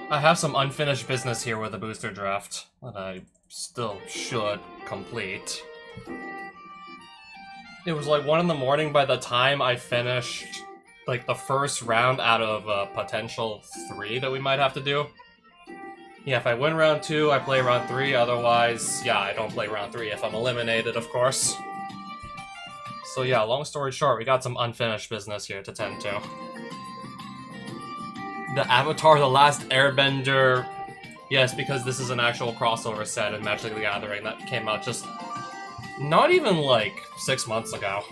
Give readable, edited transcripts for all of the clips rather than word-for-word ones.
I have some unfinished business here with the booster draft that I still should complete. It was like 1 in the morning by the time I finished like the first round out of a potential 3 that we might have to do. Yeah, if I win round 2, I play round 3. Otherwise, yeah, I don't play round 3 if I'm eliminated, of course. So yeah, long story short, we got some unfinished business here to tend to. The Avatar The Last Airbender... Yes, because this is an actual crossover set in Magic the Gathering that came out just... not even, like, 6 months ago.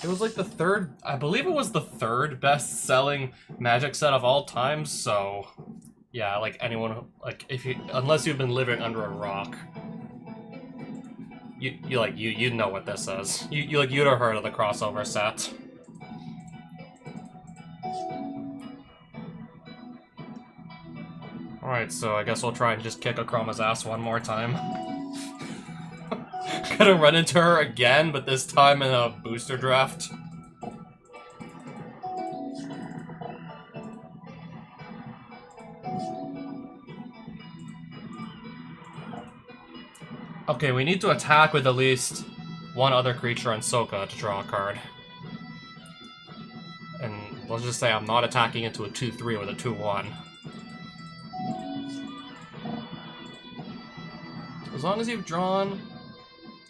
It was like the third... I believe it was the third best-selling Magic set of all time, so... Yeah, like, anyone... Like, if you... Unless you've been living under a rock... You know what this is. You'd have heard of the crossover set. Alright, so I guess we'll try and just kick Akroma's ass one more time. Gonna run into her again, but this time in a booster draft. Okay, we need to attack with at least one other creature on Soka to draw a card. And let's just say I'm not attacking into a 2-3 with a 2-1. As long as you've drawn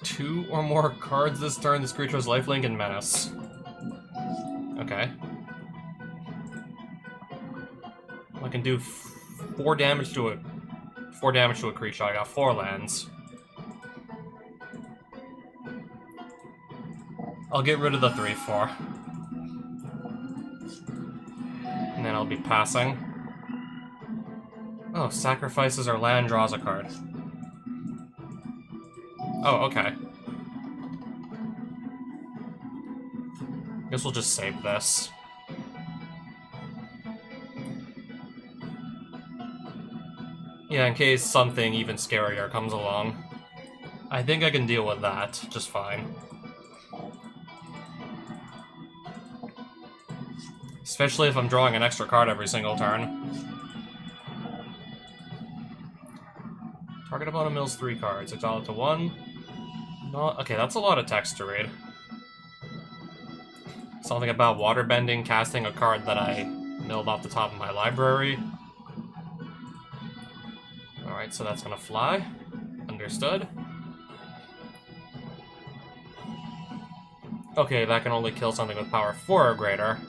2 or more cards this turn, this creature has lifelink and menace. Okay. I can do 4 damage to a creature. I got 4 lands. I'll get rid of the 3/4. And then I'll be passing. Oh, sacrifices our land, draws a card. Oh, okay. Guess we'll just save this. Yeah, in case something even scarier comes along. I think I can deal with that just fine. Especially if I'm drawing an extra card every single turn. Target opponent mills 3 cards. Exile it to 1. Not okay, that's a lot of text to read. Something about waterbending, casting a card that I milled off the top of my library. Alright, so that's gonna fly. Understood. Okay, that can only kill something with power 4 or greater.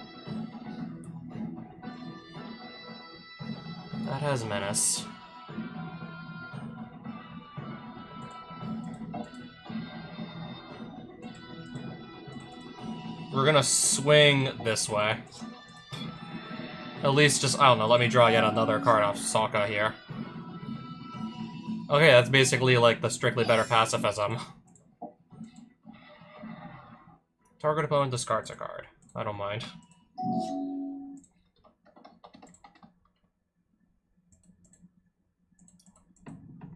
That has menace. We're gonna swing this way. At least just, I don't know, let me draw yet another card off Sokka here. Okay, that's basically like the strictly better pacifism. Target opponent discards a card. I don't mind.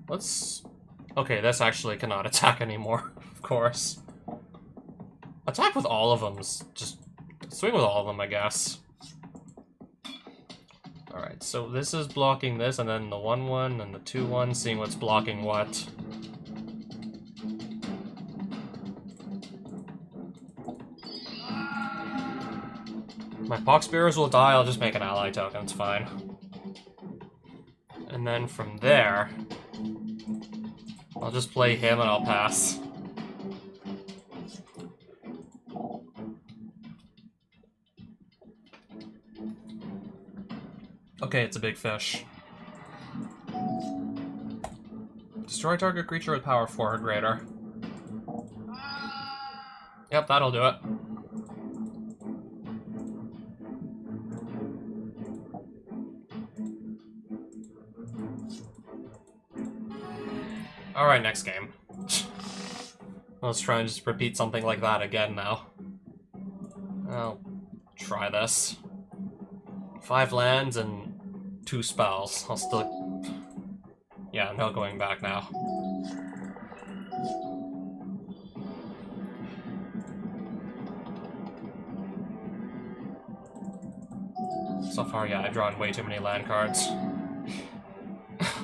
Let's... Okay, this actually cannot attack anymore, of course. Attack with all of them. Just swing with all of them, I guess. Alright, so this is blocking this, and then the 1-1 and the 2-1, seeing what's blocking what. My Poxbearers will die, I'll just make an ally token, it's fine. And then from there, I'll just play him and I'll pass. Okay, it's a big fish. Destroy target creature with power 4 or greater. Yep, that'll do it. Alright, next game. Let's try and just repeat something like that again now. I'll try this. 5 lands and 2 spells. I'll still... Yeah, no going back now. So far, yeah, I've drawn way too many land cards.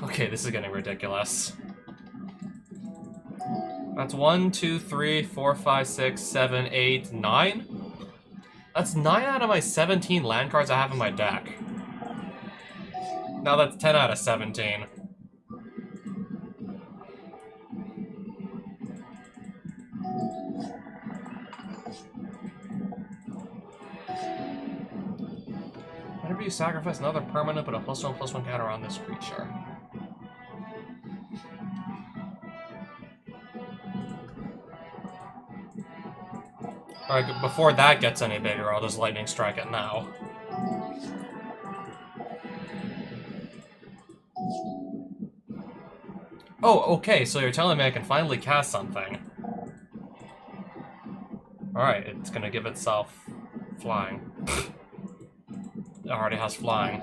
Okay, this is getting ridiculous. That's 1, 2, 3, 4, 5, 6, 7, 8, 9? That's 9 out of my 17 land cards I have in my deck. Now that's 10 out of 17. Whenever you sacrifice another permanent, put a +1/+1 counter on this creature. Alright, before that gets any bigger, I'll just lightning strike it now. Oh, okay, so you're telling me I can finally cast something. Alright, it's gonna give itself flying. It already has flying.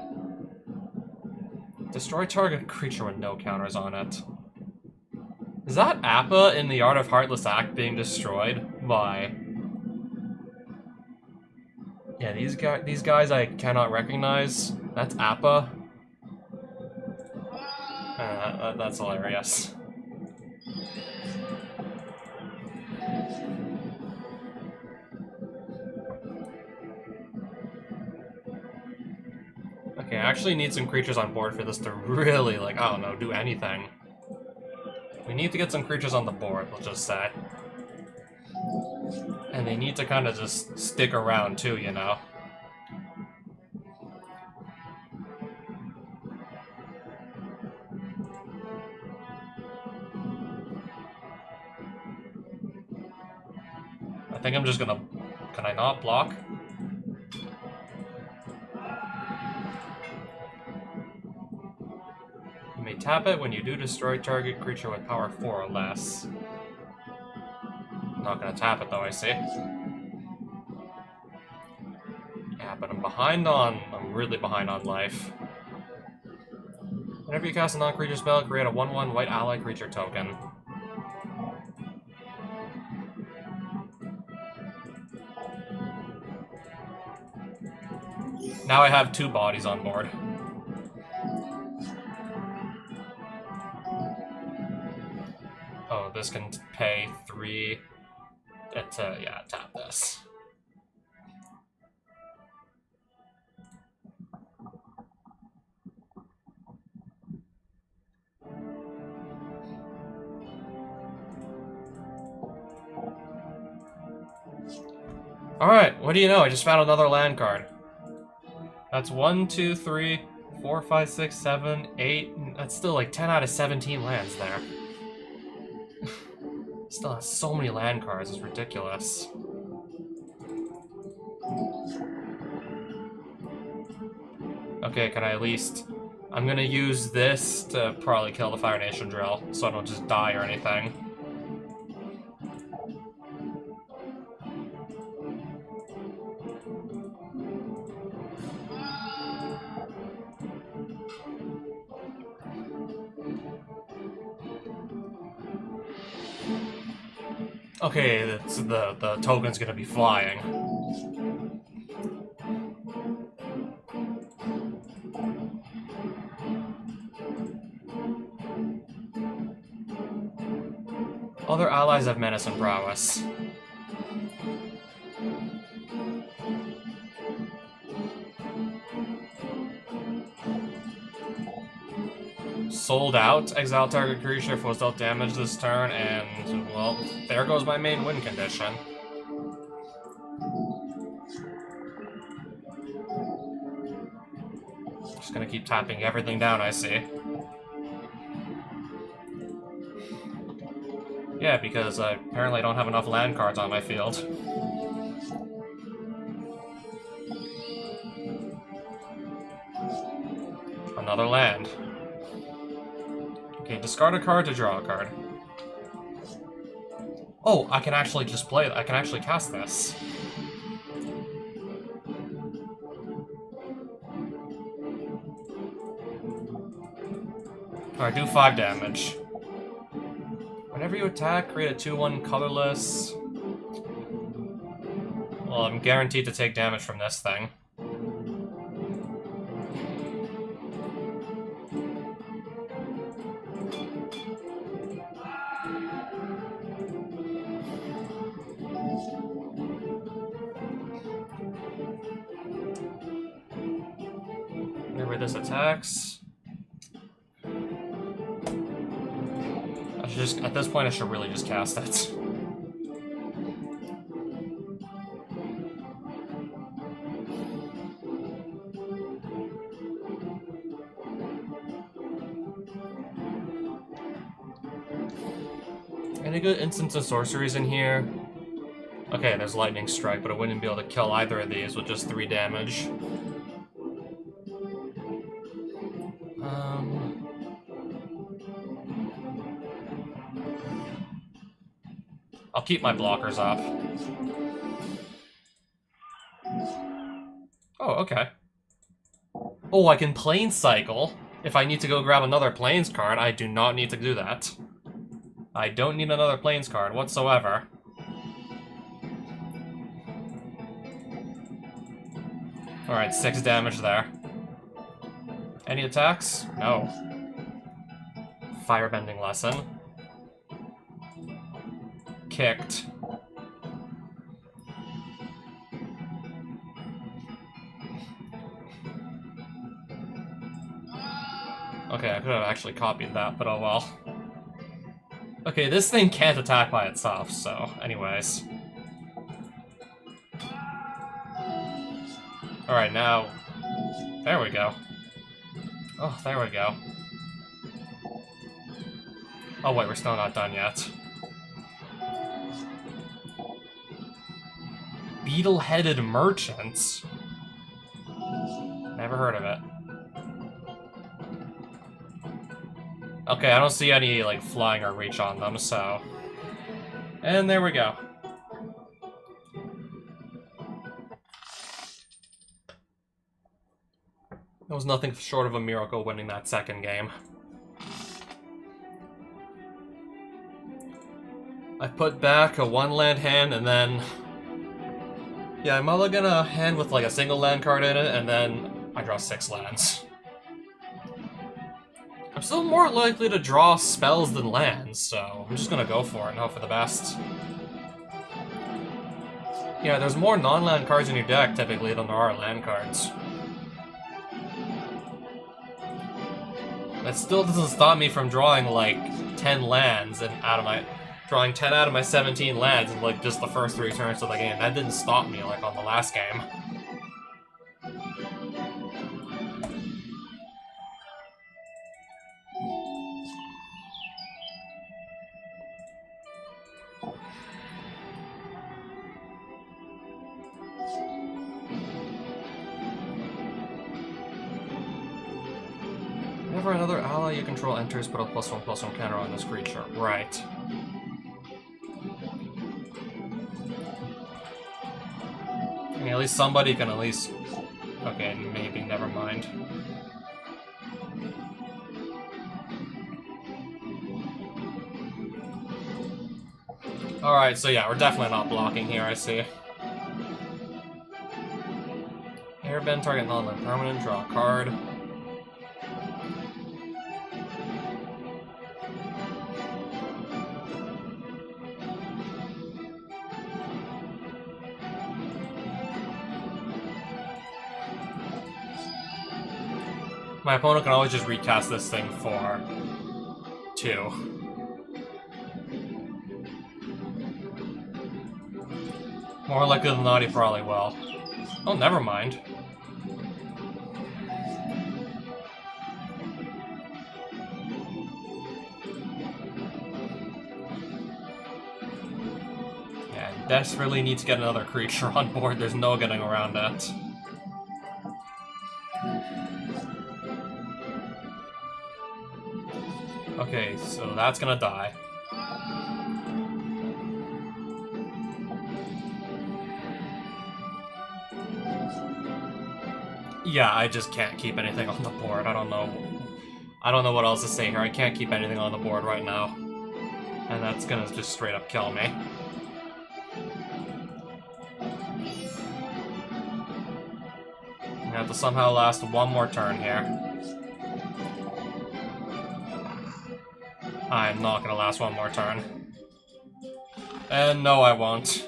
Destroy target creature with no counters on it. Is that Appa in the Art of Heartless Act being destroyed by... Yeah, these guys I cannot recognize. That's Appa. That's hilarious. Okay, I actually need some creatures on board for this to really, like, I don't know, do anything. We need to get some creatures on the board, let's just say. And they need to kind of just stick around too, you know? I think I'm just gonna... Can I not block? You may tap it when you do destroy target creature with power 4 or less. I'm not gonna tap it though, I see. Yeah, but I'm really behind on life. Whenever you cast a non-creature spell, create a 1/1 white ally creature token. Now I have 2 bodies on board. Oh, this can pay 3 to, yeah, tap this. Alright, what do you know? I just found another land card. That's 1, 2, 3, 4, 5, 6, 7, 8. That's still like 10 out of 17 lands there. Still has so many land cards, it's ridiculous. Okay, can I at least... I'm gonna use this to probably kill the Fire Nation Drill, so I don't just die or anything. Okay, the token's gonna be flying. Other allies have menace and prowess. Sold out, exile target creature if it was dealt damage this turn, and, well, there goes my main win condition. Just gonna keep tapping everything down, I see. Yeah, because I apparently don't have enough land cards on my field. Another land. Okay, discard a card to draw a card. Oh, I can actually just play it. I can actually cast this. Alright, do 5 damage. Whenever you attack, create a 2/1 colorless. Well, I'm guaranteed to take damage from this thing. Where this attacks. I should just, at this point, I should really just cast it. Any good instants of sorceries in here? Okay, there's Lightning Strike, but I wouldn't be able to kill either of these with just 3 damage. I'll keep my blockers up. Oh, okay. Oh, I can Plane Cycle. If I need to go grab another Plains card, I do not need to do that. I don't need another Plains card whatsoever. Alright, 6 damage there. Any attacks? No. Firebending Lesson. Kicked. Okay, I could have actually copied that, but oh well. Okay, this thing can't attack by itself, so anyways. Alright, now... There we go. Oh, there we go. Oh wait, we're still not done yet. Beetle-headed merchants? Never heard of it. Okay, I don't see any, like, flying or reach on them, so... And there we go. It was nothing short of a miracle winning that second game. I put back a 1-land hand, and then... Yeah, I mulligan a hand with, like, a single land card in it, and then I draw 6 lands. I'm still more likely to draw spells than lands, so I'm just gonna go for it and hope for the best. Yeah, there's more non-land cards in your deck, typically, than there are land cards. That still doesn't stop me from drawing, like, 10 lands and drawing 10 out of my 17 lands in, like, just the first 3 turns of the game. That didn't stop me, like, on the last game. Whenever another ally you control enters, put a +1/+1 counter on this creature. Right. I mean, at least somebody can at least... Okay, maybe, never mind. Alright, so yeah, we're definitely not blocking here, I see. Airbend, target non-land permanent, draw a card. My opponent can always just recast this thing for 2. More likely than not, he probably will. Oh, never mind. Yeah, I desperately need to get another creature on board. There's no getting around that. Okay, so that's gonna die. Yeah, I just can't keep anything on the board. I don't know what else to say here. I can't keep anything on the board right now. And that's gonna just straight up kill me. I have to somehow last one more turn here. I'm not gonna last one more turn. And no, I won't.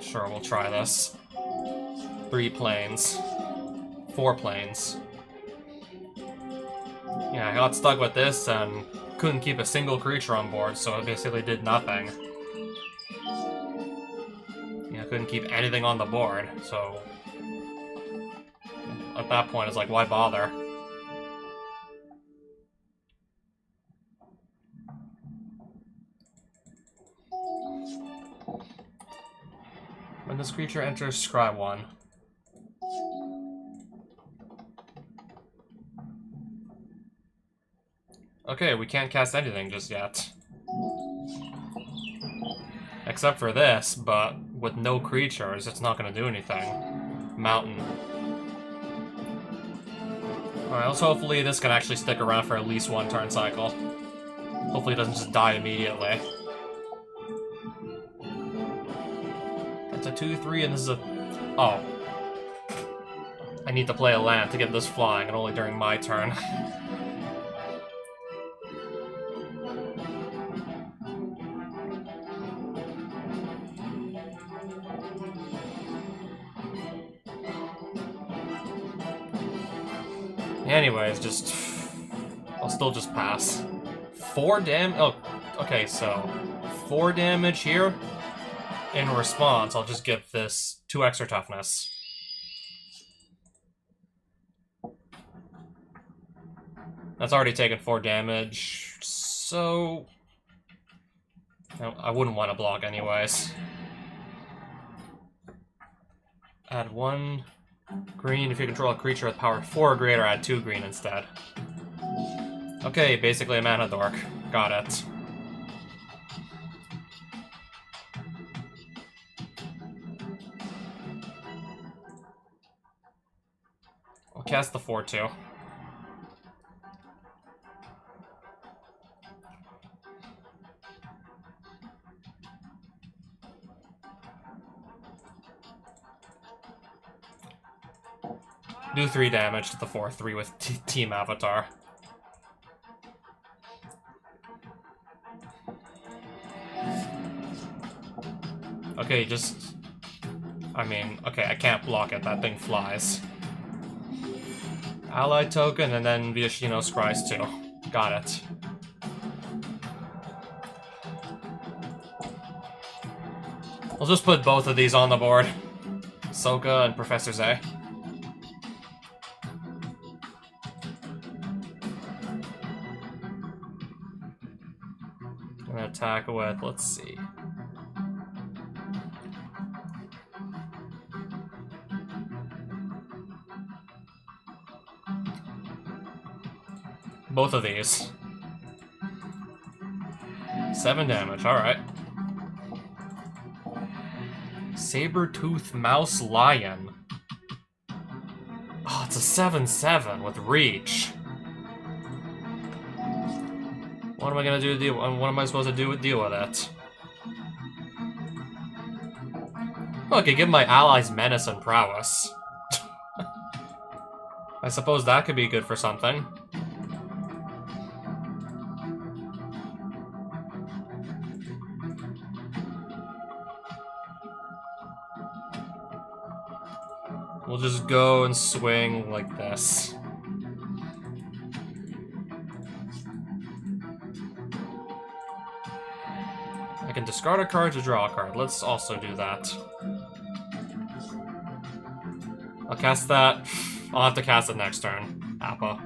Sure, we'll try this. 3 planes. 4 planes. Yeah, I got stuck with this and couldn't keep a single creature on board, so it basically did nothing. Yeah, I couldn't keep anything on the board, so... At that point, it's like, why bother? When this creature enters, scry 1. Okay, we can't cast anything just yet. Except for this, but with no creatures, it's not going to do anything. Mountain. Alright, let's hopefully this can actually stick around for at least 1 turn cycle. Hopefully it doesn't just die immediately. It's a 2-3 and this is a... Oh. I need to play a land to get this flying, and only during my turn. Anyways, just... I'll still just pass. 4 damage... Oh, okay, so... 4 damage here. In response, I'll just give this 2 extra toughness. That's already taken 4 damage, so... No, I wouldn't want to block anyways. Add 1... green if you control a creature with power 4 or greater, add 2 green instead. Okay, basically a mana dork. Got it. I'll cast the 4-2. Do 3 damage to the 4-3 with Team Avatar. Okay, just... I mean, okay, I can't block it. That thing flies. Ally token, and then Viashino scries too. Got it. I'll just put both of these on the board. Soka and Professor Zay. I'm gonna attack with, let's see. Both of these. 7 damage, alright. Saber-tooth Mouse Lion. Oh, it's a 7/7 with reach. What am I gonna do to deal? What am I supposed to do with deal with it? Okay, give my allies menace and prowess. I suppose that could be good for something. We'll just go and swing like this. I can discard a card to draw a card. Let's also do that. I'll cast that. I'll have to cast it next turn. Appa.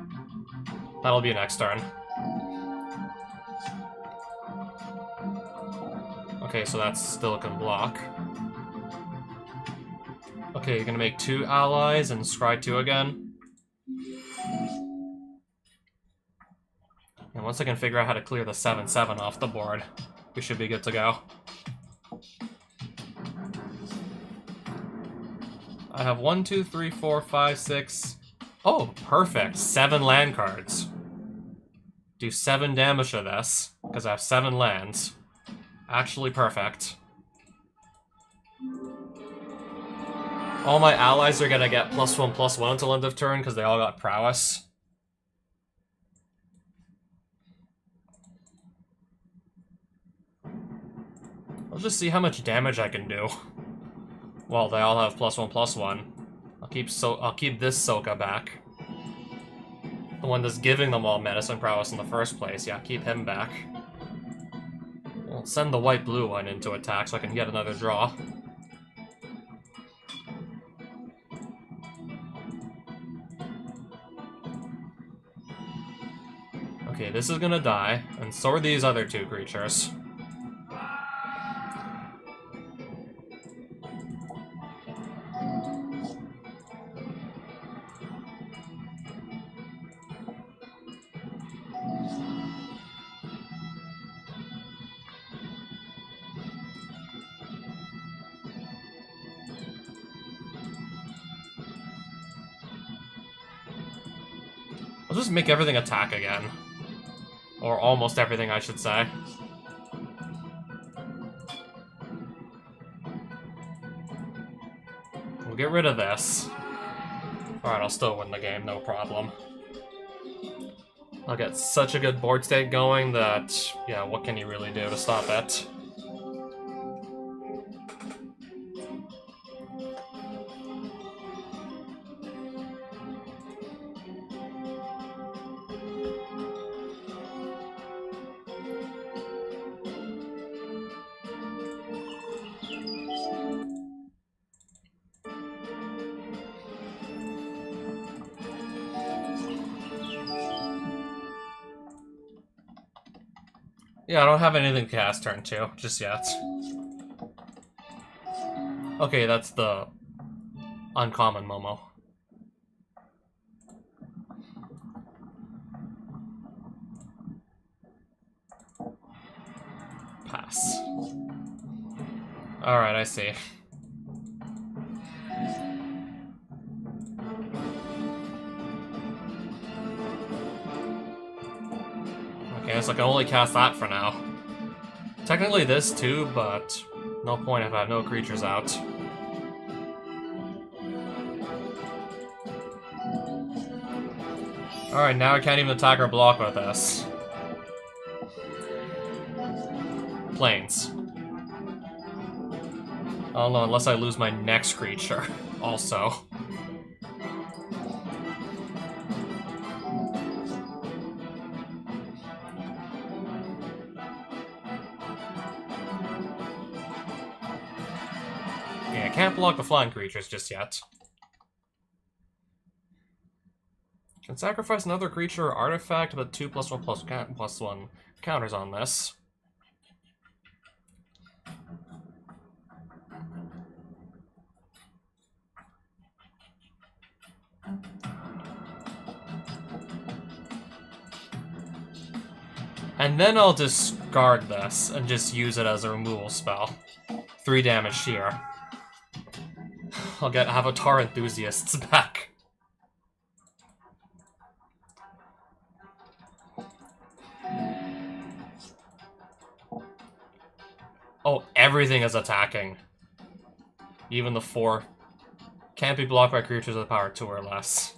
That'll be next turn. Okay, so that still can block. Okay, you're gonna make 2 allies and scry 2 again. And once I can figure out how to clear the 7/7 off the board, we should be good to go. I have 1, 2, 3, 4, 5, 6... Oh, perfect! 7 land cards. Do 7 damage to this, because I have 7 lands. Actually perfect. All my allies are gonna get +1/+1 until end of turn, because they all got prowess. I'll just see how much damage I can do. Well, they all have +1/+1. I'll keep this Soka back. The one that's giving them all medicine prowess in the first place. Yeah, keep him back. We'll send the white-blue one into attack so I can get another draw. Okay, this is gonna die, and so are these other two creatures. I'll just make everything attack again. Or almost everything, I should say. We'll get rid of this. Alright, I'll still win the game, no problem. I'll get such a good board state going that, yeah, what can you really do to stop it? Yeah, I don't have anything to cast turn 2, just yet. Okay, that's the uncommon Momo. Pass. Alright, I see. Okay, so I can only cast that for now. Technically this too, but no point if I have no creatures out. Alright, now I can't even attack or block with this. Plains. Oh no, unless I lose my next creature, also. Yeah, I can't block the flying creatures just yet. Can sacrifice another creature or artifact, but 2/1/+1 counters on this. And then I'll discard this and just use it as a removal spell. 3 damage here. I'll get Avatar Enthusiasts back. Oh, everything is attacking. Even the 4. Can't be blocked by creatures with power 2 or less.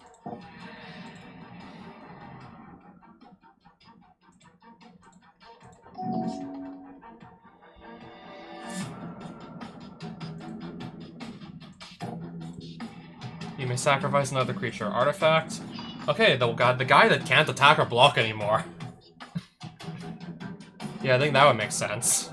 You may sacrifice another creature or artifact. Okay, the guy that can't attack or block anymore. Yeah, I think that would make sense.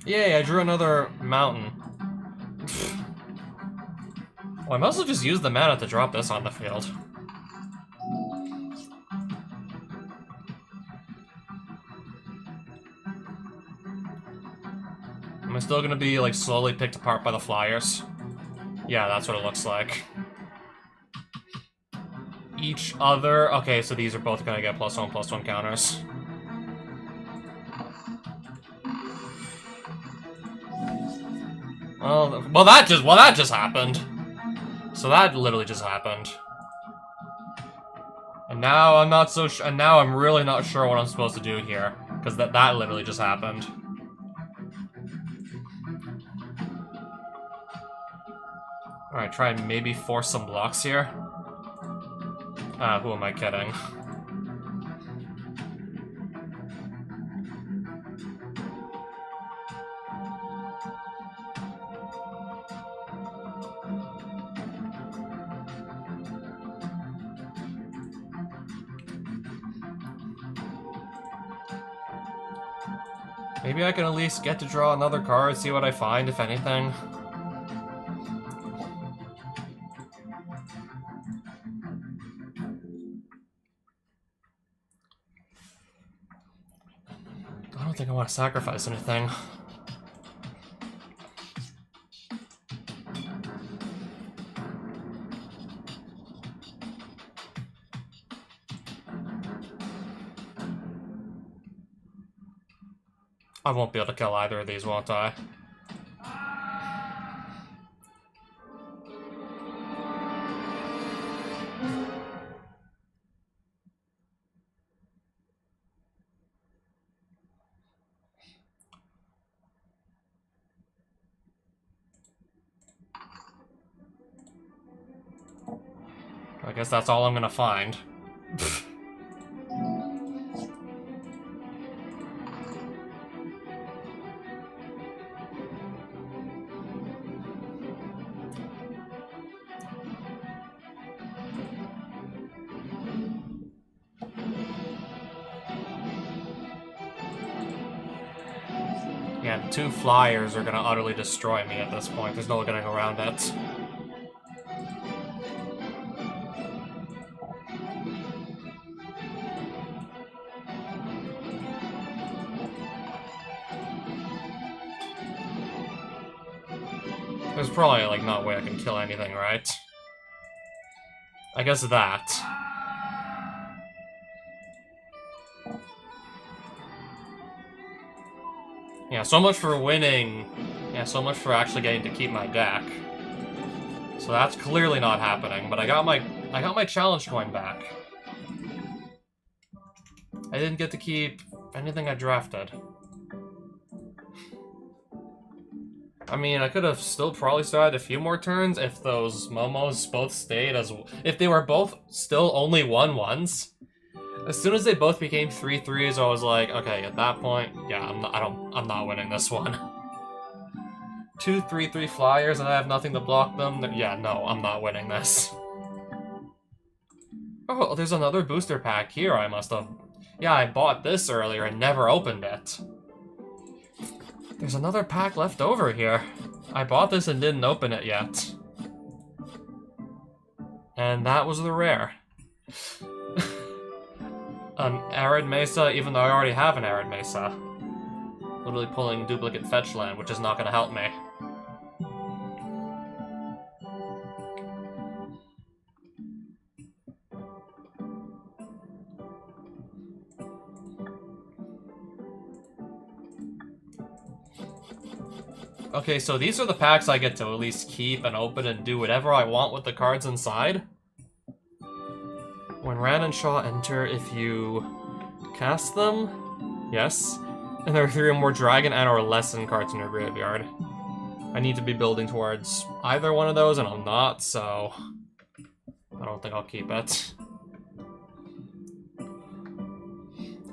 Yay, I drew another mountain. Well, I might as well just use the mana to drop this on the field. Am I still gonna be, like, slowly picked apart by the flyers? Yeah, that's what it looks like. Each other... Okay, so these are both gonna get +1/+1 counters. Well, that just happened. So that literally just happened. And now I'm not so and now I'm really not sure what I'm supposed to do here, because that literally just happened. Alright, try and maybe force some blocks here. Who am I kidding? Maybe I can at least get to draw another card, see what I find, if anything. I don't think I want to sacrifice anything. I won't be able to kill either of these, won't I? I guess that's all I'm gonna find. Yeah, the 2 flyers are gonna utterly destroy me at this point. There's no getting around it. There's probably, like, no way I can kill anything, right? I guess that. Yeah, so much for winning. Yeah, so much for actually getting to keep my deck. So that's clearly not happening, but I got my challenge coin back. I didn't get to keep anything I drafted. I mean, I could have still probably started a few more turns if those Momos both stayed as... If they were both still only 1-1s. As soon as they both became 3-3s, I was like, okay, at that point, yeah, I'm not winning this one. 2 3-3 flyers and I have nothing to block them. Yeah, no, I'm not winning this. Oh, there's another booster pack here I must have... Yeah, I bought this earlier and never opened it. There's another pack left over here. I bought this and didn't open it yet. And that was the rare. An Arid Mesa, even though I already have an Arid Mesa. Literally pulling duplicate fetch land, which is not going to help me. Okay, so these are the packs I get to at least keep and open and do whatever I want with the cards inside. When Ran and Shaw enter, if you cast them, yes, and there are 3 or more dragon and or lesson cards in your graveyard. I need to be building towards either one of those, and I'm not, so I don't think I'll keep it.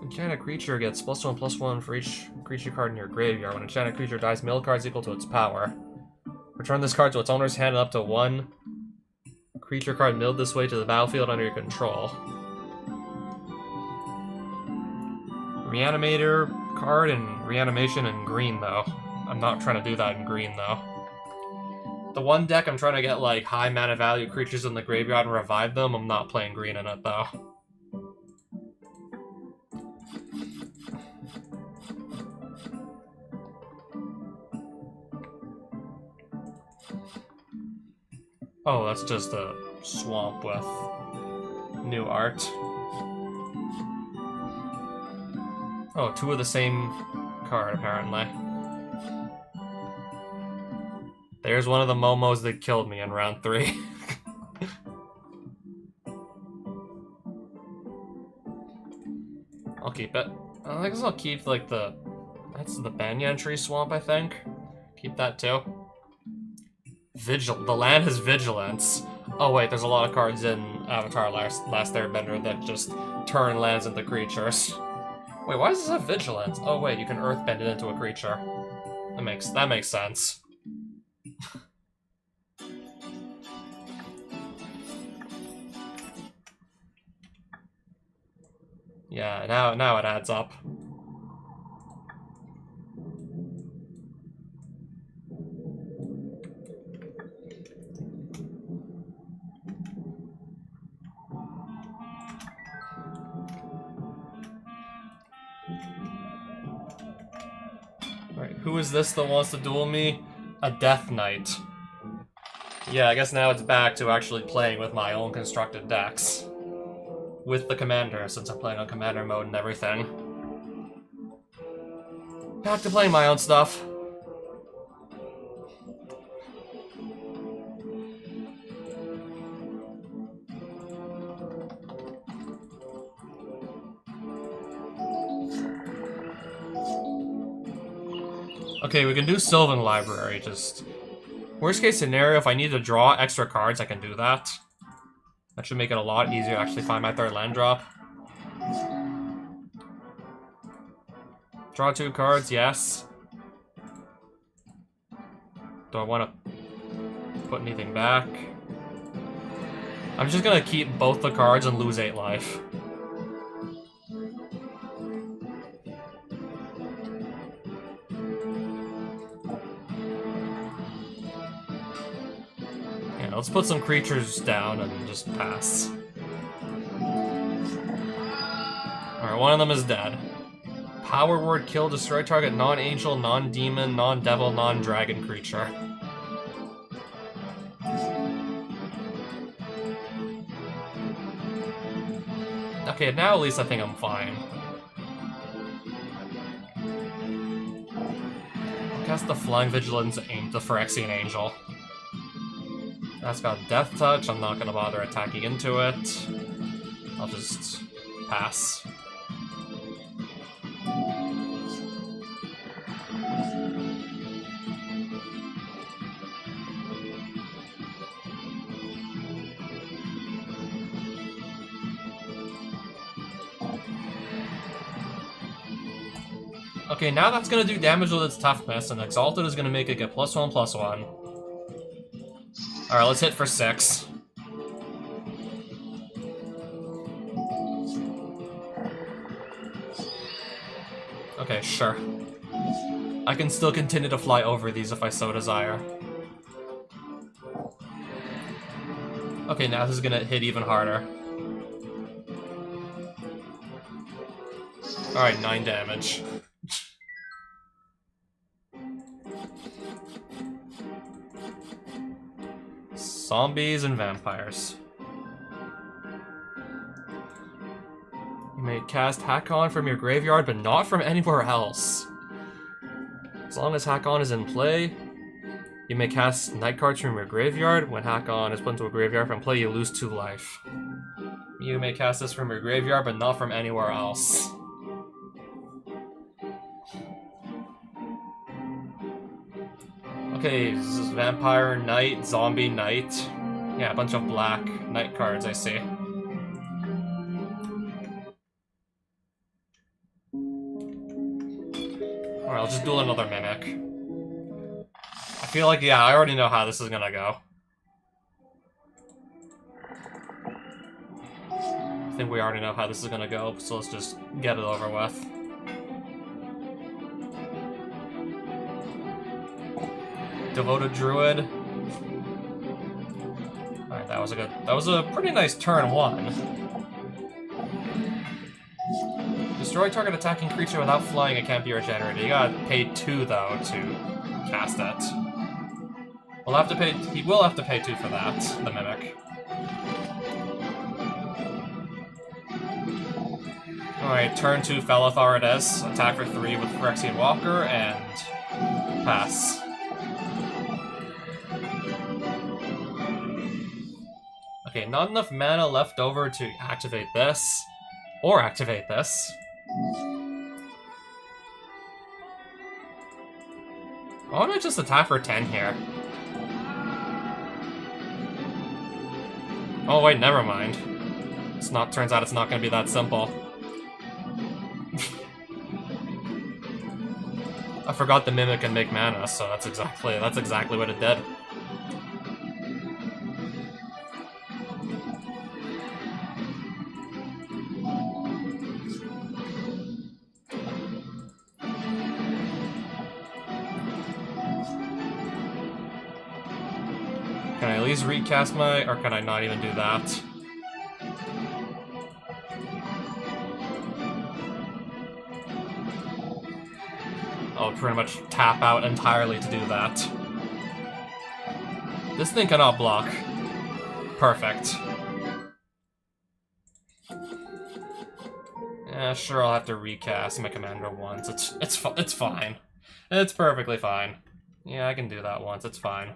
Enchanted creature gets +1/+1 for each creature card in your graveyard. When an enchanted creature dies, mill cards equal to its power. Return this card to its owner's hand and up to 1 creature card milled this way to the battlefield under your control. Reanimator card and reanimation in green, though. I'm not trying to do that in green, though. The one deck I'm trying to get, like, high mana value creatures in the graveyard and revive them, I'm not playing green in it, though. Oh, that's just a swamp with new art. Oh, 2 of the same card, apparently. There's one of the Momos that killed me in round 3. I'll keep it. I guess I'll keep, like, that's the Banyan Tree Swamp, I think. Keep that, too. The land has vigilance. Oh wait, there's a lot of cards in Avatar Last Airbender that just turn lands into creatures. Wait, why does this have vigilance? Oh wait, you can earthbend it into a creature. That makes sense. Yeah, now it adds up. Alright, who is this that wants to duel me? A Death Knight. Yeah, I guess now it's back to actually playing with my own constructed decks. With the commander, since I'm playing on commander mode and everything. Back to playing my own stuff. Okay, we can do Sylvan Library, just... Worst case scenario, if I need to draw extra cards, I can do that. That should make it a lot easier to actually find my third land drop. Draw 2 cards, yes. Do I want to put anything back? I'm just gonna keep both the cards and lose 8 life. Yeah, let's put some creatures down and just pass. Alright, one of them is dead. Power word, kill, destroy target non-angel, non-demon, non-devil, non-dragon creature. Okay, now at least I think I'm fine. I'll cast the Flying Vigilance, the Phyrexian Angel. That's got Death Touch, I'm not gonna bother attacking into it. I'll just pass. Okay, now that's gonna do damage with its toughness, and Exalted is gonna make it get +1/+1. Alright, let's hit for 6. Okay, sure. I can still continue to fly over these if I so desire. Okay, now this is gonna hit even harder. Alright, 9 damage. Zombies and vampires. You may cast Hakon from your graveyard, but not from anywhere else. As long as Hakon is in play, you may cast night cards from your graveyard. When Hakon is put into a graveyard from play, you lose 2 life. You may cast this from your graveyard, but not from anywhere else. Okay, this is Vampire, Knight, Zombie, Knight. Yeah, a bunch of black Knight cards, I see. Alright, I'll just duel another Mimic. I feel like, yeah, I already know how this is gonna go. I think we already know how this is gonna go, so let's just get it over with. Devoted Druid. Alright, that was a pretty nice turn 1. Destroy target attacking creature without flying, it can't be regenerated. You gotta pay 2 though to cast it. He will have to pay 2 for that, the Mimic. Alright, turn 2 Felithar it is. Attack for 3 with Phyrexian Walker and pass. Okay, not enough mana left over to activate this, or activate this. Why don't I just attack for 10 here? Oh wait, never mind. It's not. Turns out it's not going to be that simple. I forgot the Mimic can make mana, so that's exactly what it did. Can I at least recast my, or can I not even do that? I'll pretty much tap out entirely to do that. This thing cannot block. Perfect. Yeah, sure, I'll have to recast my commander once. It's fine. It's perfectly fine. Yeah, I can do that once. It's fine.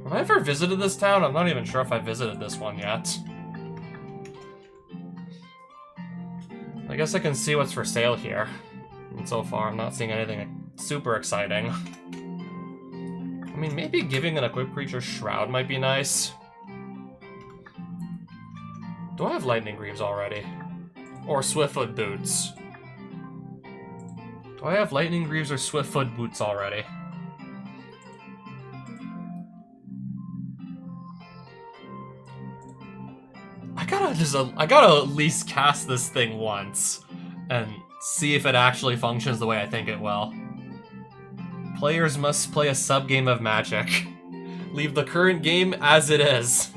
Have I ever visited this town? I'm not even sure if I visited this one yet. I guess I can see what's for sale here. And so far, I'm not seeing anything super exciting. I mean, maybe giving an equipped creature Shroud might be nice. Do I have Lightning Greaves already? Or Swiftfoot Boots? Do I have Lightning Greaves or Swiftfoot Boots already? I gotta at least cast this thing once and see if it actually functions the way I think it will. Players must play a sub-game of Magic. Leave the current game as it is,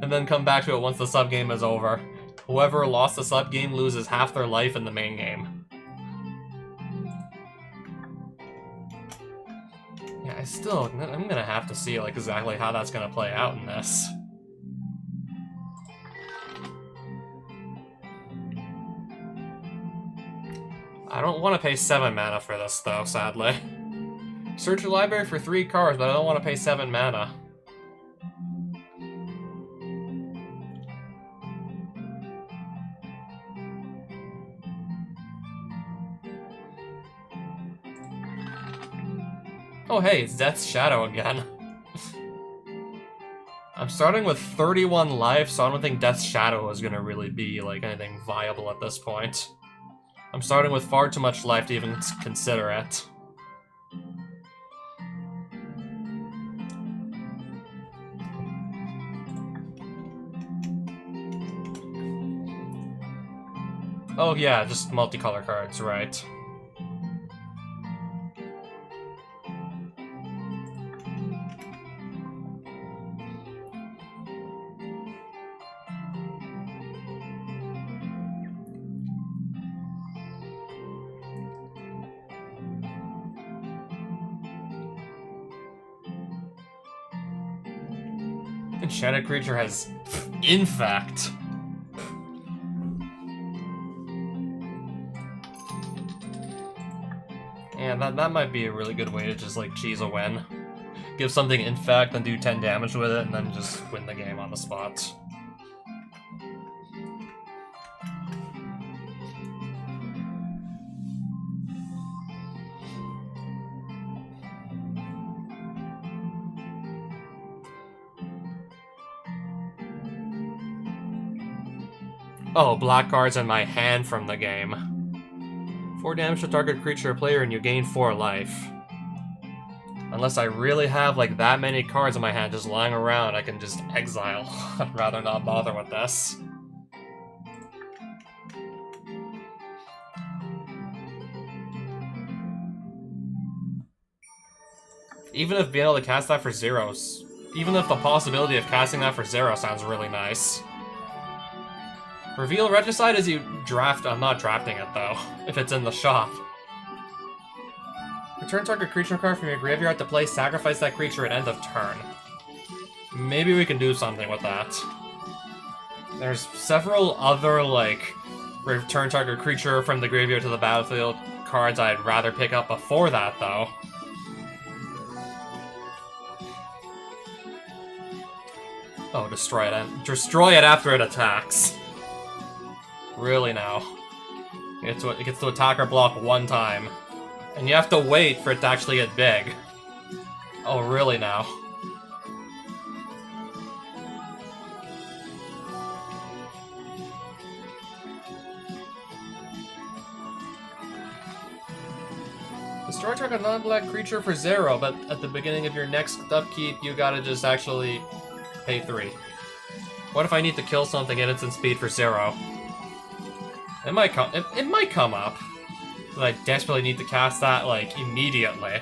and then come back to it once the sub-game is over. Whoever lost the sub-game loses half their life in the main game. Yeah, I'm gonna have to see like exactly how that's gonna play out in this. I don't want to pay 7 mana for this, though, sadly. Search your library for 3 cards, but I don't want to pay 7 mana. Oh hey, it's Death's Shadow again. I'm starting with 31 life, so I don't think Death's Shadow is gonna really be, like, anything viable at this point. I'm starting with far too much life to even consider it. Oh yeah, just multicolor cards, right. Enchanted creature has Infect. And that might be a really good way to just like cheese a win. Give something Infect and do 10 damage with it and then just win the game on the spot. Oh, black cards in my hand from the game. 4 damage to target creature or player and you gain 4 life. Unless I really have like that many cards in my hand just lying around, I can just exile. I'd rather not bother with this. Even if being able to cast that for zeros, even if the possibility of casting that for 0 sounds really nice. Reveal Regicide as you draft. I'm not drafting it though, if it's in the shop. Return target creature card from your graveyard to play, sacrifice that creature at end of turn. Maybe we can do something with that. There's several other, like, Return target creature from the graveyard to the battlefield. Cards I'd rather pick up before that, though. Oh, destroy it. Destroy it after it attacks. Really now. It gets to attack or block one time. And you have to wait for it to actually get big. Oh, really now. Destroy target non-black creature for 0, but at the beginning of your next upkeep, you gotta just actually pay 3. What if I need to kill something at instant speed for 0? It might come. It might come up. But I desperately need to cast that like immediately.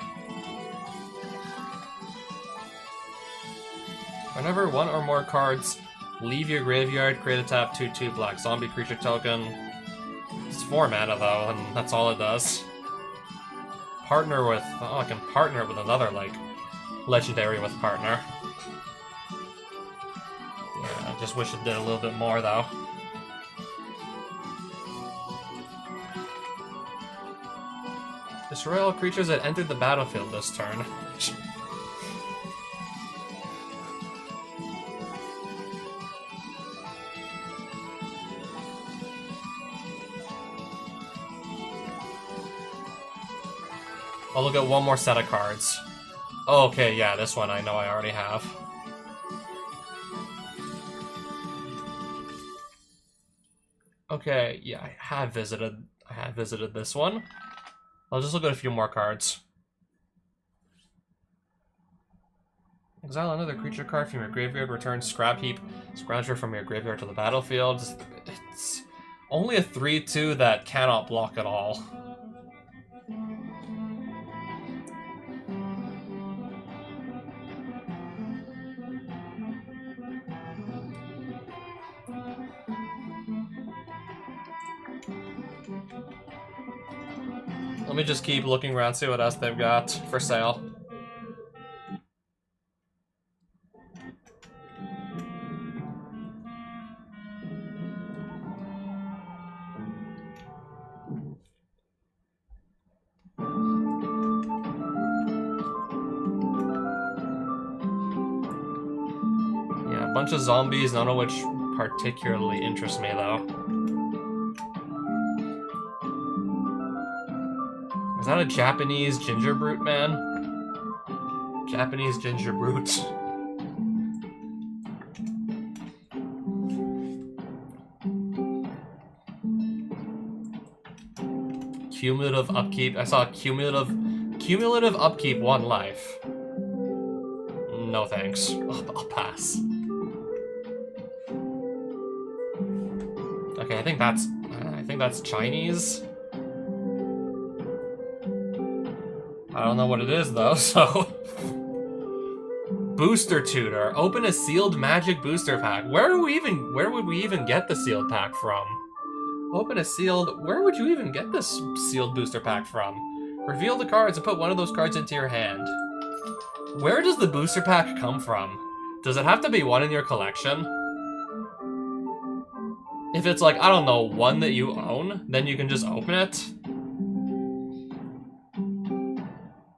Whenever one or more cards leave your graveyard, create a tap 2/2 black zombie creature token. It's 4 mana though, and that's all it does. Partner with... Oh, I can partner with another, like, legendary with partner. Yeah, I just wish it did a little bit more, though. Destroy all creatures that entered the battlefield this turn. I'll look at one more set of cards. Oh, okay, yeah, this one I know I already have. Okay, yeah, I have visited this one. I'll just look at a few more cards. Exile another creature card from your graveyard, return Scrap Heap Scrounger from your graveyard to the battlefield. It's only a 3/2 that cannot block at all. Let me just keep looking around, see what else they've got for sale. Yeah, a bunch of zombies, none of which particularly interest me though. Is that a Japanese ginger brute, man? Japanese ginger brute. Cumulative upkeep. I saw cumulative upkeep 1 life. No thanks. I'll pass. Okay, I think that's Chinese. I don't know what it is though, so... Booster Tutor. Open a sealed magic booster pack. Where would we even get the sealed pack from? Open a sealed... Where would you even get this sealed booster pack from? Reveal the cards and put one of those cards into your hand. Where does the booster pack come from? Does it have to be one in your collection? If it's like, I don't know, one that you own, then you can just open it.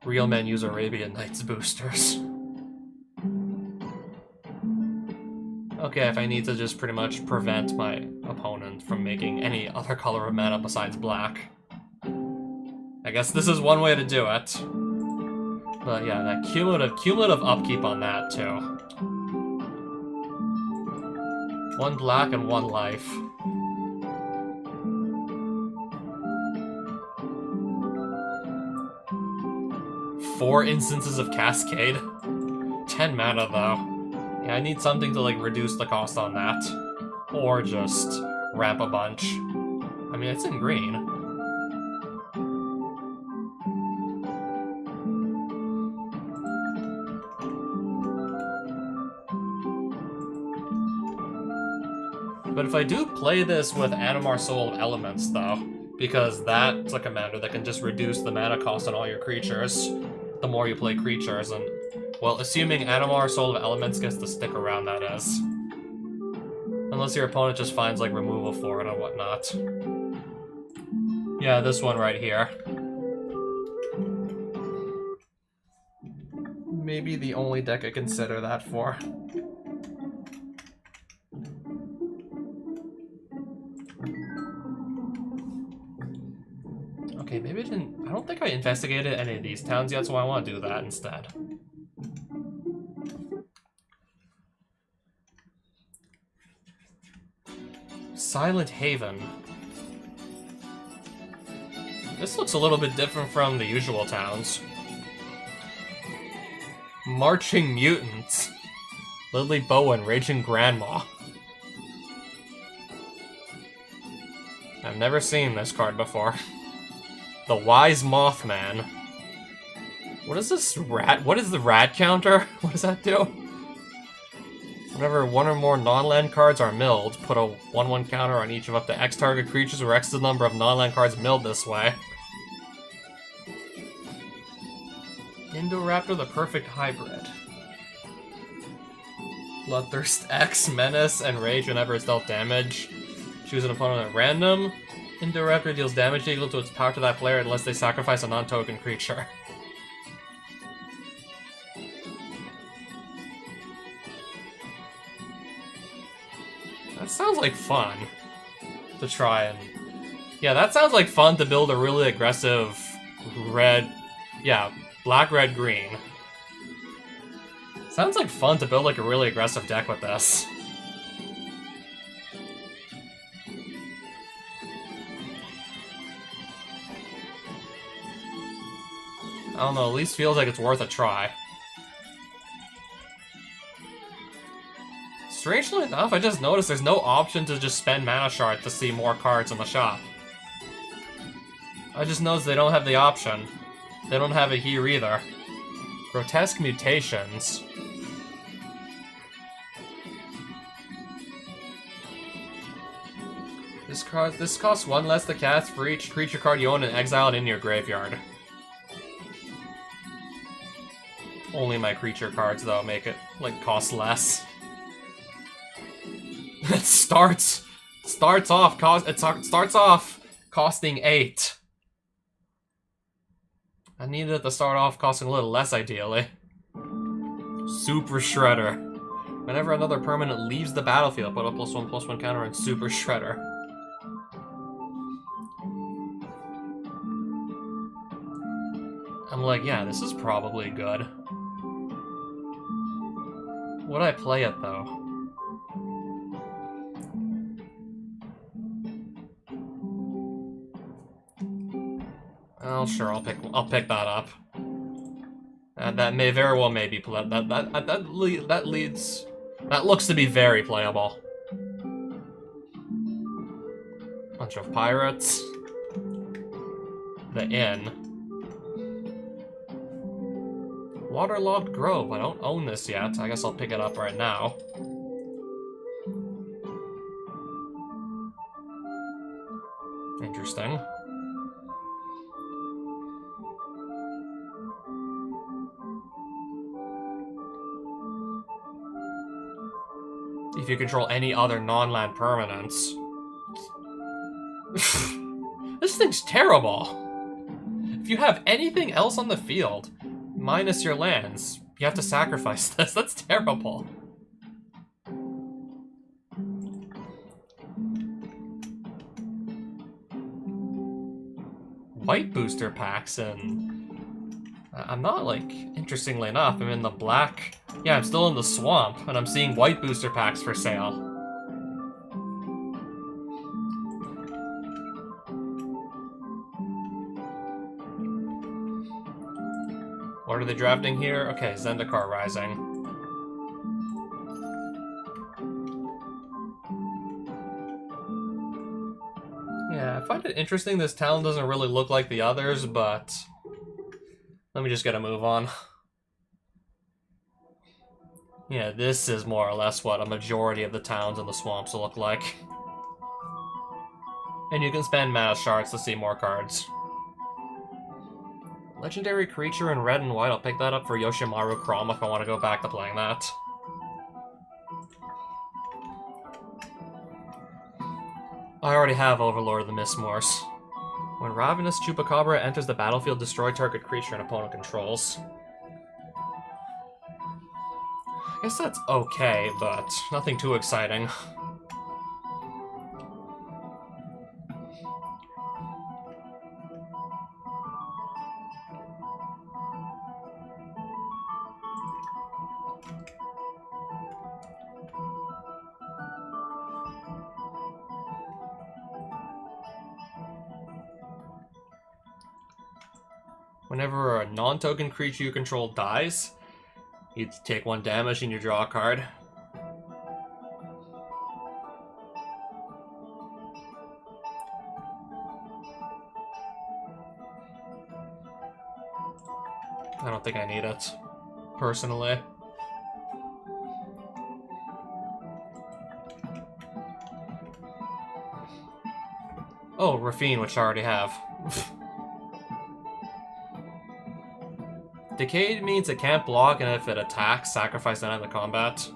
Real men use Arabian Nights boosters. Okay, if I need to just pretty much prevent my opponent from making any other color of mana besides black. I guess this is one way to do it. But yeah, that cumulative upkeep on that too. 1 black and 1 life. Four instances of Cascade. 10 mana though. Yeah, I need something to like reduce the cost on that. Or just ramp a bunch. I mean, it's in green. But if I do play this with Animar Soul of Elements though, because that's a commander that can just reduce the mana cost on all your creatures, the more you play creatures, and, well, assuming Animar Soul of Elements gets to stick around, that is. Unless your opponent just finds, like, removal for it or whatnot. Yeah, this one right here. Maybe the only deck I consider that for. Okay, maybe I don't think I investigated any of these towns yet, so I want to do that instead. Silent Haven. This looks a little bit different from the usual towns. Marching Mutants. Lily Bowen, Raging Grandma. I've never seen this card before. The Wise Mothman. What is this rat? What is the rat counter? What does that do? Whenever one or more non-land cards are milled, put a 1/1 counter on each of up to X target creatures where X is the number of non-land cards milled this way. Indoraptor, the perfect hybrid. Bloodthirst X, Menace, and Rage whenever it's dealt damage. Choose an opponent at random. Indoraptor deals damage equal to its power to that player unless they sacrifice a non-token creature. That sounds like fun to try and... Yeah, that sounds like fun to build a really aggressive red... Yeah, black, red, green. Sounds like fun to build like a really aggressive deck with this. I don't know, at least feels like it's worth a try. Strangely enough, I just noticed there's no option to just spend Mana Shard to see more cards in the shop. I just noticed they don't have the option. They don't have it here either. Grotesque Mutations. This costs 1 less to cast for each creature card you own and exile it in your graveyard. Only my creature cards, though, make it, like, cost less. It starts off costing 8. I needed it to start off costing a little less, ideally. Super Shredder. Whenever another permanent leaves the battlefield, put a +1/+1 counter on Super Shredder. I'm like, yeah, this is probably good. Would I play it, though? Oh, sure, I'll pick that up. That may very well maybe that looks to be very playable. Bunch of pirates. The inn. Waterlogged Grove. I don't own this yet. I guess I'll pick it up right now. Interesting. If you control any other non-land permanents. This thing's terrible. If you have anything else on the field, minus your lands, you have to sacrifice this. That's terrible. White booster packs, and I'm not, like, interestingly enough, I'm in the black. Yeah, I'm still in the swamp, and I'm seeing white booster packs for sale. What are they drafting here? Okay, Zendikar Rising. Yeah, I find it interesting this town doesn't really look like the others, but... Let me just get a move on. Yeah, this is more or less what a majority of the towns in the swamps look like. And you can spend mana shards to see more cards. Legendary creature in red and white, I'll pick that up for Yoshimaru Crom if I want to go back to playing that. I already have Overlord of the Mistmoors. When Ravenous Chupacabra enters the battlefield, destroy target creature an opponent controls. I guess that's okay, but nothing too exciting. Whenever a non-token creature you control dies, you take 1 damage and you draw a card. I don't think I need it, personally. Oh, Rafine, which I already have. Decayed means it can't block, and if it attacks, sacrifice that in the combat.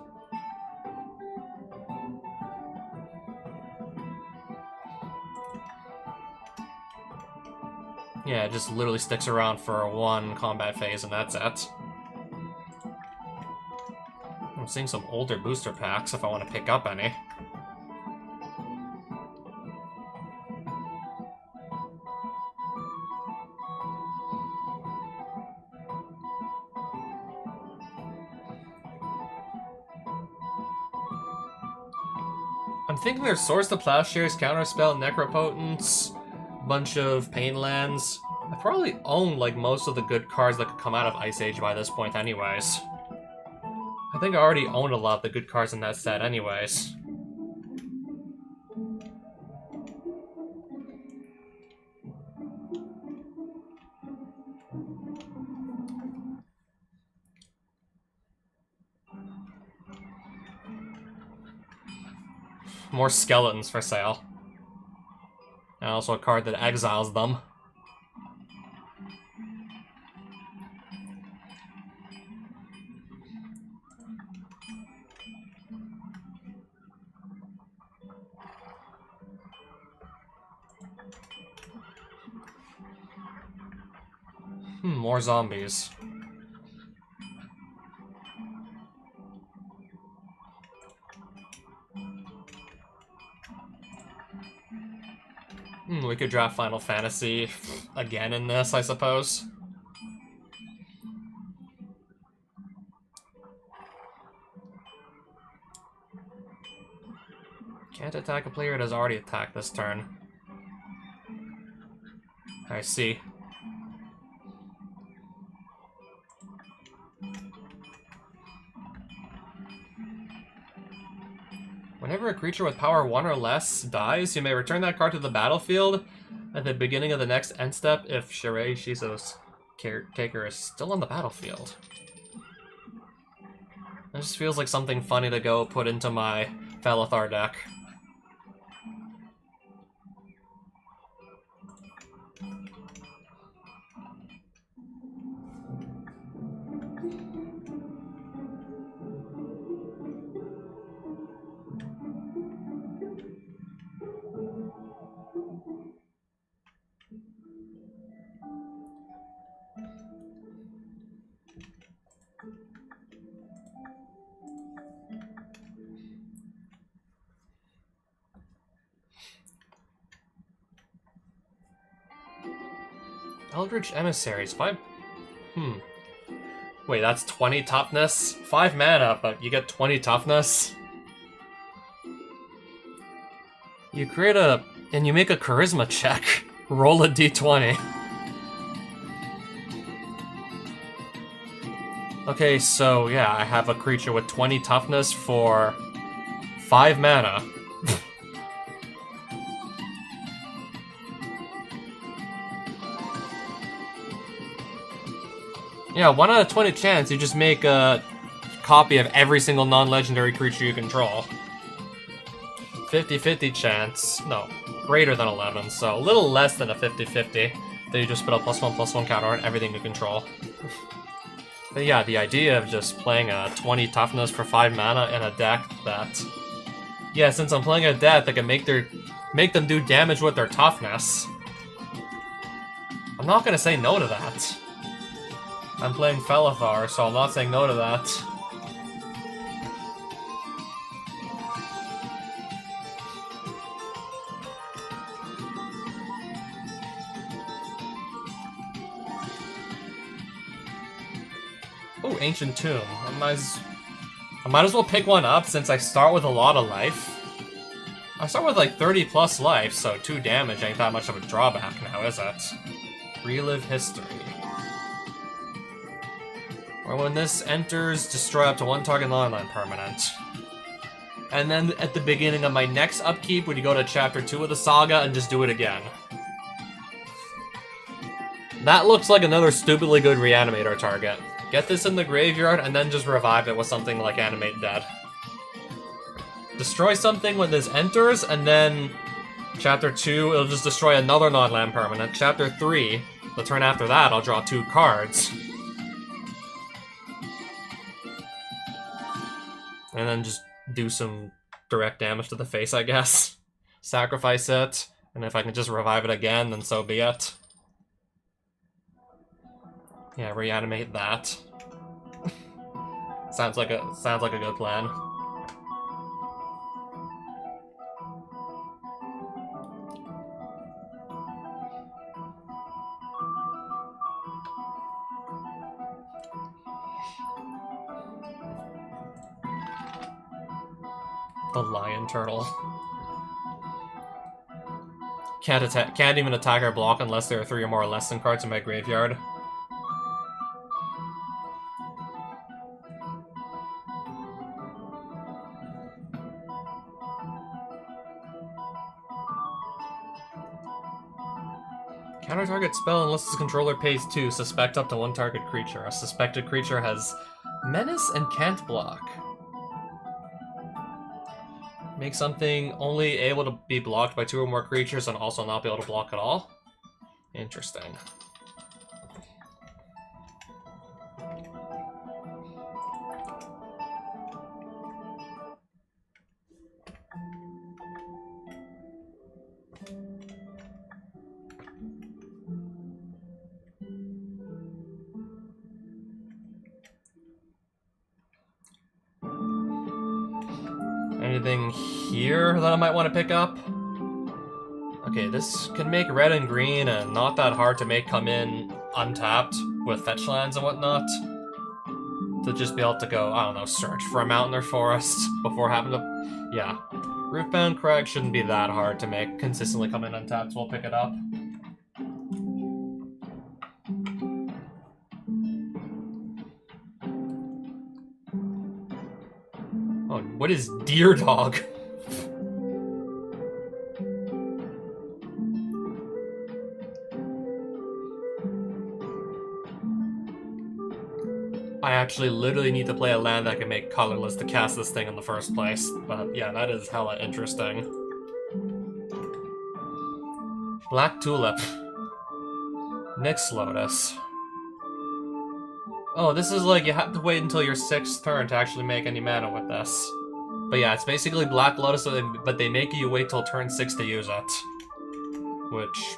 Yeah, it just literally sticks around for 1 combat phase, and that's it. I'm seeing some older booster packs if I want to pick up any. I'm thinking there's Swords to Plowshares, Counterspell, Necropotence, bunch of Pain Lands. I probably own like most of the good cards that could come out of Ice Age by this point anyways. I think I already own a lot of the good cards in that set anyways. More skeletons for sale. And also a card that exiles them. More zombies. We could draft Final Fantasy again in this, I suppose. Can't attack a player that has already attacked this turn. I see. Whenever a creature with power 1 or less dies, you may return that card to the battlefield at the beginning of the next end step if Shirei Shizo's caretaker is still on the battlefield. It just feels like something funny to go put into my Felithar deck. Eldritch Emissaries, 5... Wait, that's 20 toughness? 5 mana, but you get 20 toughness? You create a... and you make a charisma check. Roll a d20. Okay, so yeah, I have a creature with 20 toughness for 5 mana. Yeah, 1 out of 20 chance you just make a copy of every single non-legendary creature you control. 50-50 chance, no, greater than 11, so a little less than a 50-50 that you just put a +1/+1 counter on everything you control. But yeah, the idea of just playing a 20 toughness for 5 mana in a deck that... Yeah, since I'm playing a deck that can make them do damage with their toughness, I'm not gonna say no to that. I'm playing Felithar, so I'm not saying no to that. Oh, Ancient Tomb. I might as well pick one up since I start with a lot of life. I start with like 30 plus life, so 2 damage ain't that much of a drawback now, is it? Relive history. Or when this enters, destroy up to 1 target non-land permanent. And then at the beginning of my next upkeep, when you go to chapter 2 of the saga and just do it again. That looks like another stupidly good reanimator target. Get this in the graveyard and then just revive it with something like Animate Dead. Destroy something when this enters, and then chapter 2, it'll just destroy another non-land permanent. Chapter 3, the turn after that, I'll draw 2 cards. And then just do some direct damage to the face, I guess. Sacrifice it, and if I can just revive it again, then so be it. Yeah, reanimate that. sounds like a good plan. The lion turtle. Can't even attack or block unless there are 3 or more lesson cards in my graveyard. Counter target spell unless its controller pays 2. Suspect up to 1 target creature. A suspected creature has menace and can't block. Make something only able to be blocked by 2 or more creatures and also not be able to block at all? Interesting. Anything here that I might want to pick up? Okay, this can make red and green and not that hard to make come in untapped with fetch lands and whatnot. To just be able to go, I don't know, search for a mountain or forest before having to... Yeah. Rootbound Crag shouldn't be that hard to make consistently come in untapped, so we'll pick it up. Oh, what is Deer Dog? I actually literally need to play a land that can make colorless to cast this thing in the first place. But yeah, that is hella interesting. Black Tulip. Nyx Lotus. Oh, this is like, you have to wait until your 6th turn to actually make any mana with this. But yeah, it's basically Black Lotus, but they make you wait till turn 6 to use it. Which,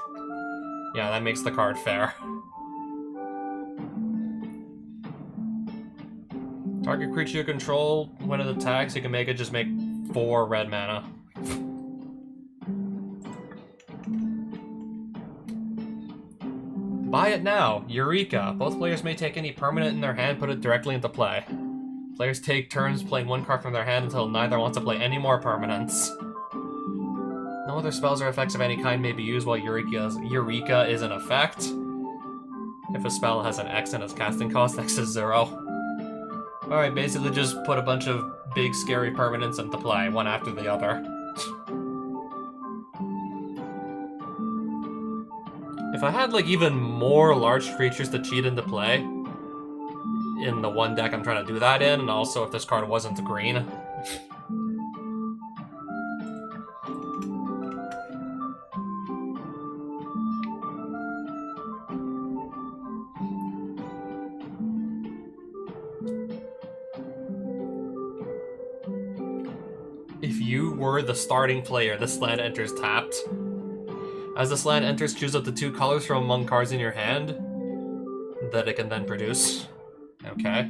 yeah, that makes the card fair. Target creature you control, when it attacks, you can make it just make 4 red mana. Buy it now! Eureka! Both players may take any permanent in their hand, put it directly into play. Players take turns playing 1 card from their hand until neither wants to play any more permanents. No other spells or effects of any kind may be used while Eureka is in effect. If a spell has an X in its casting cost, X is 0. Alright, basically just put a bunch of big scary permanents into play, one after the other. If I had like even more large creatures to cheat into play, in the one deck I'm trying to do that in, and also if this card wasn't green. If you were the starting player, this land enters tapped. As this land enters, choose up to 2 colors from among cards in your hand that it can then produce. Okay.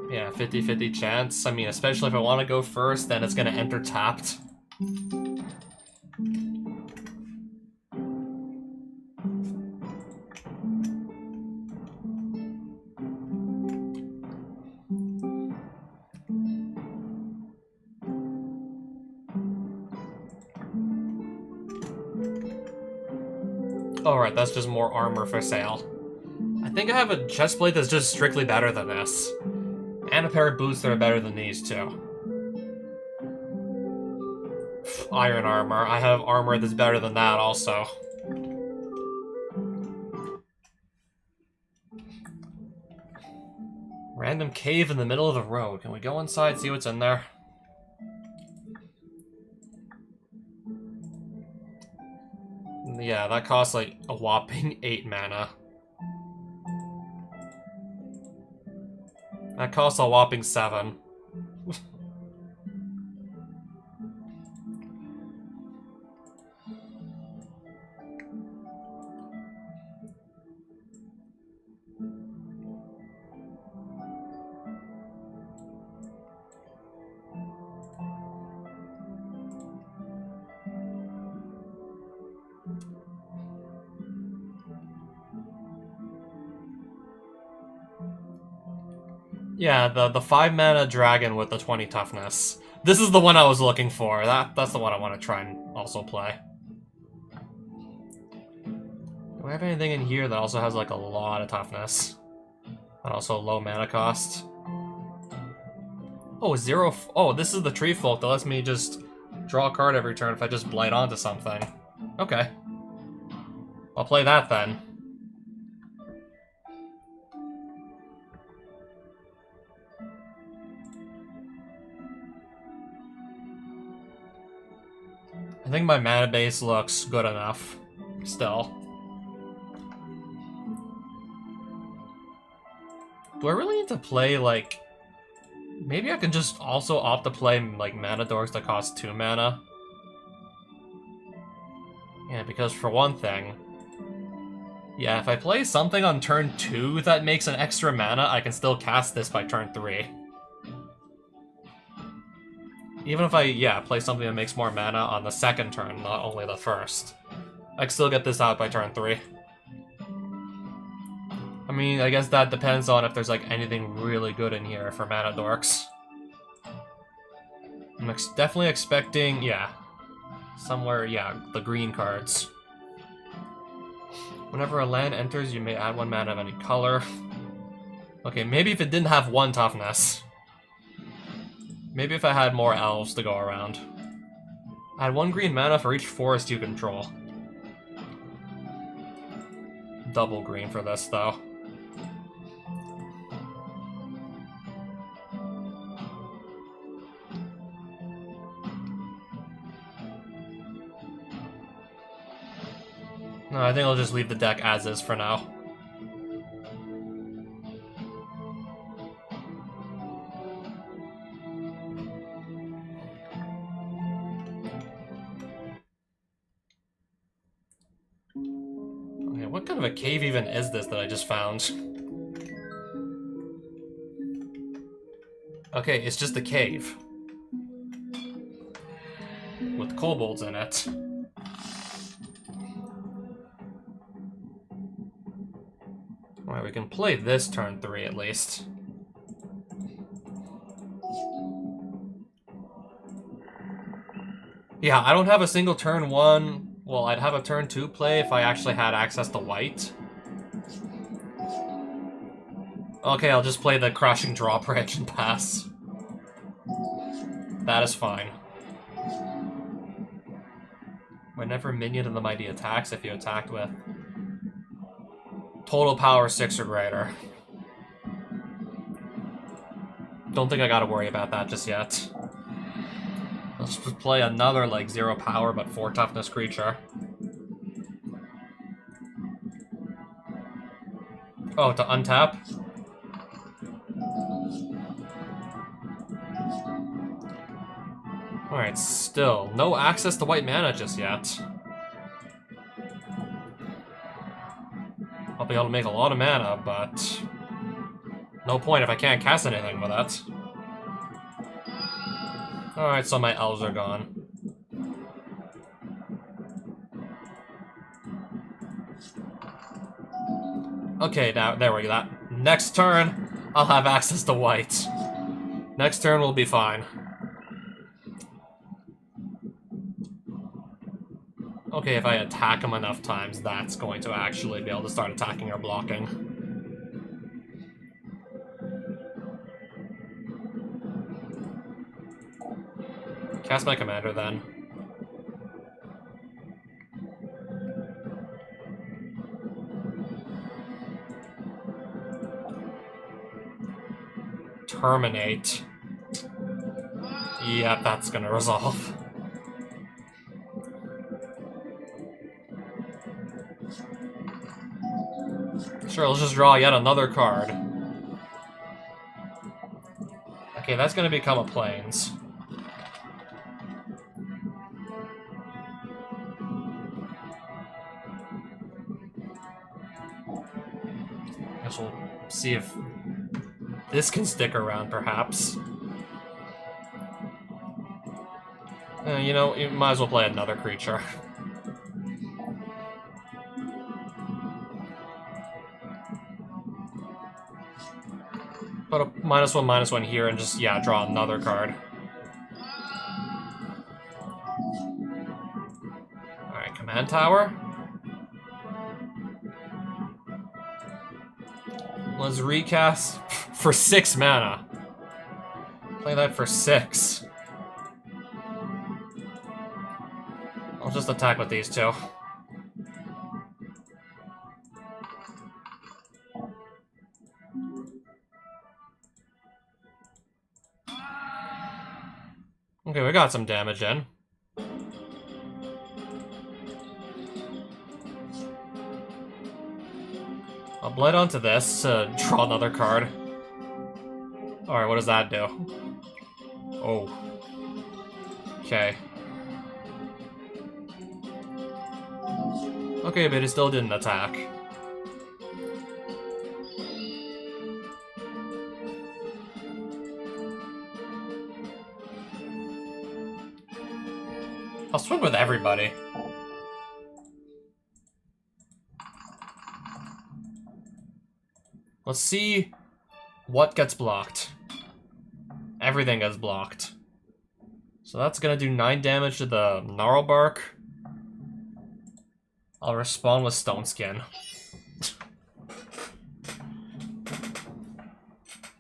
Yeah, 50-50 chance. I mean, especially if I want to go first, then it's going to enter tapped. Alright, that's just more armor for sale. I think I have a chestplate that's just strictly better than this. And a pair of boots that are better than these, too. Iron armor. I have armor that's better than that, also. Random cave in the middle of the road. Can we go inside, see what's in there? Yeah, that costs like a whopping 8 mana. That costs a whopping 7. Yeah, the 5 mana dragon with the 20 toughness. This is the one I was looking for. That's the one I want to try and also play. Do I have anything in here that also has like a lot of toughness? And also low mana cost? Oh, oh, this is the tree folk that lets me just draw a card every turn if I just blight onto something. Okay. I'll play that then. I think my mana base looks good enough, still. Do I really need to play, like... Maybe I can just also opt to play, like, mana dorks that cost 2 mana? Yeah, because for one thing... Yeah, if I play something on turn 2 that makes an extra mana, I can still cast this by turn 3. Even if I, yeah, play something that makes more mana on the second turn, not only the first. I can still get this out by turn 3. I mean, I guess that depends on if there's, like, anything really good in here for mana dorks. I'm definitely expecting, yeah, somewhere, yeah, the green cards. Whenever a land enters, you may add 1 mana of any color. Okay, maybe if it didn't have 1 toughness. Maybe if I had more elves to go around. Add 1 green mana for each forest you control. Double green for this, though. No, I think I'll just leave the deck as is for now. What kind of a cave even is this that I just found? Okay, it's just a cave. With kobolds in it. Alright, we can play this turn 3 at least. Yeah, I don't have a single turn 1. Well, I'd have a turn 2 play if I actually had access to white. Okay, I'll just play the Crashing Drawbridge and pass. That is fine. Whenever Minion of the Mighty attacks, if you attacked with total power 6 or greater. Don't think I gotta worry about that just yet. Let's just play another, like, 0 power but 4 toughness creature. Oh, to untap? Alright, still. No access to white mana just yet. I'll be able to make a lot of mana, but... no point if I can't cast anything with it. Alright, so my elves are gone. Okay, now, there we go. Next turn, I'll have access to white. Next turn will be fine. Okay, if I attack him enough times, that's going to actually be able to start attacking or blocking. Cast my commander, then. Terminate. Yep, that's gonna resolve. Sure, let's just draw yet another card. Okay, that's gonna become a Plains. Guess we'll see if this can stick around, perhaps. You know, you might as well play another creature. Put a -1/-1 here and just, yeah, draw another card. Alright, Command Tower. Let's recast for 6 mana. Play that for 6. I'll just attack with these two. Okay, we got some damage in. I'll blight onto this to draw another card. Alright, what does that do? Oh. Okay. Okay, but it still didn't attack. I'll swing with everybody. Let's see what gets blocked. Everything gets blocked. So that's gonna do 9 damage to the Gnarlbark. I'll respond with Stone Skin.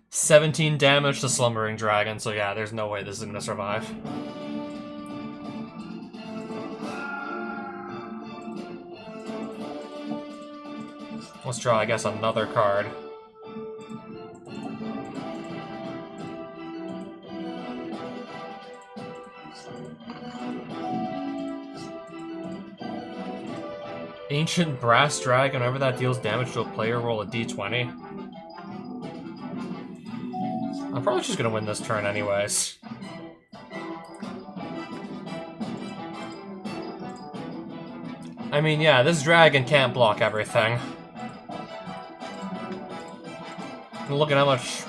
17 damage to Slumbering Dragon, so yeah, there's no way this is gonna survive. Let's draw, I guess, another card. Ancient Brass Dragon, whenever that deals damage to a player, roll a d20. I'm probably just gonna win this turn anyways. I mean, yeah, this dragon can't block everything. Look at how much...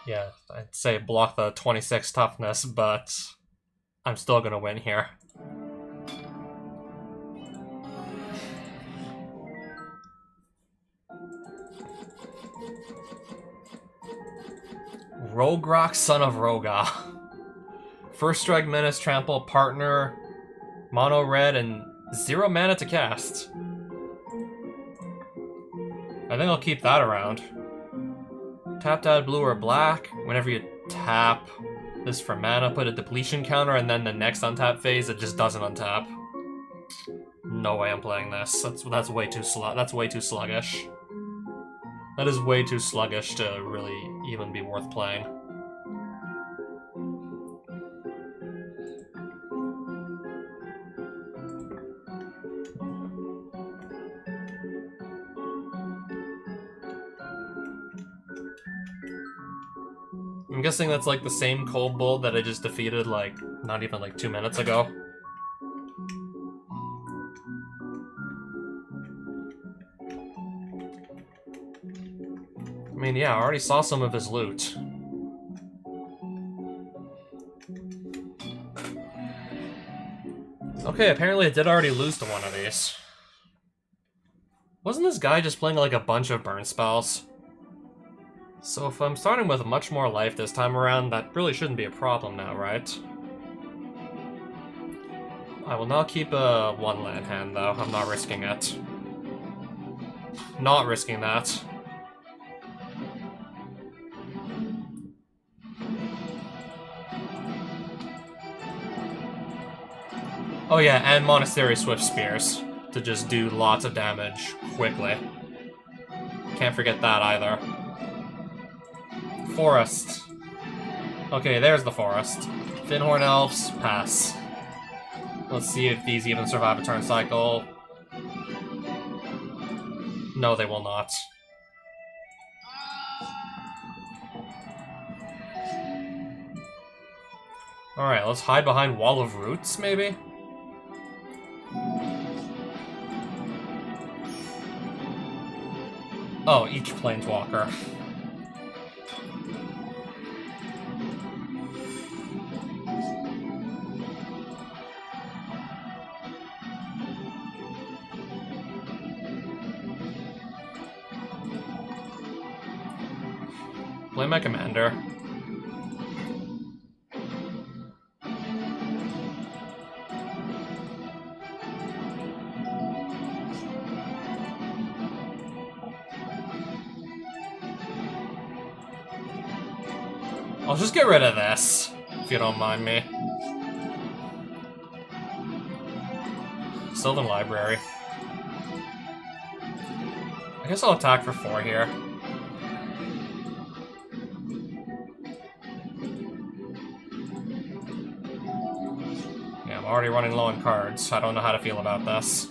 yeah, I'd say block the 26 toughness, but I'm still gonna win here. Rogrok, Son of Roga. First strike, menace, trample, partner, mono red, and 0 mana to cast. I think I'll keep that around. Tap to add blue or black. Whenever you tap this for mana, put a depletion counter, and then the next untap phase, it just doesn't untap. No way I'm playing this. That's way too that's way too sluggish. That is way too sluggish to really even be worth playing. I'm guessing that's like the same Cold Bull that I just defeated like, not even like 2 minutes ago. I mean, yeah, I already saw some of his loot. Okay, apparently I did already lose to one of these. Wasn't this guy just playing like a bunch of burn spells? So if I'm starting with much more life this time around, that really shouldn't be a problem now, right? I will not keep a one land hand though, I'm not risking it. Not risking that. Oh yeah, and Monastery Swift Spears to just do lots of damage quickly. Can't forget that either. Forest. Okay, there's the forest. Thinhorn Elves, pass. Let's see if these even survive a turn cycle. No, they will not. Alright, let's hide behind Wall of Roots, maybe? Oh, each Planeswalker. Play my commander. I'll just get rid of this, if you don't mind me. Sylvan Library. I guess I'll attack for 4 here. Yeah, I'm already running low on cards. I don't know how to feel about this.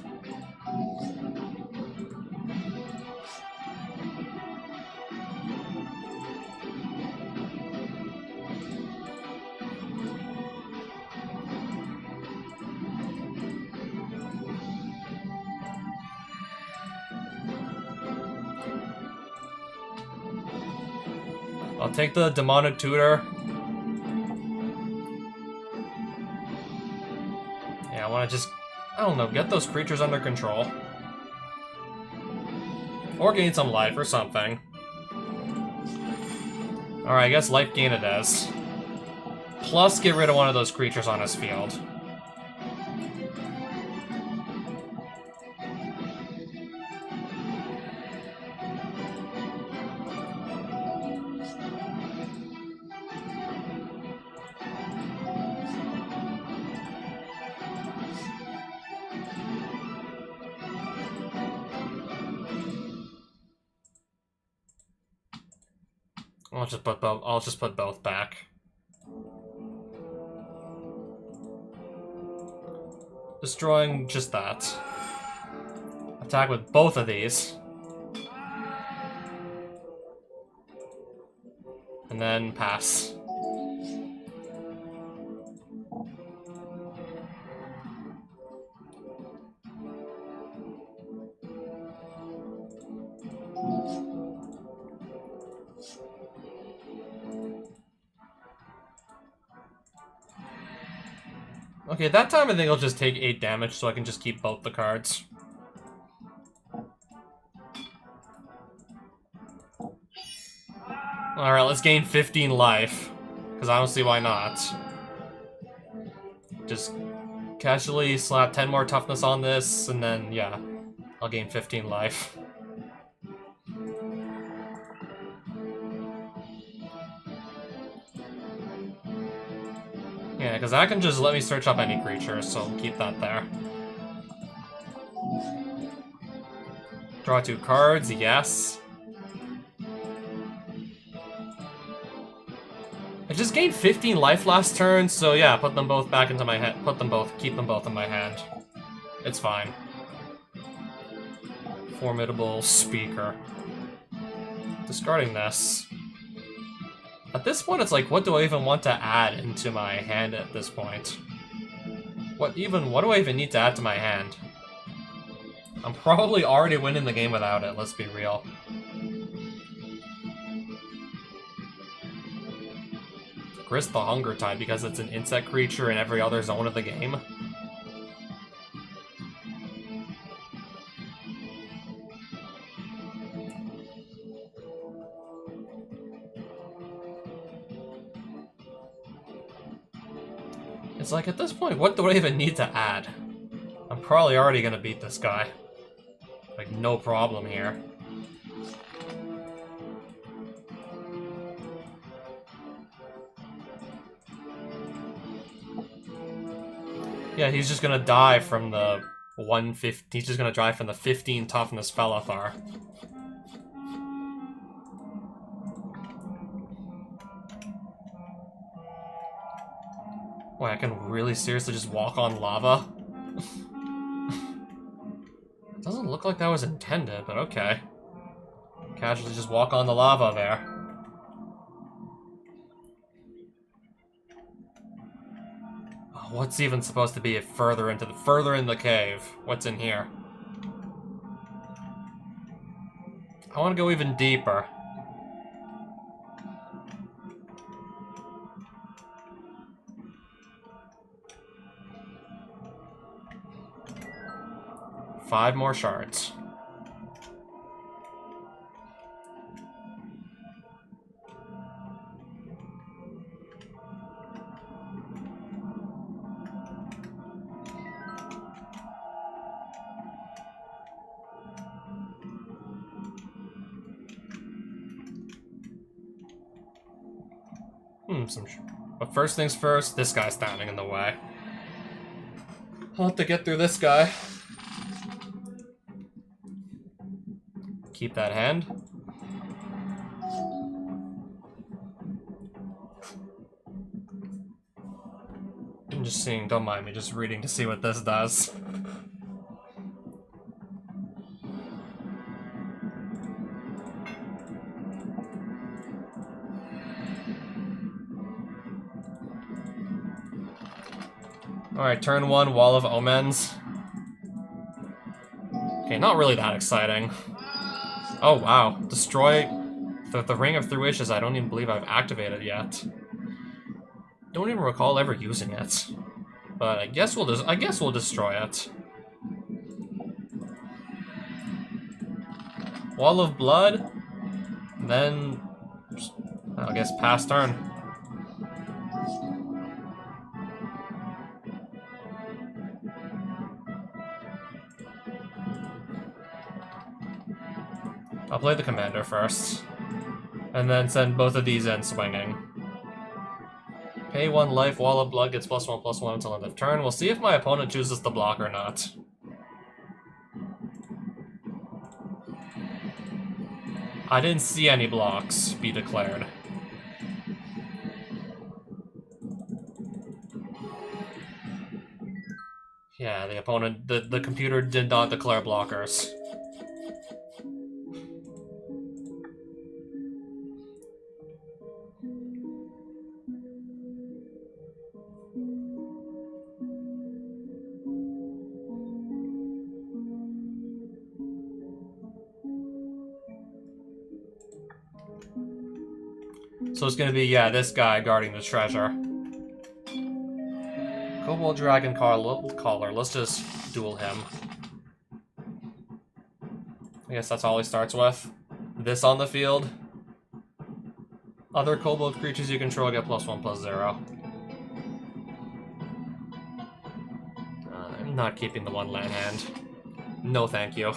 I'll take the Demonic Tutor. Yeah, I want to just, I don't know, get those creatures under control. Or gain some life or something. Alright, I guess life gain it is. Plus get rid of one of those creatures on his field. I'll just put both back. Destroying just that. Attack with both of these. And then pass. Okay, that time I think I'll just take 8 damage so I can just keep both the cards. Alright, let's gain 15 life. Because I don't see why not. Just casually slap 10 more toughness on this, and then, yeah, I'll gain 15 life. Yeah, because that can just let me search up any creature, so I'll keep that there. Draw 2 cards, yes. I just gained 15 life last turn, so yeah, put them both back into my hand. Keep them both in my hand. It's fine. Formidable Speaker. Discarding this. At this point, it's like, what do I even want to add into my hand at this point? What do I even need to add to my hand? I'm probably already winning the game without it, let's be real. Grist the Hunger type because it's an insect creature in every other zone of the game. It's like, at this point, what do I even need to add? I'm probably already gonna beat this guy. Like, no problem here. Yeah, he's just gonna die from the 150. He's just gonna die from the 15 toughness Felethar. Wait, I can really seriously just walk on lava? Doesn't look like that was intended, but okay. Casually just walk on the lava there. Oh, what's even supposed to be further in the cave? What's in here? I want to go even deeper. Five more shards. But first things first, this guy's standing in the way. I'll have to get through this guy. Keep that hand. I'm just seeing, don't mind me, just reading to see what this does. Alright, turn 1, Wall of Omens. Okay, not really that exciting. Oh wow, destroy the Ring of Three Wishes. I don't even believe I've activated yet. Don't even recall ever using it. But I guess we'll destroy it. Wall of Blood. Then I guess pass turn. I'll play the commander first, and then send both of these in swinging. Pay 1 life, Wall of Blood gets +1/+1 until end of turn. We'll see if my opponent chooses to block or not. I didn't see any blocks be declared. Yeah, the opponent, the computer did not declare blockers. So it's gonna be, yeah, this guy guarding the treasure. Kobold Dragon Caller, let's just duel him. I guess that's all he starts with. This on the field. Other kobold creatures you control get +1/+0. I'm not keeping the 1 land hand. No thank you.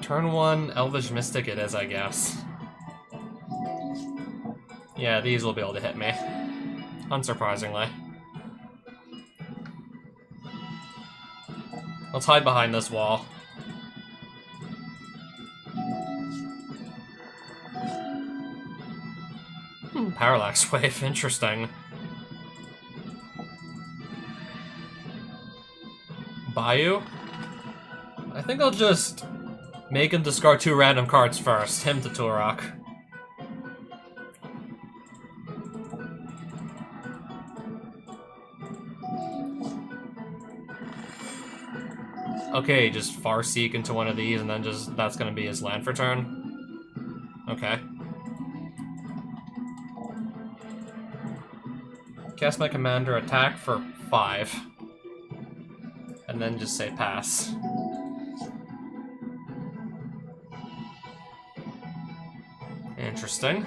Turn 1, Elvish Mystic it is, I guess. Yeah, these will be able to hit me. Unsurprisingly. Let's hide behind this wall. Parallax Wave, interesting. Bayou? I think I'll just make him discard 2 random cards first. Him to Turok. Okay, just Farseek into one of these, and then just that's gonna be his land for turn. Okay. Cast my commander, attack for 5. And then just say pass. Interesting.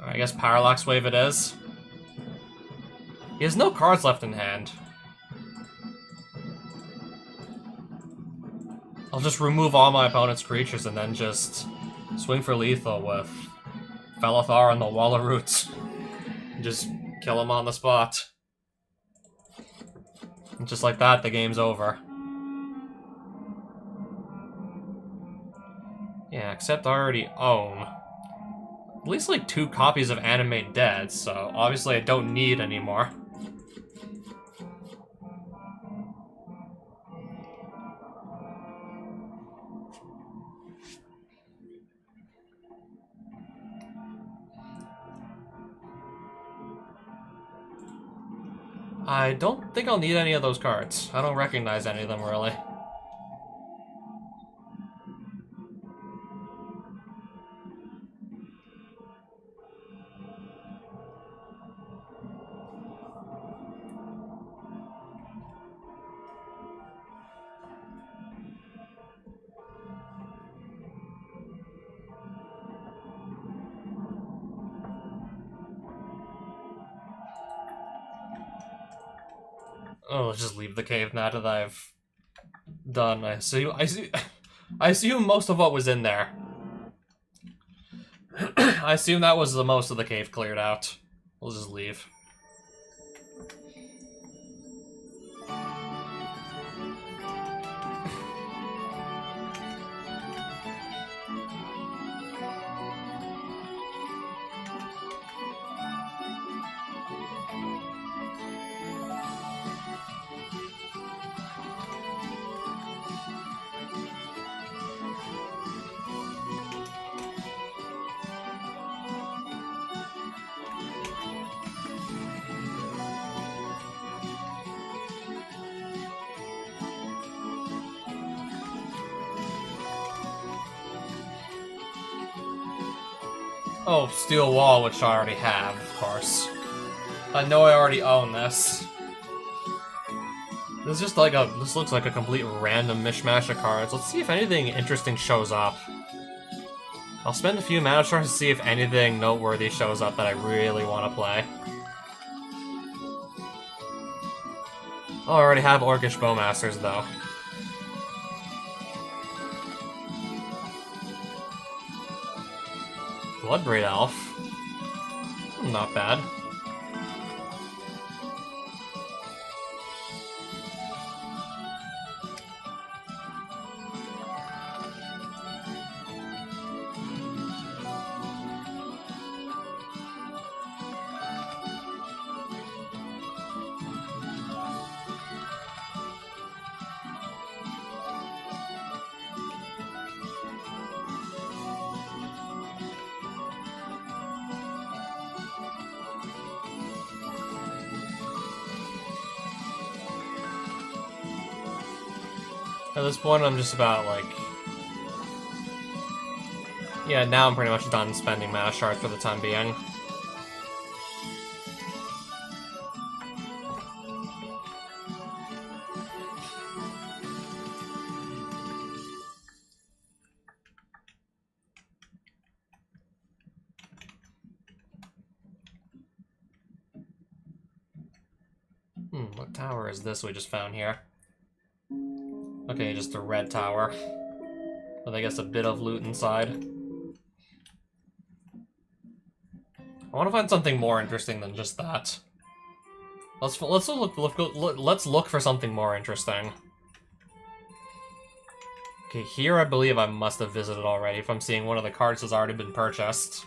I guess Parallax Wave it is. He has no cards left in hand. I'll just remove all my opponent's creatures and then just swing for lethal with Felithar and the Wall of Roots. Just kill him on the spot. And just like that, the game's over. Yeah, except I already own at least like 2 copies of Animate Dead, so obviously I don't need any more. I don't think I'll need any of those cards. I don't recognize any of them, really. Oh, let's just leave the cave now that I've done. I assume most of what was in there. I assume that was the most of the cave cleared out. We'll just leave. Oh, Steel Wall, which I already have, of course. I know I already own this. This is just like this looks like a complete random mishmash of cards. Let's see if anything interesting shows up. I'll spend a few mana shards to see if anything noteworthy shows up that I really want to play. Oh, I already have Orcish Bowmasters, though. Bloodbraid Elf. Not bad. At this point, I'm just about, like... Yeah, now I'm pretty much done spending mana shards for the time being. What tower is this we just found here? Okay, just a red tower. With I guess a bit of loot inside. I want to find something more interesting than just that. Let's look for something more interesting. Okay, here I believe I must have visited already if I'm seeing one of the cards has already been purchased.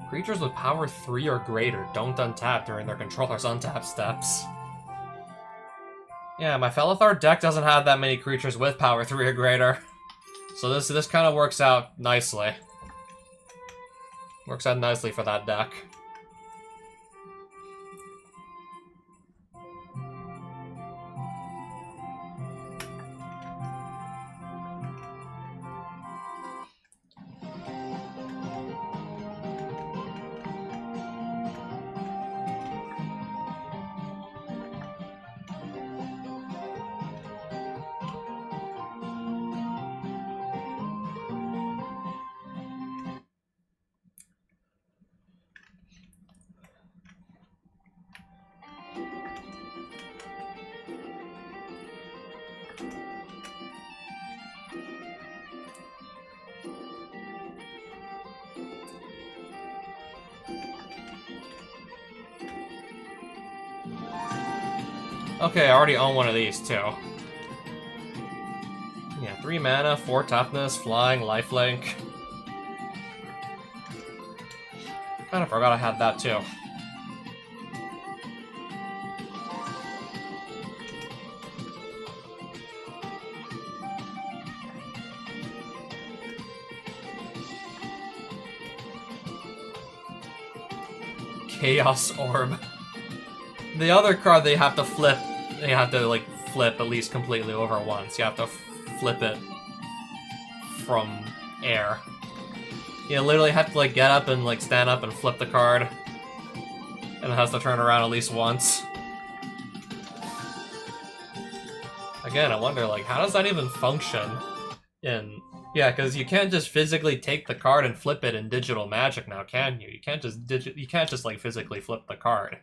Creatures with power 3 or greater don't untap during their controller's untap steps. Yeah, my Felithar deck doesn't have that many creatures with power 3 or greater. So this kind of works out nicely. Works out nicely for that deck. Okay, I already own one of these, too. Yeah, 3 mana, 4 toughness, flying, lifelink. Kinda forgot I had that, too. Chaos Orb. The other card they have to flip, they have to, like, flip at least completely over once. You have to flip it from air. You literally have to, like, get up and, like, stand up and flip the card. And it has to turn around at least once. Again, I wonder, like, how does that even function in... Yeah, because you can't just physically take the card and flip it in Digital Magic now, can you? You can't just like, physically flip the card.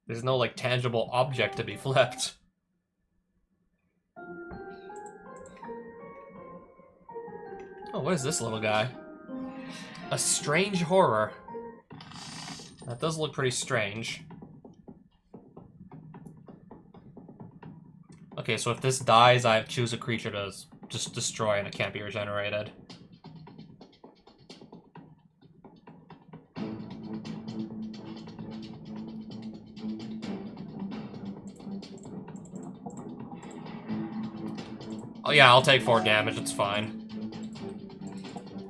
There's no, like, tangible object to be flipped. Oh, what is this little guy? A strange horror. That does look pretty strange. Okay, so if this dies, I choose a creature to just destroy and it can't be regenerated. Oh yeah, I'll take 4 damage, it's fine.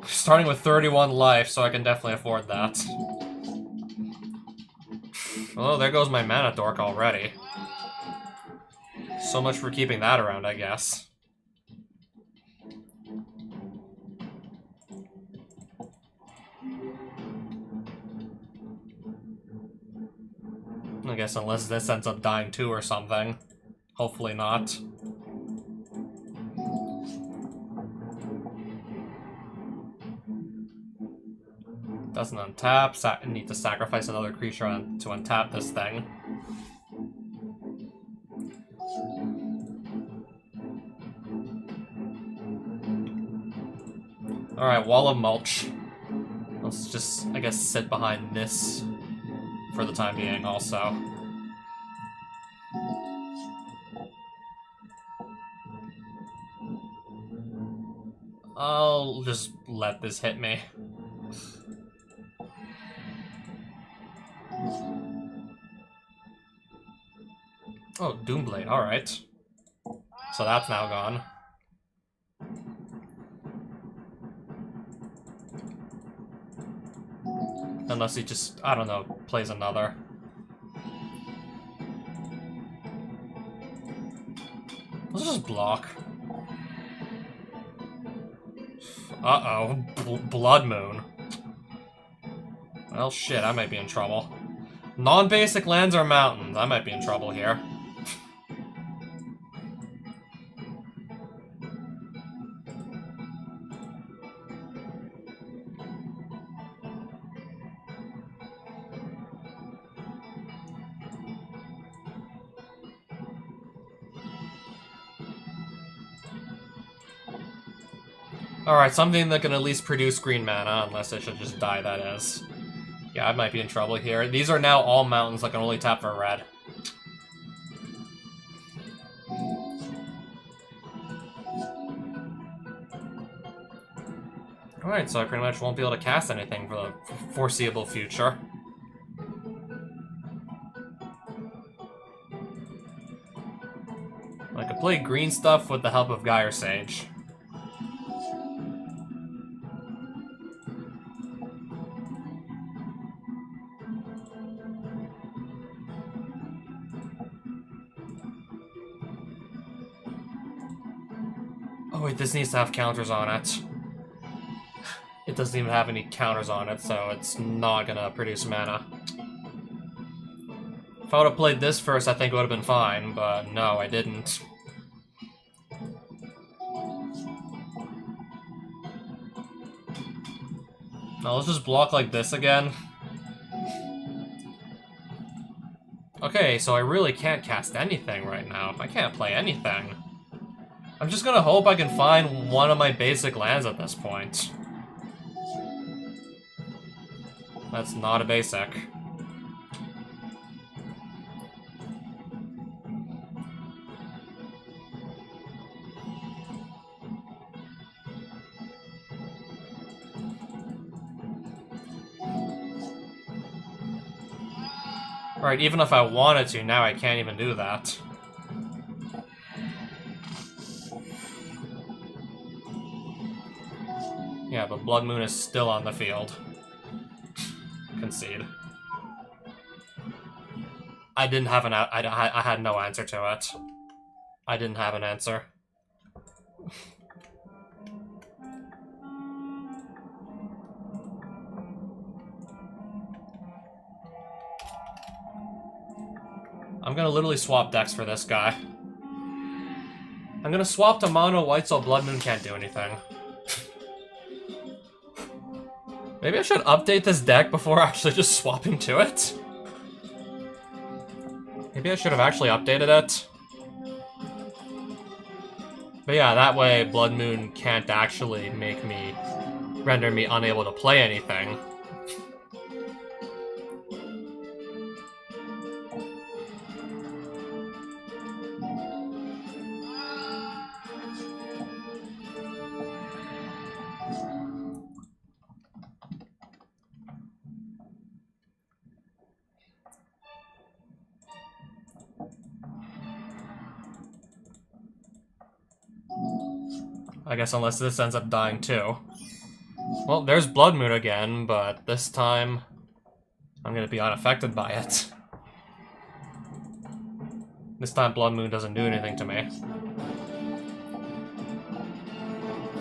Starting with 31 life, so I can definitely afford that. Oh, there goes my mana dork already. So much for keeping that around, I guess. I guess unless this ends up dying too or something. Hopefully not. Doesn't untap. Need to sacrifice another creature to untap this thing. Alright, Wall of Mulch. Let's just, I guess, sit behind this for the time being also. I'll just let this hit me. Oh, Doomblade, alright. So that's now gone. Unless he just, I don't know, plays another. Let's just block. Uh-oh, Blood Moon. Well, shit, I might be in trouble. Non-basic lands or mountains? I might be in trouble here. Alright, something that can at least produce green mana, unless it should just die, that is. Yeah, I might be in trouble here. These are now all mountains that can only tap for red. Alright, so I pretty much won't be able to cast anything for the foreseeable future. I could play green stuff with the help of Gyre Sage. Oh wait, this needs to have counters on it. It doesn't even have any counters on it, so it's not gonna produce mana. If I would have played this first, I think it would have been fine, but no, I didn't. Now let's just block like this again. Okay, so I really can't cast anything right now. I can't play anything. I'm just gonna hope I can find one of my basic lands at this point. That's not a basic. Alright, even if I wanted to, now I can't even do that. Yeah, but Blood Moon is still on the field. Concede. I didn't have an I had no answer to it. I didn't have an answer. I'm gonna literally swap decks for this guy. I'm gonna swap to mono white so Blood Moon can't do anything. Maybe I should update this deck before actually just swapping to it. Maybe I should have actually updated it. But yeah, that way Blood Moon can't actually render me unable to play anything. I guess unless this ends up dying too. Well, there's Blood Moon again, but this time I'm gonna be unaffected by it. This time Blood Moon doesn't do anything to me.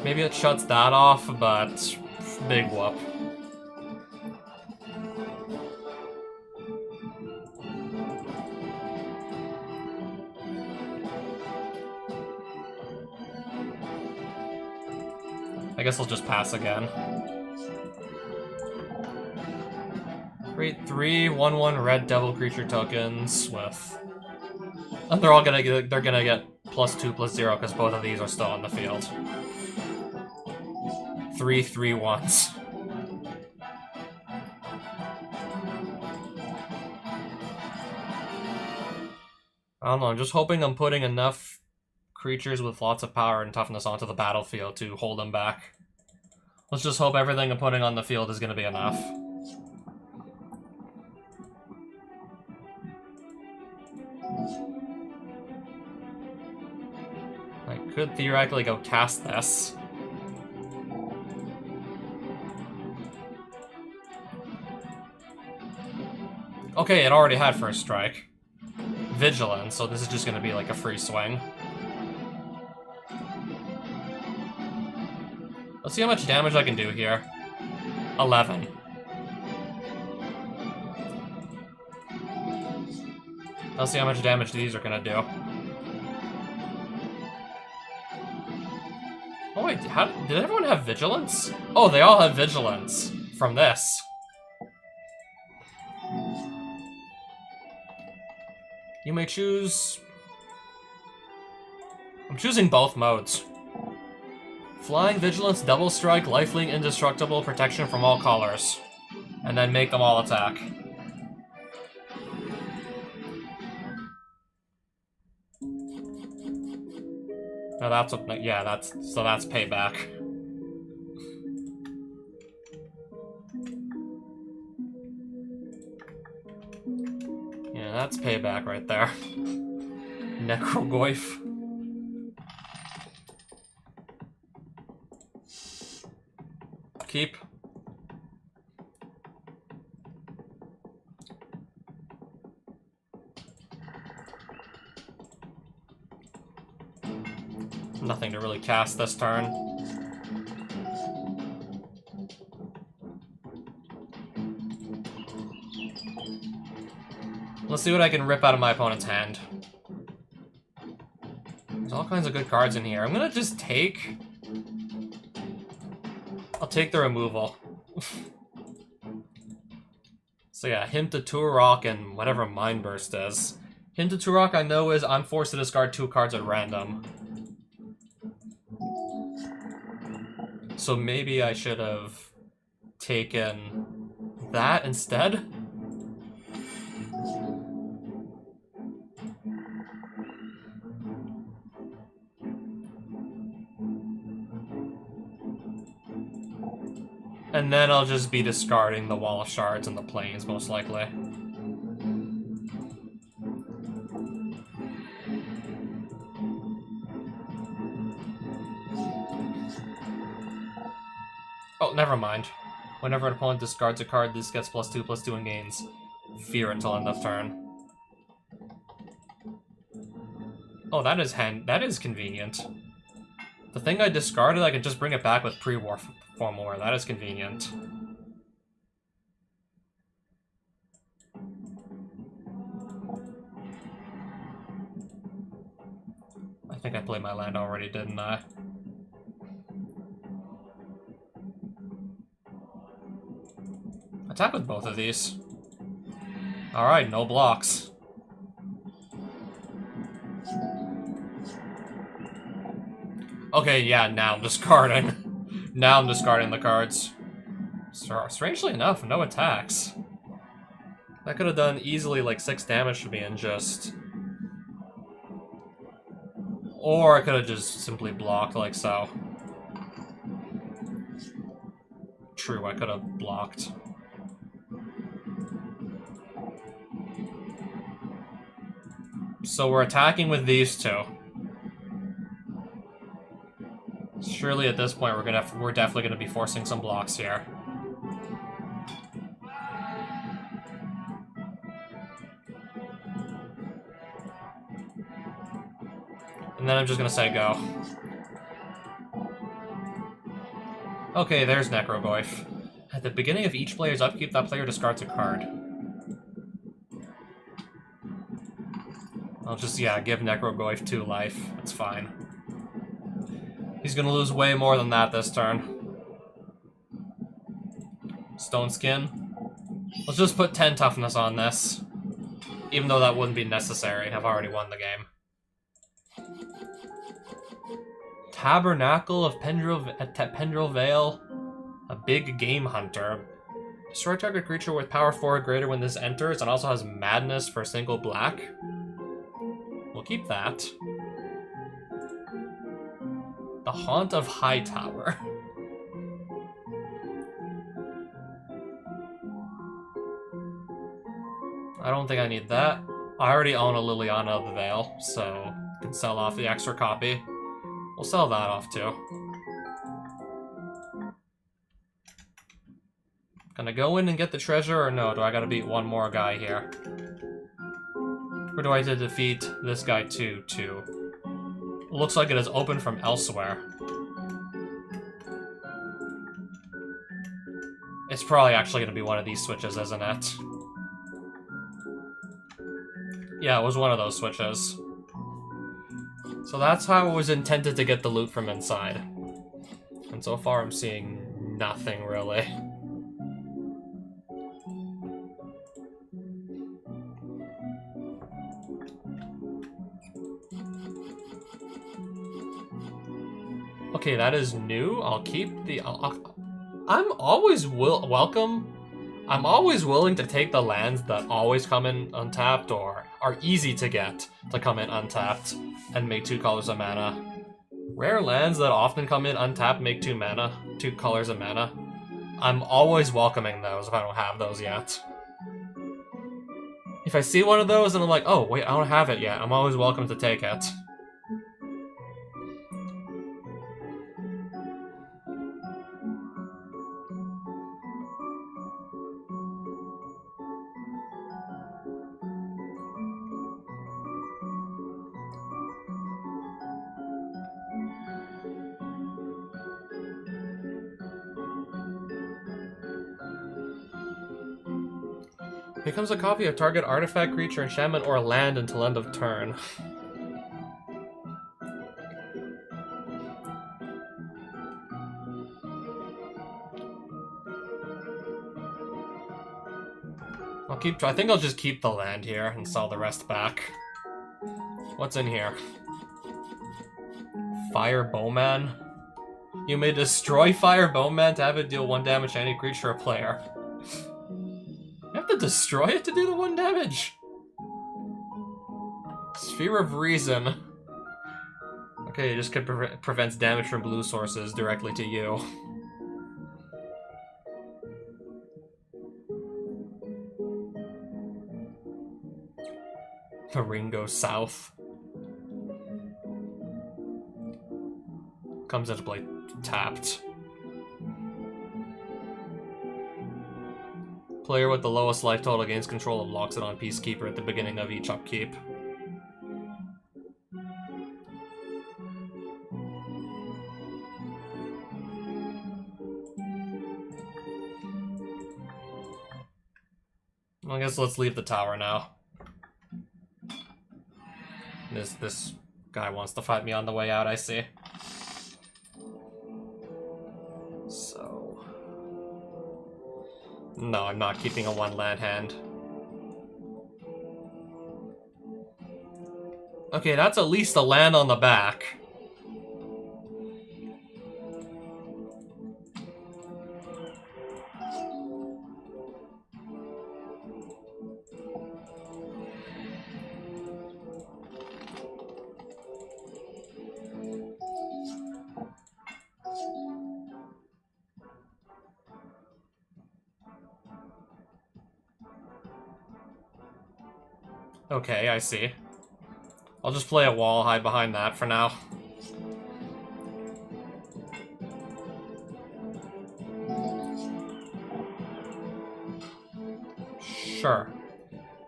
Maybe it shuts that off, but big whoop. I guess I'll just pass again. Create 3 1/1 red devil creature tokens with, and they're gonna get +2/+0 because both of these are still on the field. 3 3/1s. I don't know. I'm just hoping I'm putting enough creatures with lots of power and toughness onto the battlefield to hold them back. Let's just hope everything I'm putting on the field is going to be enough. I could theoretically go cast this. Okay, it already had first strike. Vigilance, so this is just going to be like a free swing. Let's see how much damage I can do here. 11. Let's see how much damage these are gonna do. Oh wait, did everyone have Vigilance? Oh, they all have Vigilance from this. You may choose... I'm choosing both modes. Flying, Vigilance, Double Strike, Lifelink, Indestructible, Protection from all colors. And then make them all attack. No, that's what, yeah, that's payback. Yeah, that's payback right there. Necrogoyf. Keep. Nothing to really cast this turn. Let's see what I can rip out of my opponent's hand. There's all kinds of good cards in here. I'm gonna just take... I'll take the removal. So yeah, Hymn to Turok and whatever Mind Burst is. Hymn to Turok I know is I'm forced to discard 2 cards at random. So maybe I should have taken that instead? And then I'll just be discarding the Wall of Shards and the Plains, most likely. Oh, never mind. Whenever an opponent discards a card, this gets +2/+2 and gains Fear until end of turn. Oh, that is convenient. The thing I discarded, I can just bring it back with pre-war for more. That is convenient. I think I played my land already, didn't I? Attack with both of these. Alright, no blocks. Okay, yeah, now I'm discarding. Now I'm discarding the cards. Strangely enough, no attacks. That could have done easily like 6 damage to me and just... Or I could have just simply blocked like so. True, I could have blocked. So we're attacking with these 2. Surely at this point we're definitely gonna be forcing some blocks here. And then I'm just gonna say go. Okay, there's Necrogoyf. At the beginning of each player's upkeep, that player discards a card. I'll just, yeah, give Necrogoyf 2 life. That's fine. He's gonna lose way more than that this turn. Stone Skin. Let's just put 10 toughness on this. Even though that wouldn't be necessary. I've already won the game. Tabernacle of Pendril Vale. A big game hunter. Destroy target creature with power 4 or greater when this enters, and also has madness for single black. We'll keep that. The Haunt of Hightower. I don't think I need that. I already own a Liliana of the Veil, so I can sell off the extra copy. We'll sell that off too. Gonna go in and get the treasure, or no? Do I gotta beat one more guy here? Or do I have to defeat this guy too? Looks like it is open from elsewhere. It's probably actually gonna be one of these switches, isn't it? Yeah, it was one of those switches. So that's how it was intended to get the loot from inside. And so far I'm seeing nothing, really. Okay, that is new. I'll keep the... I'm always welcome. I'm always willing to take the lands that always come in untapped or are easy to get to come in untapped and make 2 colors of mana. Rare lands that often come in untapped make 2 colors of mana. I'm always welcoming those if I don't have those yet. If I see one of those and I'm like, oh wait, I don't have it yet, I'm always welcome to take it. Becomes a copy of target artifact, creature, enchantment, or land until end of turn. I think I'll just keep the land here and sell the rest back. What's in here? Fire Bowman. You may destroy Fire Bowman to have it deal 1 damage to any creature or player. You have to destroy it to do the 1 damage. Sphere of Reason. Okay, it just prevents damage from blue sources directly to you. The ring goes south. Comes into play tapped. Player with the lowest life total gains control and locks it on Peacekeeper at the beginning of each upkeep. I guess let's leave the tower now. This guy wants to fight me on the way out, I see. So... no, I'm not keeping a 1 land hand. Okay, that's at least a land on the back. Okay, I see. I'll just play a wall, hide behind that for now. Sure.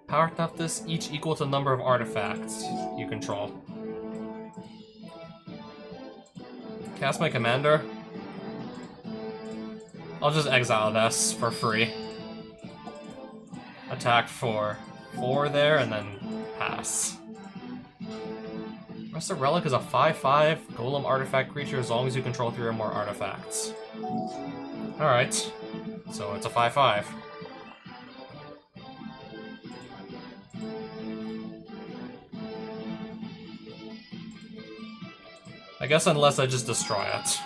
Power toughness, each equal to the number of artifacts you control. Cast my commander. I'll just exile this for free. Attack for 4 there, and then pass. Rest of Relic is a 5/5 golem artifact creature as long as you control 3 or more artifacts. Alright. So it's a 5/5. I guess unless I just destroy it.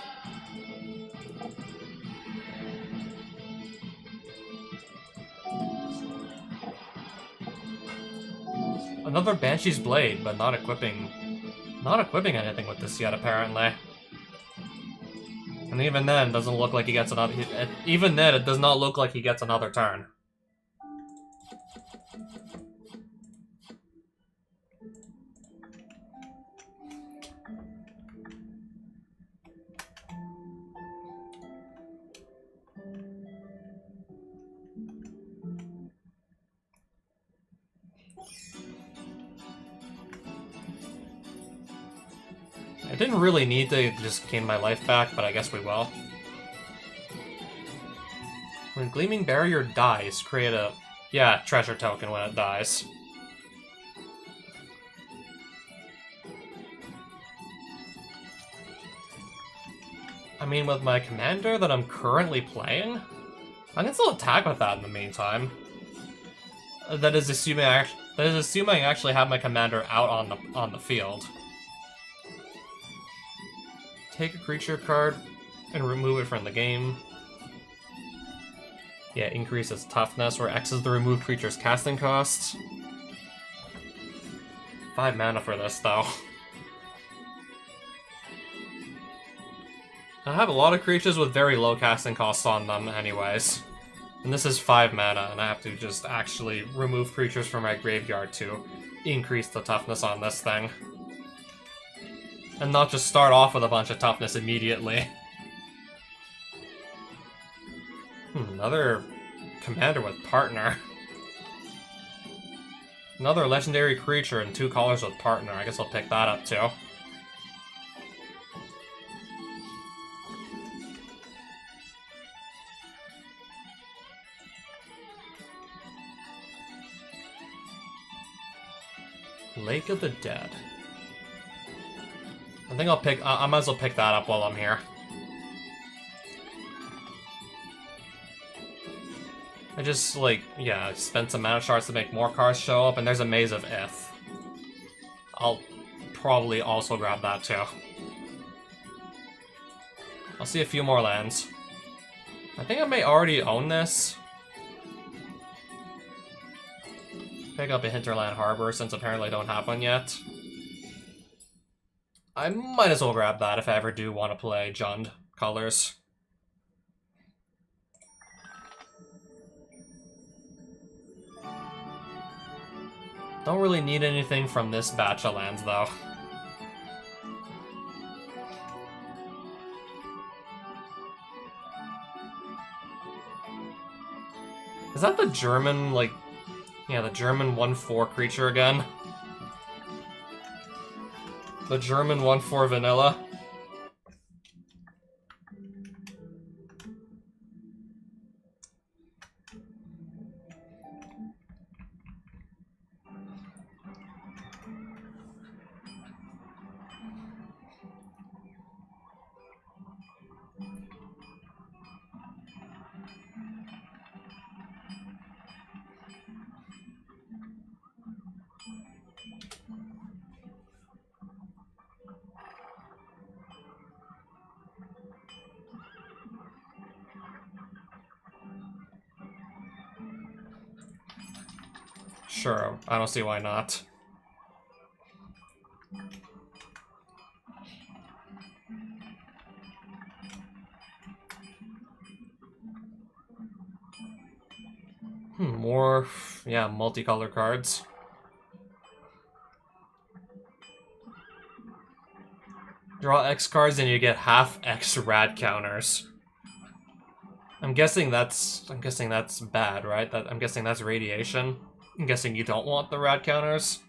Another Banshee's Blade, but not equipping anything with this yet, apparently. And even then, it doesn't look like he gets another... Even then, it does not look like he gets another turn. I didn't really need to just gain my life back, but I guess we will. When Gleaming Barrier dies, create a... yeah, treasure token when it dies. I mean, with my commander that I'm currently playing, I can still attack with that in the meantime. That is assuming I actually have my commander out on the field. take a creature card and remove it from the game. Yeah, increase its toughness, where X is the removed creature's casting cost. 5 mana for this, though. I have a lot of creatures with very low casting costs on them anyways. And this is 5 mana, and I have to just actually remove creatures from my graveyard to increase the toughness on this thing. And not just start off with a bunch of toughness immediately. Another commander with partner. Another legendary creature and 2 colors with partner. I guess I'll pick that up too. Lake of the Dead. I think I'll pick... I might as well pick that up while I'm here. I just, like, yeah, spent some mana shards to make more cards show up, and there's a Maze of Ith. I'll probably also grab that too. I'll see a few more lands. I think I may already own this. Pick up a Hinterland Harbor, since apparently I don't have one yet. I might as well grab that if I ever do want to play Jund colors. Don't really need anything from this batch of lands, though. Is that the German, like... Yeah, the German 1/4 creature again? The German 1/4 vanilla? Sure, I don't see why not. More, yeah, multicolor cards. Draw X cards and you get half X rad counters. I'm guessing that's bad, right? I'm guessing that's radiation. I'm guessing you don't want the rad counters.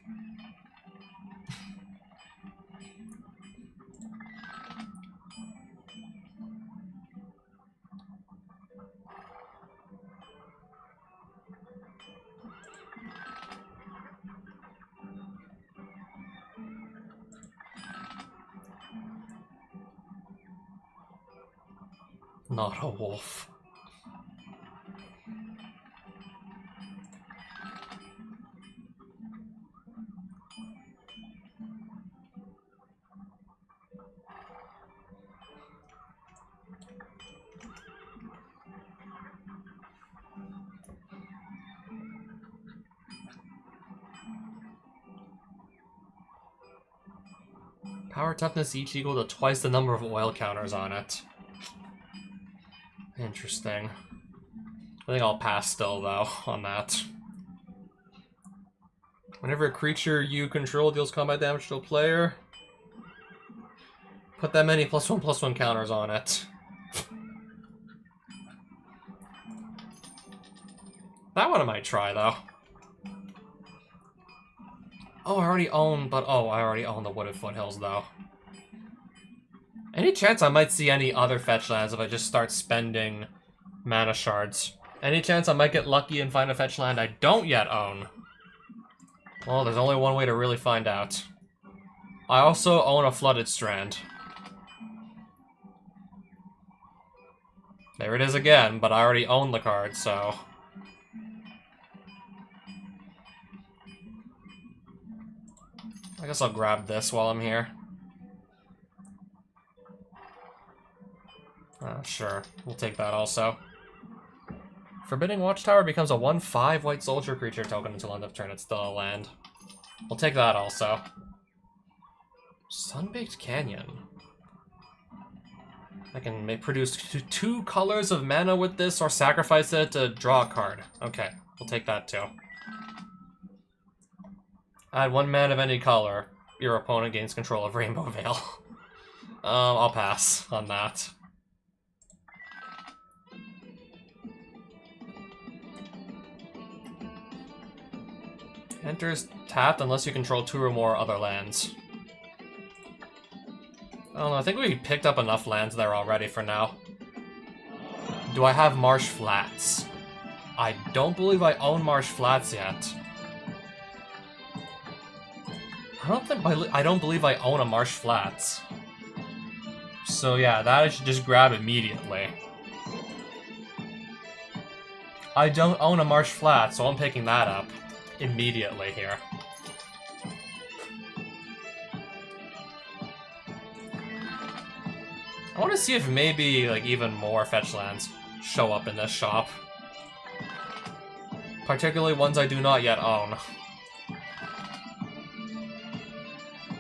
Not a wolf. Power toughness each equal to twice the number of oil counters on it. Interesting. I think I'll pass still, though, on that. Whenever a creature you control deals combat damage to a player, put that many +1/+1 counters on it. That one I might try, though. Oh, I already own the Wooded Foothills, though. Any chance I might see any other fetch lands if I just start spending mana shards? Any chance I might get lucky and find a fetch land I don't yet own? Well, there's only one way to really find out. I also own a Flooded Strand. There it is again, but I already own the card, so... I guess I'll grab this while I'm here. Sure. We'll take that also. Forbidding Watchtower becomes a 1/5 white soldier creature token until end of turn. It's still a land. We'll take that also. Sunbaked Canyon. I can produce two colors of mana with this or sacrifice it to draw a card. Okay, we'll take that too. Add 1 mana of any color. Your opponent gains control of Rainbow Veil. I'll pass on that. Enters tapped unless you control 2 or more other lands. I don't know, I think we picked up enough lands there already for now. Do I have Marsh Flats? I don't believe I own Marsh Flats yet. I don't believe I own a Marsh Flats. So yeah, that I should just grab immediately. I don't own a Marsh Flats, so I'm picking that up immediately here. I want to see if maybe, like, even more fetch lands show up in this shop. Particularly ones I do not yet own.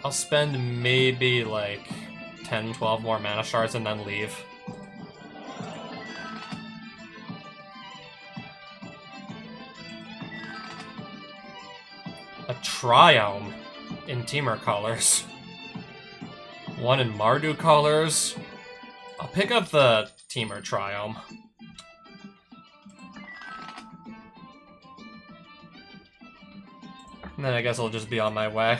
I'll spend maybe, like, 10, 12 more mana shards and then leave. A Triome in Temur colors. 1 in Mardu colors. I'll pick up the Temur Triome. And then I guess I'll just be on my way.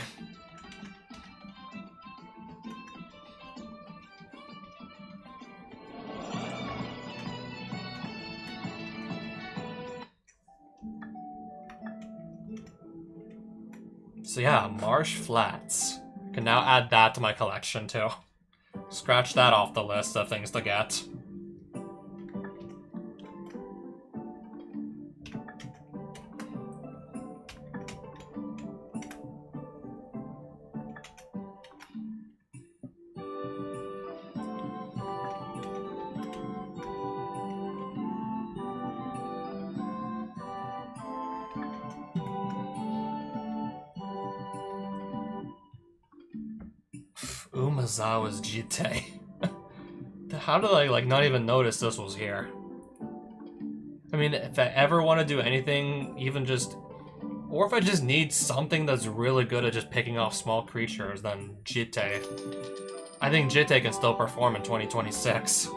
So yeah, Marsh Flats. Can now add that to my collection too. Scratch that off the list of things to get. Umezawa's Jitte. How did I, like, not even notice this was here? I mean, if I ever want to do anything, even just... Or if I just need something that's really good at just picking off small creatures, then Jitte. I think Jitte can still perform in 2026.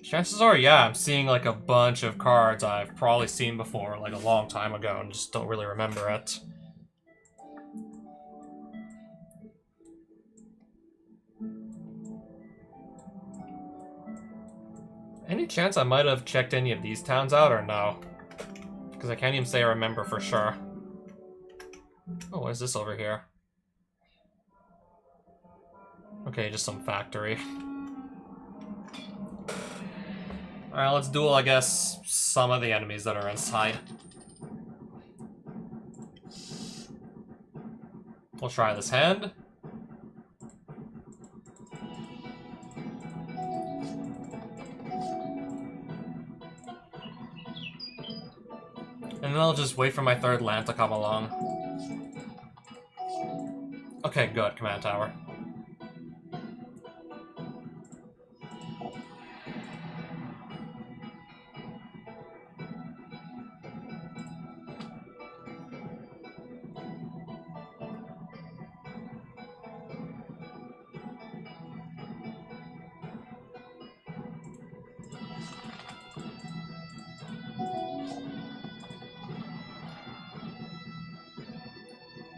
Chances are, yeah, I'm seeing like a bunch of cards I've probably seen before, like a long time ago, and just don't really remember it. Any chance I might have checked any of these towns out, or no? Because I can't even say I remember for sure. Oh, what is this over here? Okay, just some factory. Alright, let's duel, I guess, some of the enemies that are inside. We'll try this hand. And then I'll just wait for my third land to come along. Okay, good, command tower.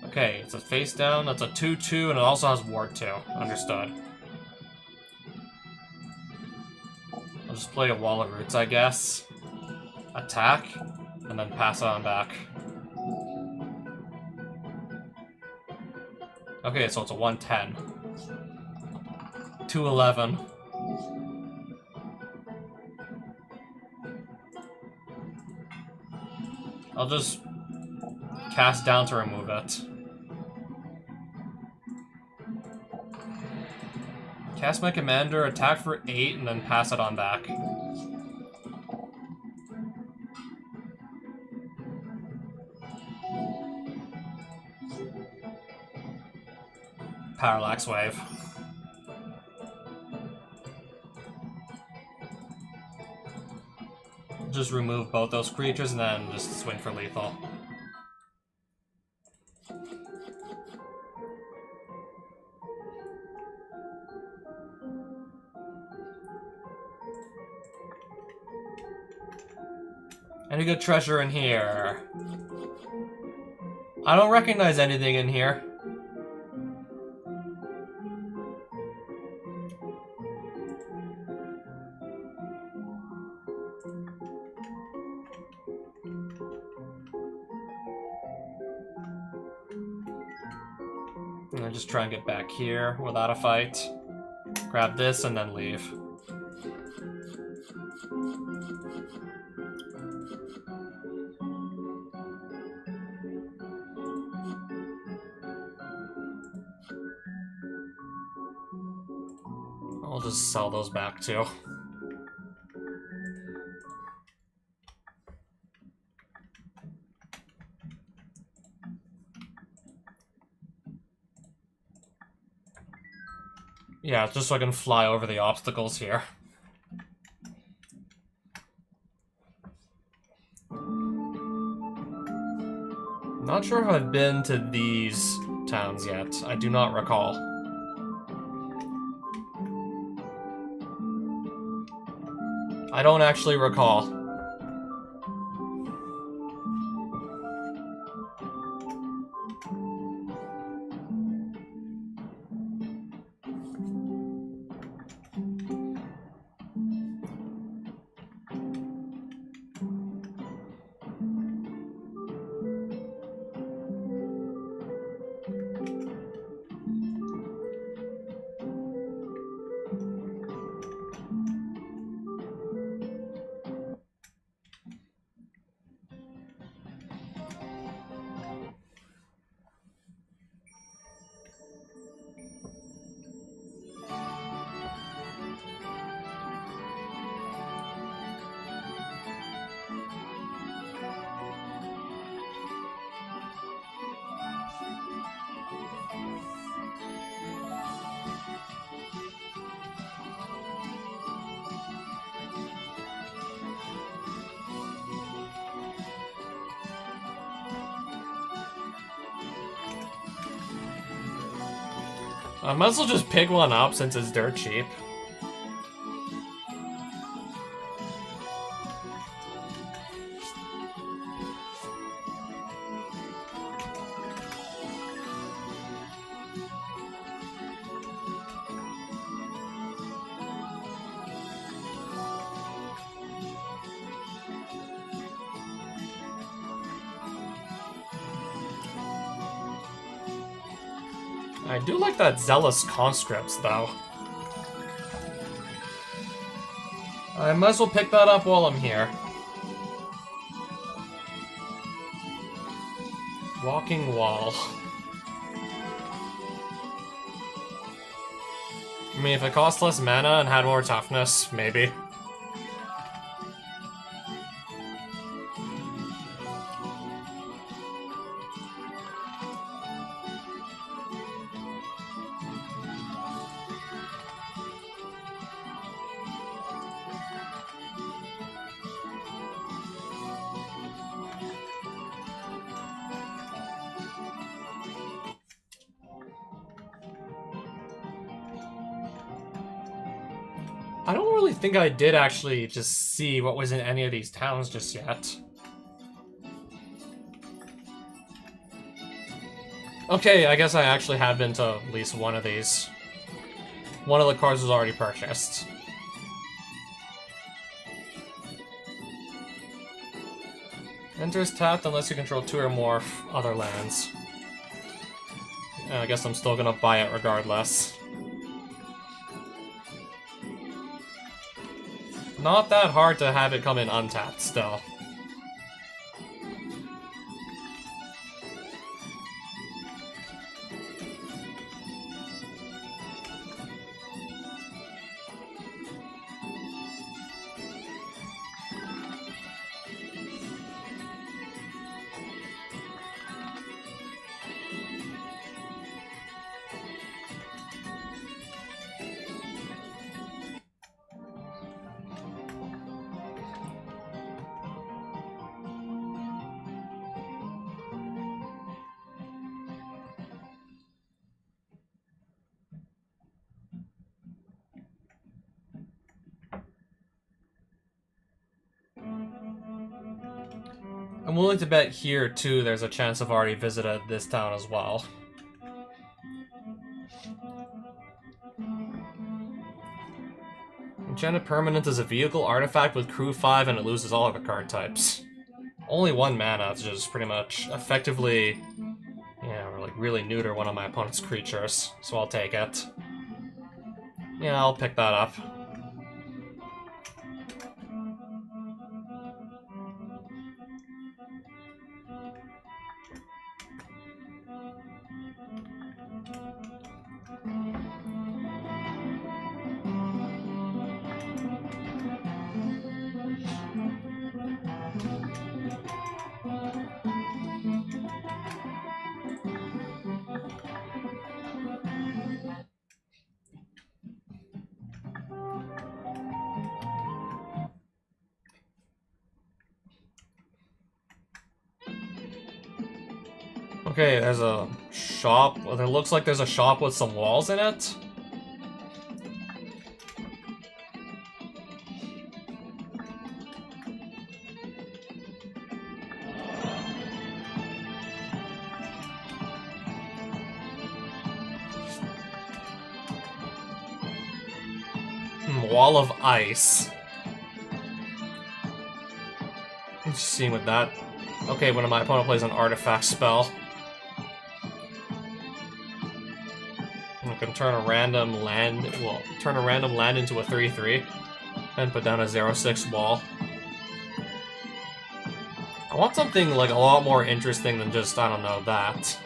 Okay, it's a face down, that's a 2-2, and it also has ward 2. Understood. I'll just play a Wall of Roots, I guess. Attack, and then pass it on back. Okay, so it's a 1-10. 2-11. I'll just cast down to remove it. Cast my commander, attack for 8, and then pass it on back. Parallax Wave. Just remove both those creatures and then just swing for lethal. Any good treasure in here? I don't recognize anything in here. And I just try and get back here without a fight. Grab this and then leave. I'll just sell those back too. Yeah, just so I can fly over the obstacles here. Not sure if I've been to these towns yet. I do not recall. I don't actually recall. I might as well just pick one up since it's dirt cheap. I do like that Zealous Conscripts, though. I might as well pick that up while I'm here. Walking Wall. I mean, if it cost less mana and had more toughness, maybe. I don't really think I did actually just see what was in any of these towns just yet. Okay, I guess I actually have been to at least one of these. One of the cars was already purchased. Enters tapped unless you control 2 or more other lands. I guess I'm still gonna buy it regardless. Not that hard to have it come in untapped still. I'm willing to bet here, too, there's a chance I've already visited this town as well. Enchanted Permanent is a vehicle artifact with crew 5 and it loses all other card types. Only 1 mana, which is pretty much effectively, yeah, like really neuter one of my opponent's creatures, so I'll take it. Yeah, I'll pick that up. Okay, there's a shop. Well, it looks like there's a shop with some walls in it. Wall of ice. I'm just seeing what that... Okay, when my opponent plays an artifact spell. I can turn a random land... Well, turn a random land into a 3/3. And put down a 0/6 wall. I want something, like, a lot more interesting than just, I don't know, that.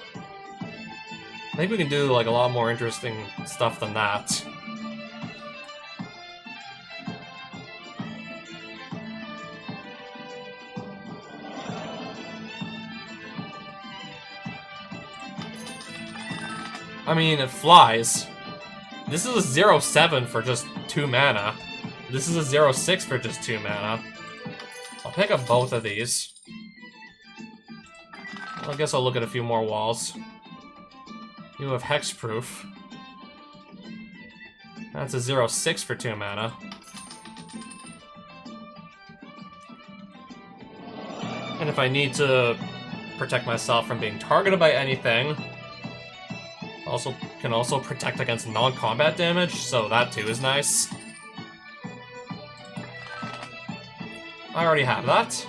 I think we can do, like, a lot more interesting stuff than that. I mean, it flies. This is a 0/7 for just 2 mana. This is a 0/6 for just 2 mana. I'll pick up both of these. I guess I'll look at a few more walls. You have Hexproof. That's a 0/6 for 2 mana. And if I need to protect myself from being targeted by anything, can also protect against non-combat damage, so that too is nice. I already have that.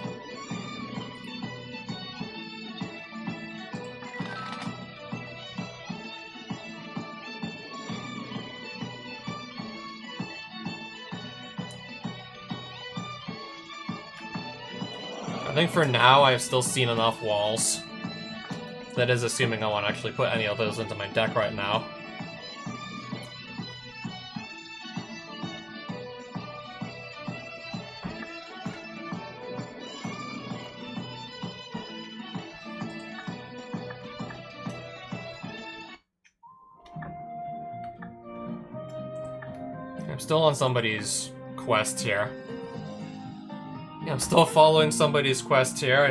I think for now I've still seen enough walls. That is assuming I want to actually put any of those into my deck right now. I'm still on somebody's quest here. Yeah, I'm still following somebody's quest here,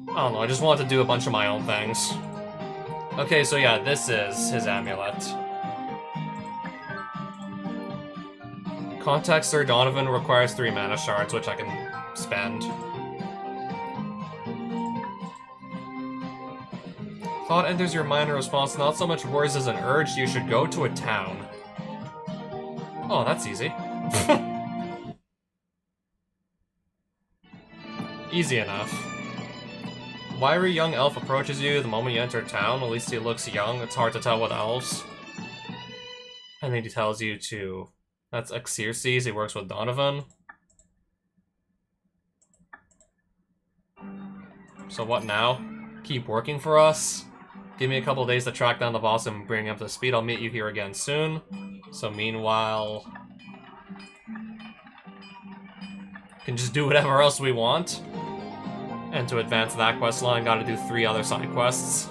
I don't know, I just wanted to do a bunch of my own things. Okay, so yeah, this is his amulet. Contact Sir Donovan requires 3 mana shards, which I can spend. Thought enters your mind in response, not so much words as an urge, you should go to a town. Oh, that's easy. Easy enough. Wiry young elf approaches you the moment you enter town. At least he looks young. It's hard to tell with elves. And then he tells you to... That's Xerxes. He works with Donovan. So what now? Keep working for us? Give me a couple days to track down the boss and bring him up to speed. I'll meet you here again soon. So meanwhile... can just do whatever else we want. And to advance that quest line, gotta do 3 other side quests.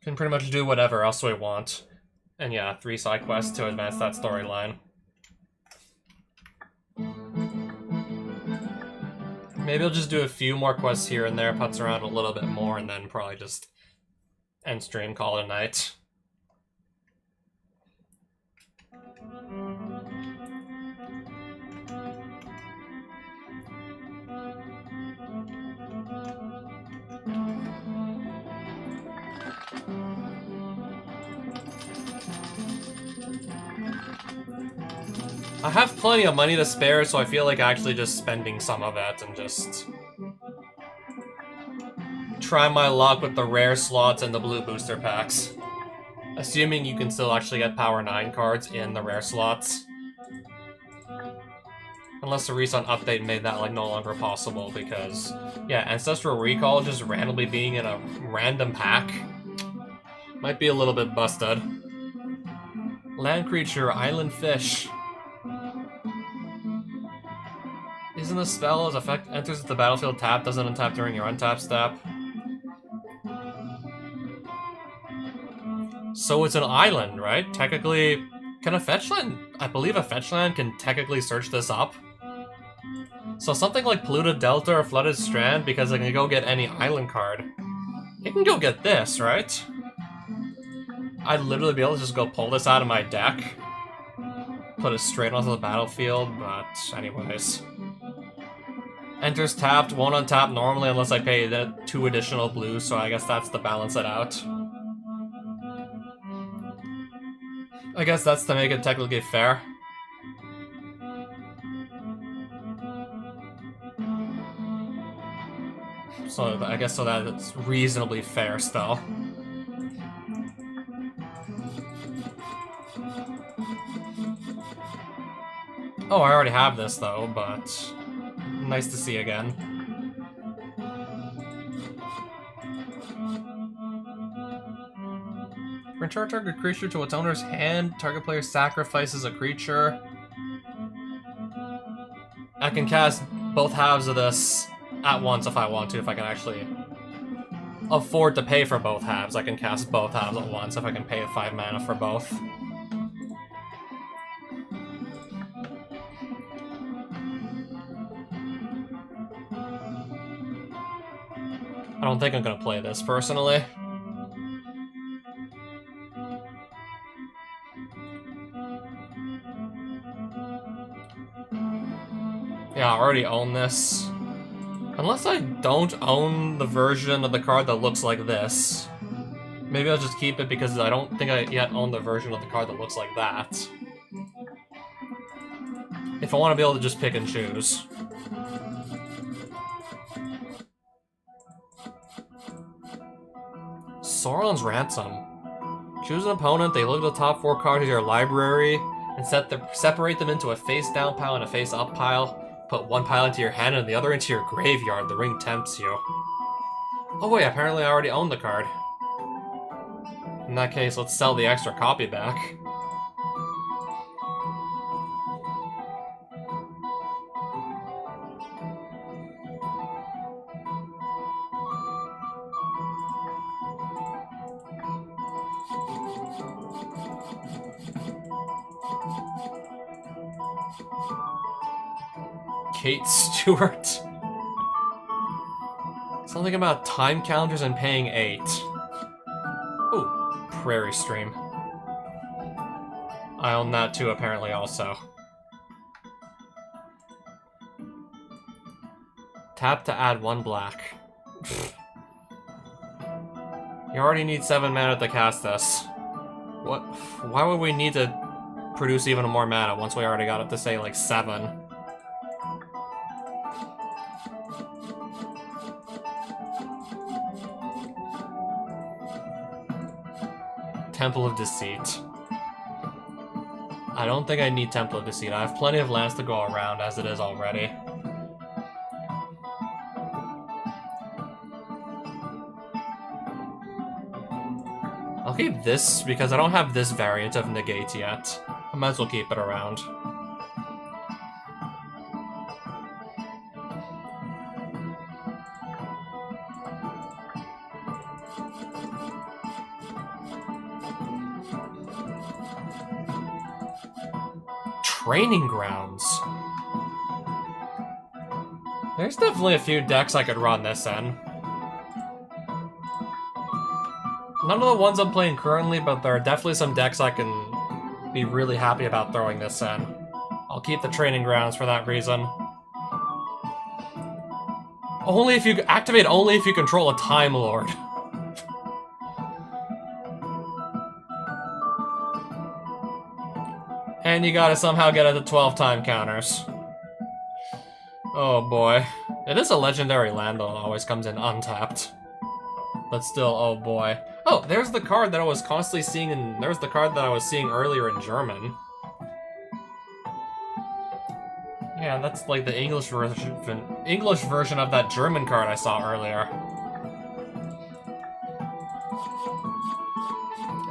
Can pretty much do whatever else we want. And yeah, 3 side quests to advance that storyline. Maybe I'll just do a few more quests here and there, putz around a little bit more, and then probably just end stream, call it a night. I have plenty of money to spare, so I feel like actually just spending some of it and just try my luck with the rare slots and the blue booster packs. Assuming you can still actually get Power 9 cards in the rare slots. Unless the recent update made that like no longer possible, because yeah, Ancestral Recall just randomly being in a random pack might be a little bit busted. Land creature, island fish. Isn't the spell as effect enters the battlefield tap, doesn't untap during your untap step? So it's an island, right? Technically, can a fetch land? I believe a fetch land can technically search this up. So something like Polluted Delta or Flooded Strand, because I can go get any island card. You can go get this, right? I'd literally be able to just go pull this out of my deck. Put it straight onto the battlefield, but anyways. Enters tapped, won't untap normally unless I pay the 2 additional blues, so I guess that's to balance it out. I guess that's to make it technically fair. So I guess so that it's reasonably fair still. Oh, I already have this though, but nice to see again. Return target creature to its owner's hand. Target player sacrifices a creature. I can cast both halves of this at once if I want to, if I can actually afford to pay for both halves. I can cast both halves at once if I can pay 5 mana for both. I don't think I'm gonna play this, personally. Yeah, I already own this. Unless I don't own the version of the card that looks like this. Maybe I'll just keep it because I don't think I yet own the version of the card that looks like that. If I want to be able to just pick and choose. Sauron's Ransom. Choose an opponent, they look at the top 4 cards of your library, and separate them into a face-down pile and a face-up pile. Put 1 pile into your hand and the other into your graveyard. The ring tempts you. Oh wait, apparently I already own the card. In that case, let's sell the extra copy back. Kate Stewart. Something about time calendars and paying 8. Ooh, Prairie Stream. I own that too, apparently, also. Tap to add 1 black. You already need 7 mana to cast this. What? Why would we need to produce even more mana once we already got up to, say, like, 7? Temple of Deceit. I don't think I need Temple of Deceit. I have plenty of lands to go around as it is already. I'll keep this because I don't have this variant of Negate yet. I might as well keep it around. Training Grounds. There's definitely a few decks I could run this in. None of the ones I'm playing currently, but there are definitely some decks I can be really happy about throwing this in. I'll keep the Training Grounds for that reason. Only if you activate only if you control a Time Lord. And you gotta somehow get it to 12 time counters. Oh boy. It is a legendary land though, it always comes in untapped. But still, oh boy. Oh, there's the card that I was constantly seeing in... There's the card that I was seeing earlier in German. Yeah, that's like the English version of that German card I saw earlier.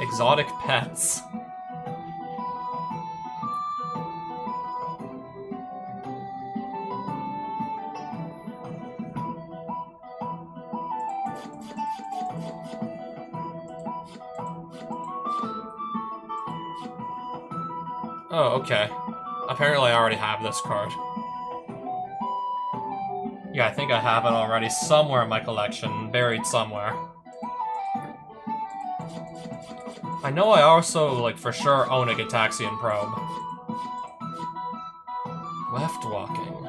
Exotic Pets. Oh, okay. Apparently I already have this card. Yeah, I think I have it already somewhere in my collection, buried somewhere. I know I also, like, for sure own a Gitaxian Probe. Left walking.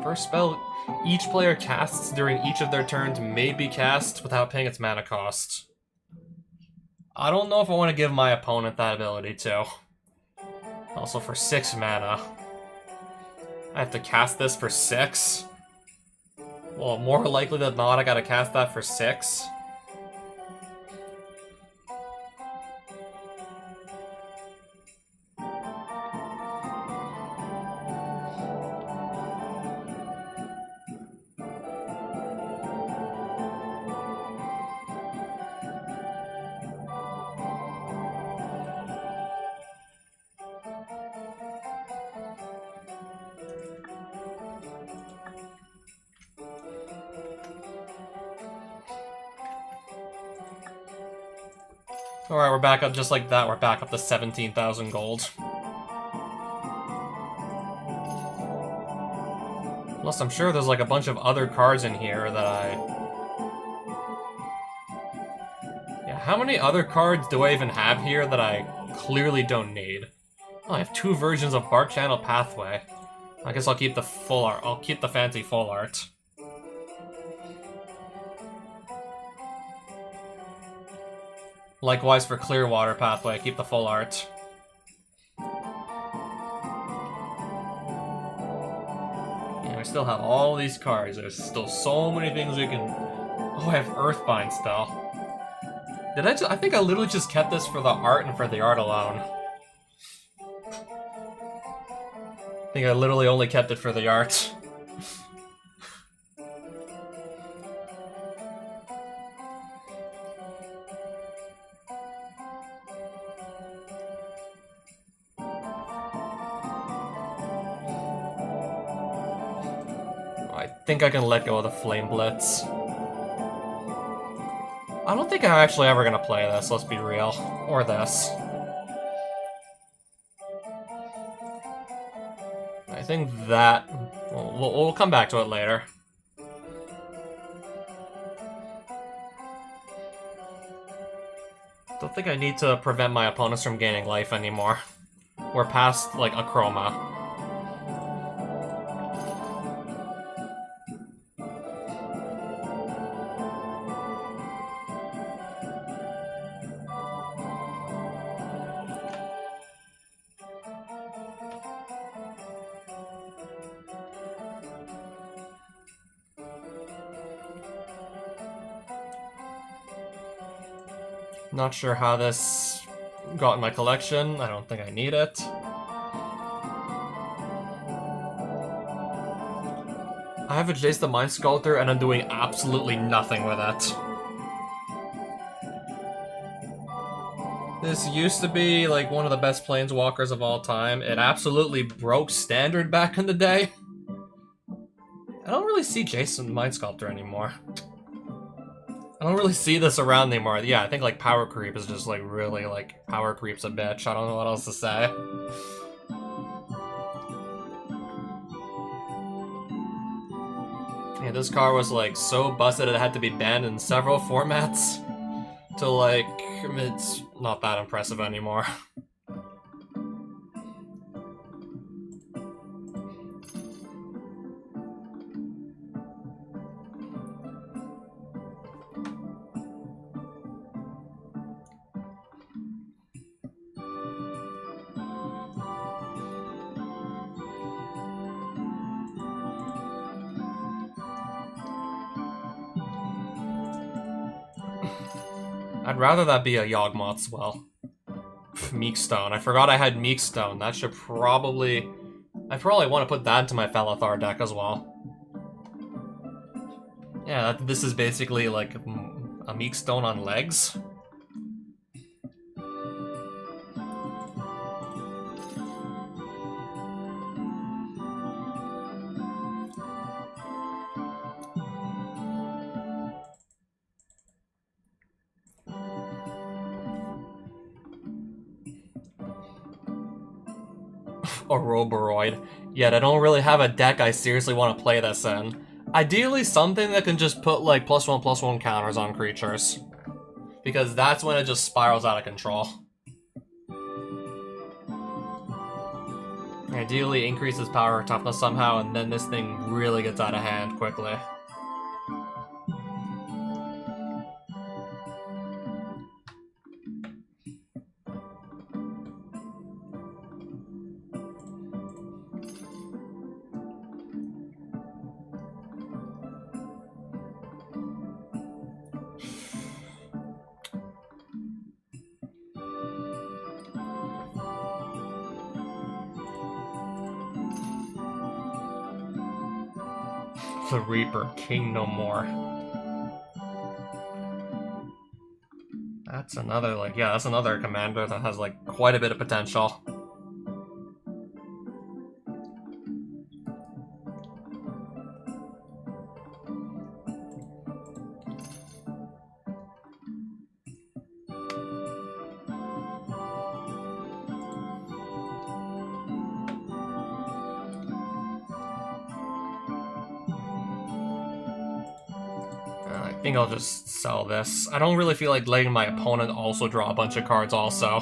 First spell each player casts during each of their turns may be cast without paying its mana cost. I don't know if I want to give my opponent that ability too. Also for 6 mana. I have to cast this for 6? Well, more likely than not I gotta cast that for 6. Alright, we're back up just like that. We're back up to 17,000 gold. Plus, I'm sure there's like a bunch of other cards in here that I... Yeah, how many other cards do I even have here that I clearly don't need? Oh, I have 2 versions of Bark Channel Pathway. I guess I'll keep the full art. I'll keep the fancy full art. Likewise for Clearwater Pathway, keep the full art. And we still have all these cards. There's still so many things we can... Oh, I have Earthbind still. Did I think I literally just kept this for the art and for the art alone. I think I literally only kept it for the art. I think I can let go of the Flame Blitz. I don't think I'm actually ever gonna play this, let's be real. Or this. I think that... We'll come back to it later. Don't think I need to prevent my opponents from gaining life anymore. We're past, like, a chroma. Not sure how this got in my collection. I don't think I need it. I have a Jace the Mind Sculptor and I'm doing absolutely nothing with it. This used to be like one of the best planeswalkers of all time. It absolutely broke standard back in the day. I don't really see Jace the Mind Sculptor anymore. I don't really see this around anymore. Yeah, I think like power creep is just like really like power creep's a bitch. I don't know what else to say. Yeah, this card was like so busted it had to be banned in several formats. To like, it's not that impressive anymore. I'd rather that be a Yawgmoth's well. Meekstone. I forgot I had Meekstone. That should probably... I probably want to put that into my Felithar deck as well. Yeah, this is basically like a Meekstone on legs. Oroboroid. Yet I don't really have a deck I seriously want to play this in. Ideally something that can just put like +1/+1 counters on creatures. Because that's when it just spirals out of control. Ideally increases power or toughness somehow and then this thing really gets out of hand quickly. The Reaper, King No More. That's another, like, yeah, that's another commander that has, like, quite a bit of potential. I think I'll just sell this. I don't really feel like letting my opponent also draw a bunch of cards also.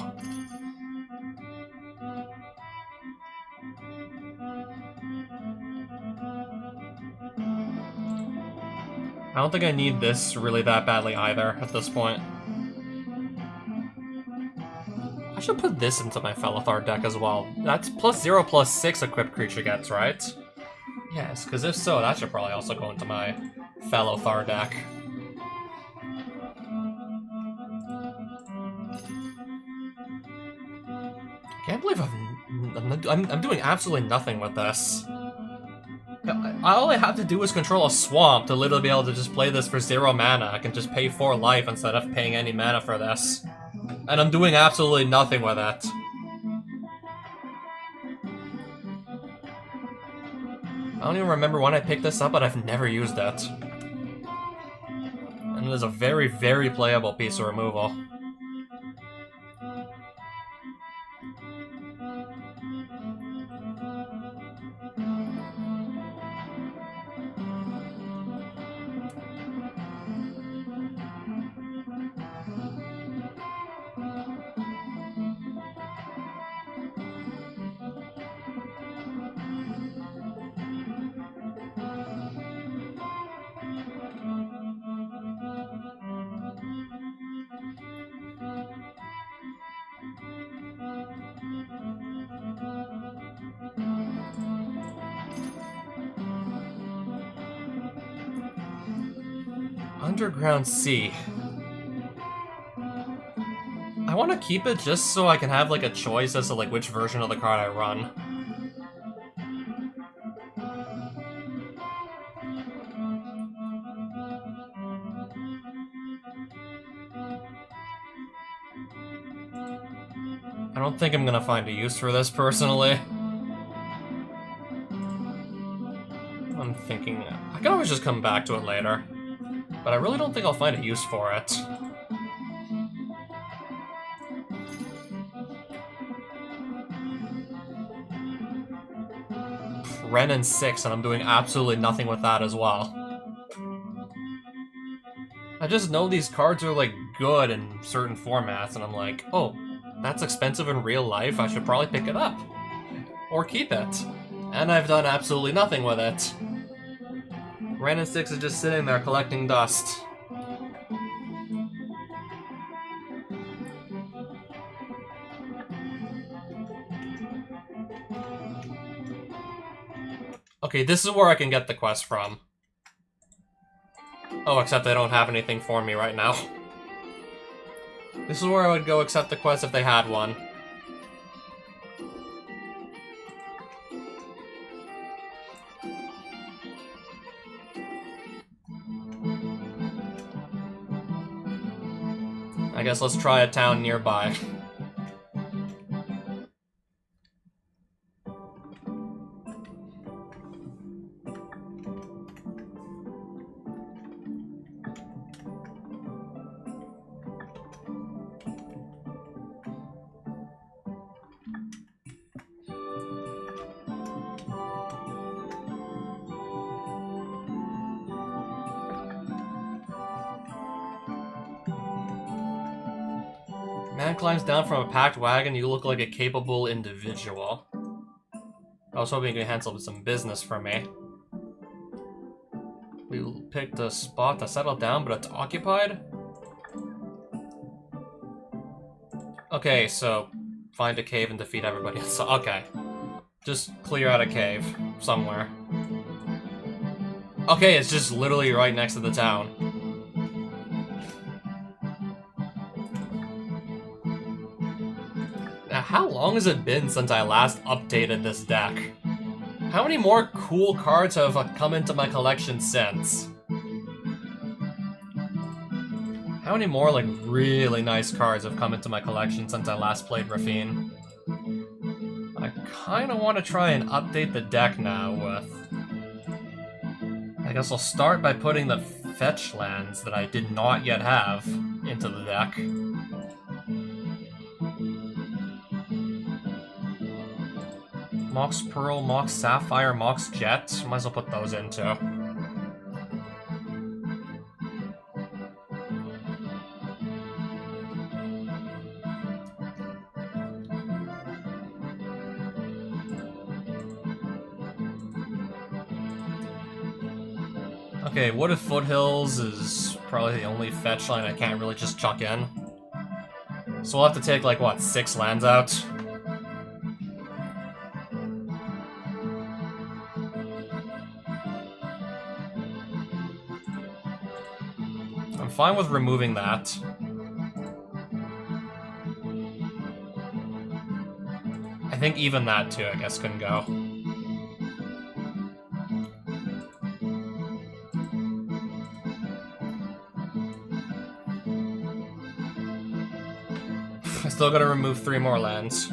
I don't think I need this really that badly either at this point. I should put this into my Felithar deck as well. That's +0/+6 equipped creature gets, right? Yes, because if so, that should probably also go into my Felithar deck. I can't believe I'm doing absolutely nothing with this. All I have to do is control a swamp to literally be able to just play this for 0 mana. I can just pay 4 life instead of paying any mana for this. And I'm doing absolutely nothing with it. I don't even remember when I picked this up, but I've never used it. And it is a very, very playable piece of removal. Underground Sea. I want to keep it just so I can have like a choice as to like which version of the card I run. I don't think I'm gonna find a use for this personally. I'm thinking I can always just come back to it later, but I really don't think I'll find a use for it. Renin 6, and I'm doing absolutely nothing with that as well. I just know these cards are like good in certain formats, and I'm like, oh, that's expensive in real life, I should probably pick it up. Or keep it. And I've done absolutely nothing with it. Renin 6 is just sitting there collecting dust. Okay, this is where I can get the quest from. Oh, except they don't have anything for me right now. This is where I would go accept the quest if they had one. I guess let's try a town nearby. Man climbs down from a packed wagon, you look like a capable individual. I was hoping you could handle some business for me. We picked a spot to settle down, but it's occupied? Okay, so find a cave and defeat everybody. So, okay. Just clear out a cave somewhere. Okay, it's just literally right next to the town. Now, how long has it been since I last updated this deck? How many more cool cards have come into my collection since? How many more, like, really nice cards have come into my collection since I last played Raffine? I kinda want to try and update the deck now with... I guess I'll start by putting the fetch lands that I did not yet have into the deck. Mox Pearl, Mox Sapphire, Mox Jet. Might as well put those in too. Okay, Wooded Foothills is probably the only fetch line I can't really just chuck in. So we'll have to take, like, what, 6 lands out? I'm fine with removing that. I think even that, too, I guess, can go. I still gotta remove 3 more lands.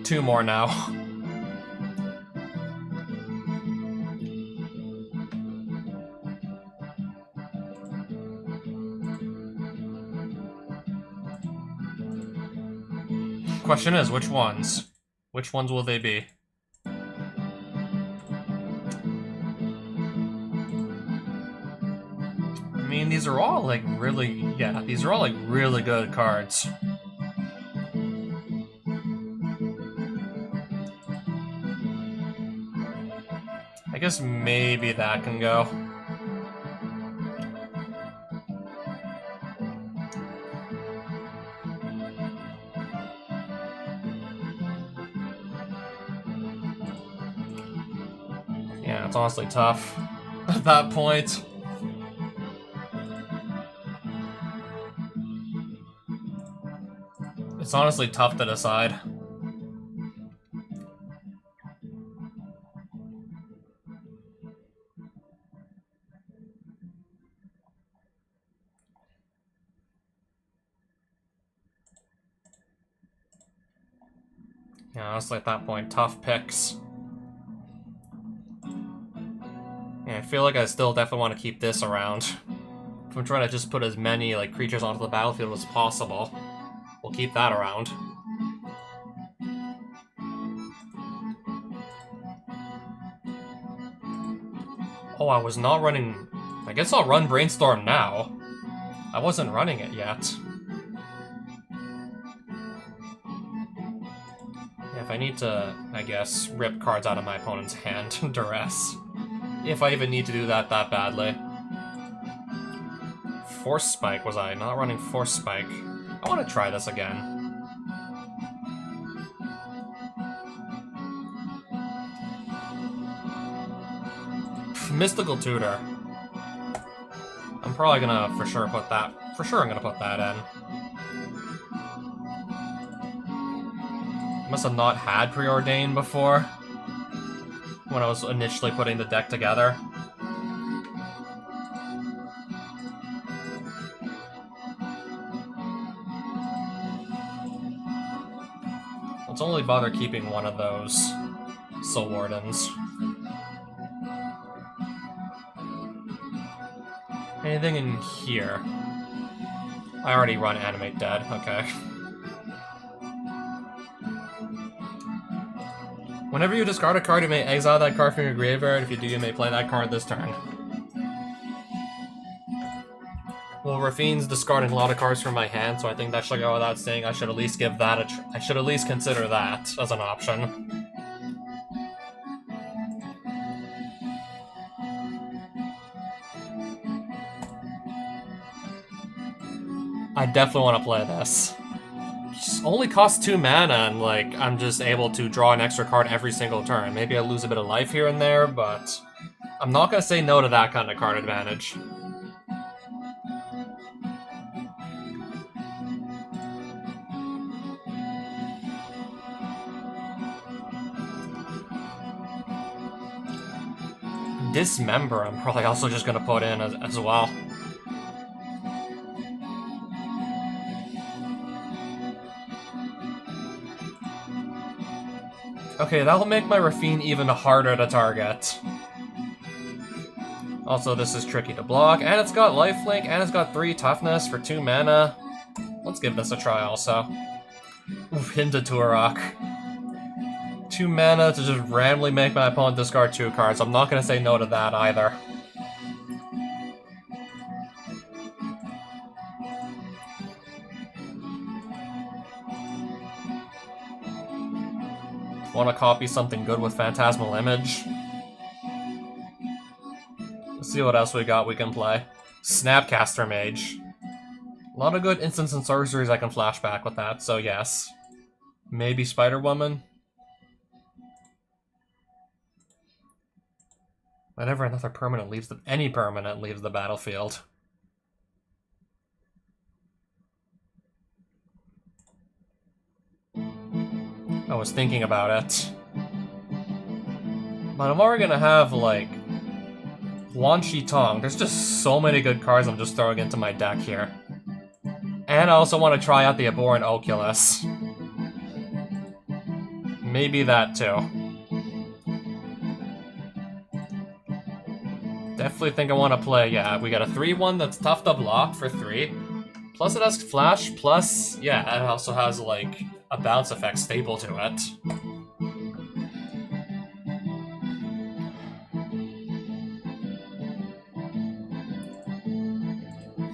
2 more now. Question is, which ones? Which ones will they be? I mean, these are all like really, yeah, these are all like really good cards. I guess maybe that can go. Yeah, it's honestly tough at that point. It's honestly tough to decide. Yeah, honestly at that point, tough picks. Yeah, I feel like I still definitely want to keep this around. If I'm trying to just put as many like creatures onto the battlefield as possible, we'll keep that around. Oh, I was not running... I guess I'll run Brainstorm now. I wasn't running it yet. Yeah, if I need to, I guess, rip cards out of my opponent's hand, Duress. If I even need to do that badly. Force Spike, was I not running Force Spike? I want to try this again. Mystical Tutor. I'm probably gonna for sure put that. For sure I'm gonna put that in. Must have not had Preordain before. When I was initially putting the deck together. Let's only bother keeping one of those Soul Wardens. Anything in here? I already run Animate Dead, okay. Whenever you discard a card, you may exile that card from your graveyard. If you do, you may play that card this turn. Well, Rafine's discarding a lot of cards from my hand, so I think that should go without saying. I should at least give that I should at least consider that as an option. I definitely want to play this. It only costs 2 mana, and like I'm just able to draw an extra card every single turn. Maybe I lose a bit of life here and there, but I'm not gonna say no to that kind of card advantage. Dismember, I'm probably also just gonna put in as well. Okay, that'll make my Rafine even harder to target. Also, this is tricky to block, and it's got lifelink, and it's got 3 toughness for 2 mana. Let's give this a try also. Oof, into Turok. 2 mana to just randomly make my opponent discard 2 cards. I'm not gonna say no to that either. Want to copy something good with Phantasmal Image? Let's see what else we got we can play. Snapcaster Mage. A lot of good instants and sorceries I can flashback with that, so yes. Maybe Spider-Woman? Whenever another permanent leaves any permanent leaves the battlefield. I was thinking about it. But I'm already gonna have, like, Wan Shi Tong. There's just so many good cards I'm just throwing into my deck here. And I also want to try out the Abhorrent Oculus. Maybe that too. Definitely think I want to play, yeah, we got a 3-1 that's tough to block for 3. Plus it has flash, plus, yeah, it also has, like, a bounce effect staple to it.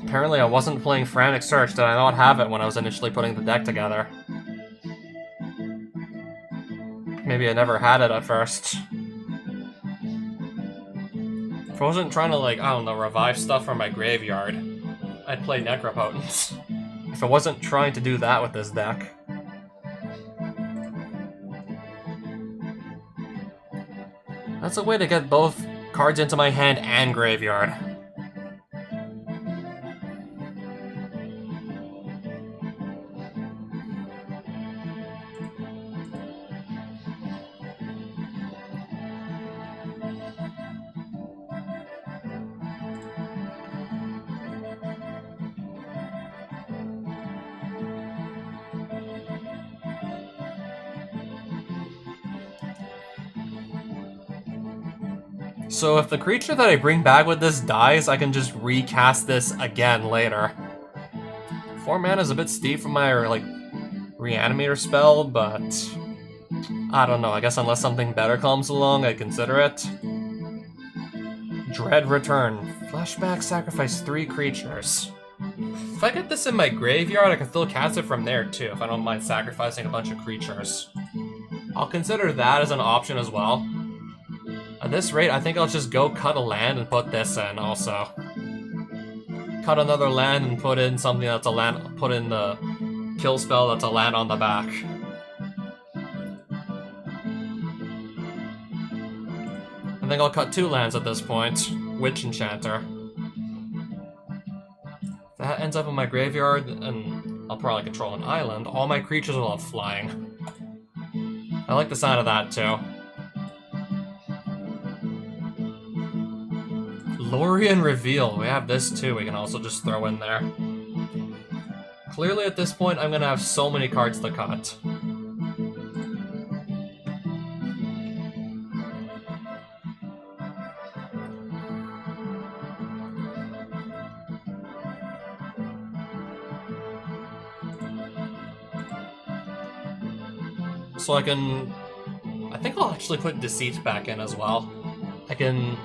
Apparently I wasn't playing Frantic Search. Did I not have it when I was initially putting the deck together? Maybe I never had it at first. If I wasn't trying to, like, I don't know, revive stuff from my graveyard, I'd play Necropotence. If I wasn't trying to do that with this deck. That's a way to get both cards into my hand and graveyard. So if the creature that I bring back with this dies, I can just recast this again later. 4 mana is a bit steep for my, like, Reanimator spell, but I don't know. I guess unless something better comes along, I'd consider it. Dread Return. Flashback, sacrifice 3 creatures. If I get this in my graveyard, I can still cast it from there too, if I don't mind sacrificing a bunch of creatures. I'll consider that as an option as well. At this rate, I think I'll just go cut a land and put this in also. Cut another land and put in something that's a land, put in the kill spell that's a land on the back. I think I'll cut 2 lands at this point. Witch Enchanter. If that ends up in my graveyard, and I'll probably control an island, all my creatures will have flying. I like the sound of that too. Lorien Reveal, we have this too, we can also just throw in there. Clearly at this point I'm gonna have so many cards to cut. So I think I'll actually put Deceit back in as well. I can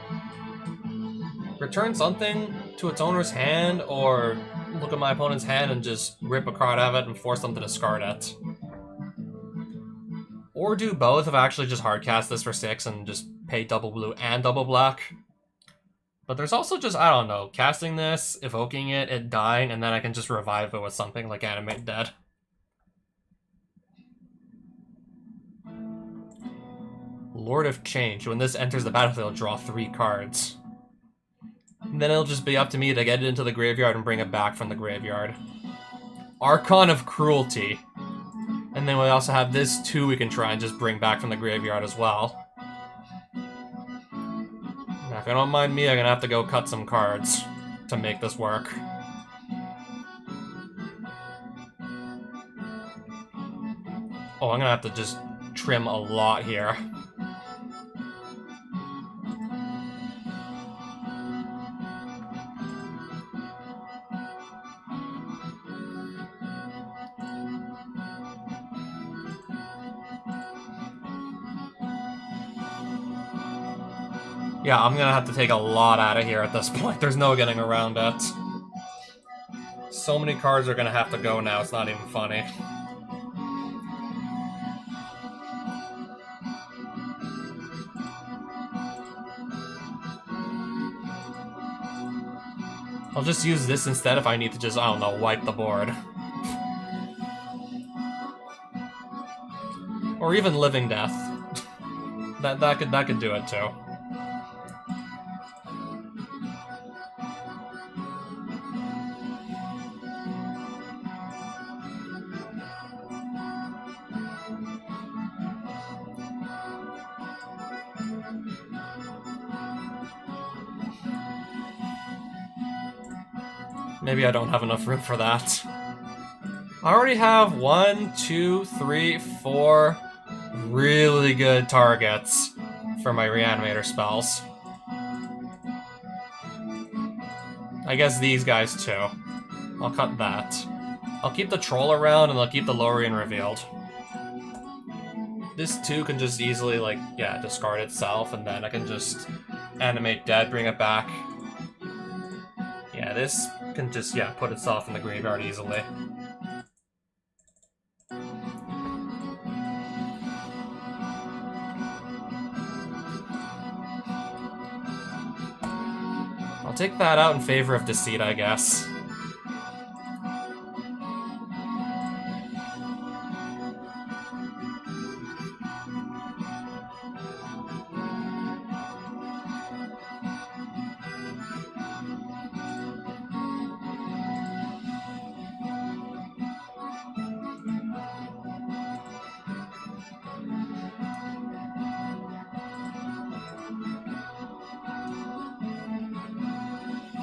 return something to its owner's hand, or look at my opponent's hand and just rip a card out of it and force them to discard it. Or do both if I actually just hardcast this for 6 and just pay double blue and double black. But there's also just, I don't know, casting this, evoking it, it dying, and then I can just revive it with something like Animate Dead. Lord of Change. When this enters the battlefield, draw 3 cards. And then it'll just be up to me to get it into the graveyard and bring it back from the graveyard. Archon of Cruelty. And then we also have this too we can try and just bring back from the graveyard as well. Now, if you don't mind me, I'm gonna have to go cut some cards to make this work. Oh, I'm gonna have to just trim a lot here. Yeah, I'm gonna have to take a lot out of here at this point. There's no getting around it. So many cards are gonna have to go now, it's not even funny. I'll just use this instead if I need to just, I don't know, wipe the board. Or even Living Death. that could do it too. Maybe I don't have enough room for that. I already have 1, 2, 3, 4, really good targets for my reanimator spells. I guess these guys too. I'll cut that. I'll keep the troll around and I'll keep the Lorien revealed. This too can just easily, like, yeah, discard itself, and then I can just animate dead, bring it back. Yeah, this can just, yeah, put itself in the graveyard easily. I'll take that out in favor of Deceit, I guess.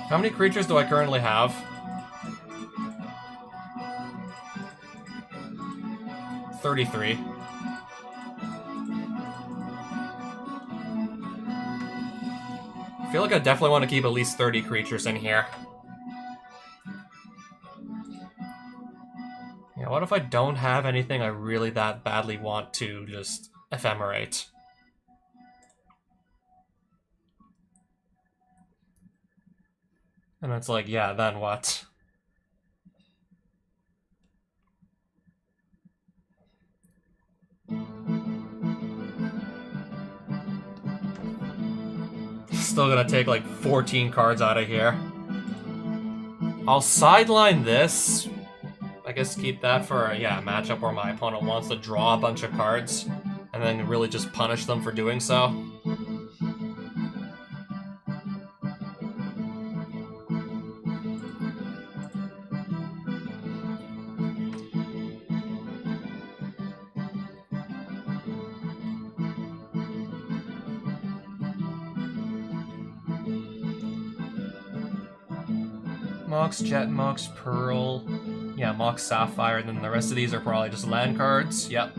How many creatures do I currently have? 33. I feel like I definitely want to keep at least 30 creatures in here. Yeah, what if I don't have anything I really that badly want to just ephemerate? And it's like, yeah, then what? Still gonna take like 14 cards out of here. I'll sideline this. I guess keep that for a, yeah, matchup where my opponent wants to draw a bunch of cards and then really just punish them for doing so. Mox, Jet, Mox, Pearl, yeah, Mox, Sapphire, and then the rest of these are probably just land cards. Yep.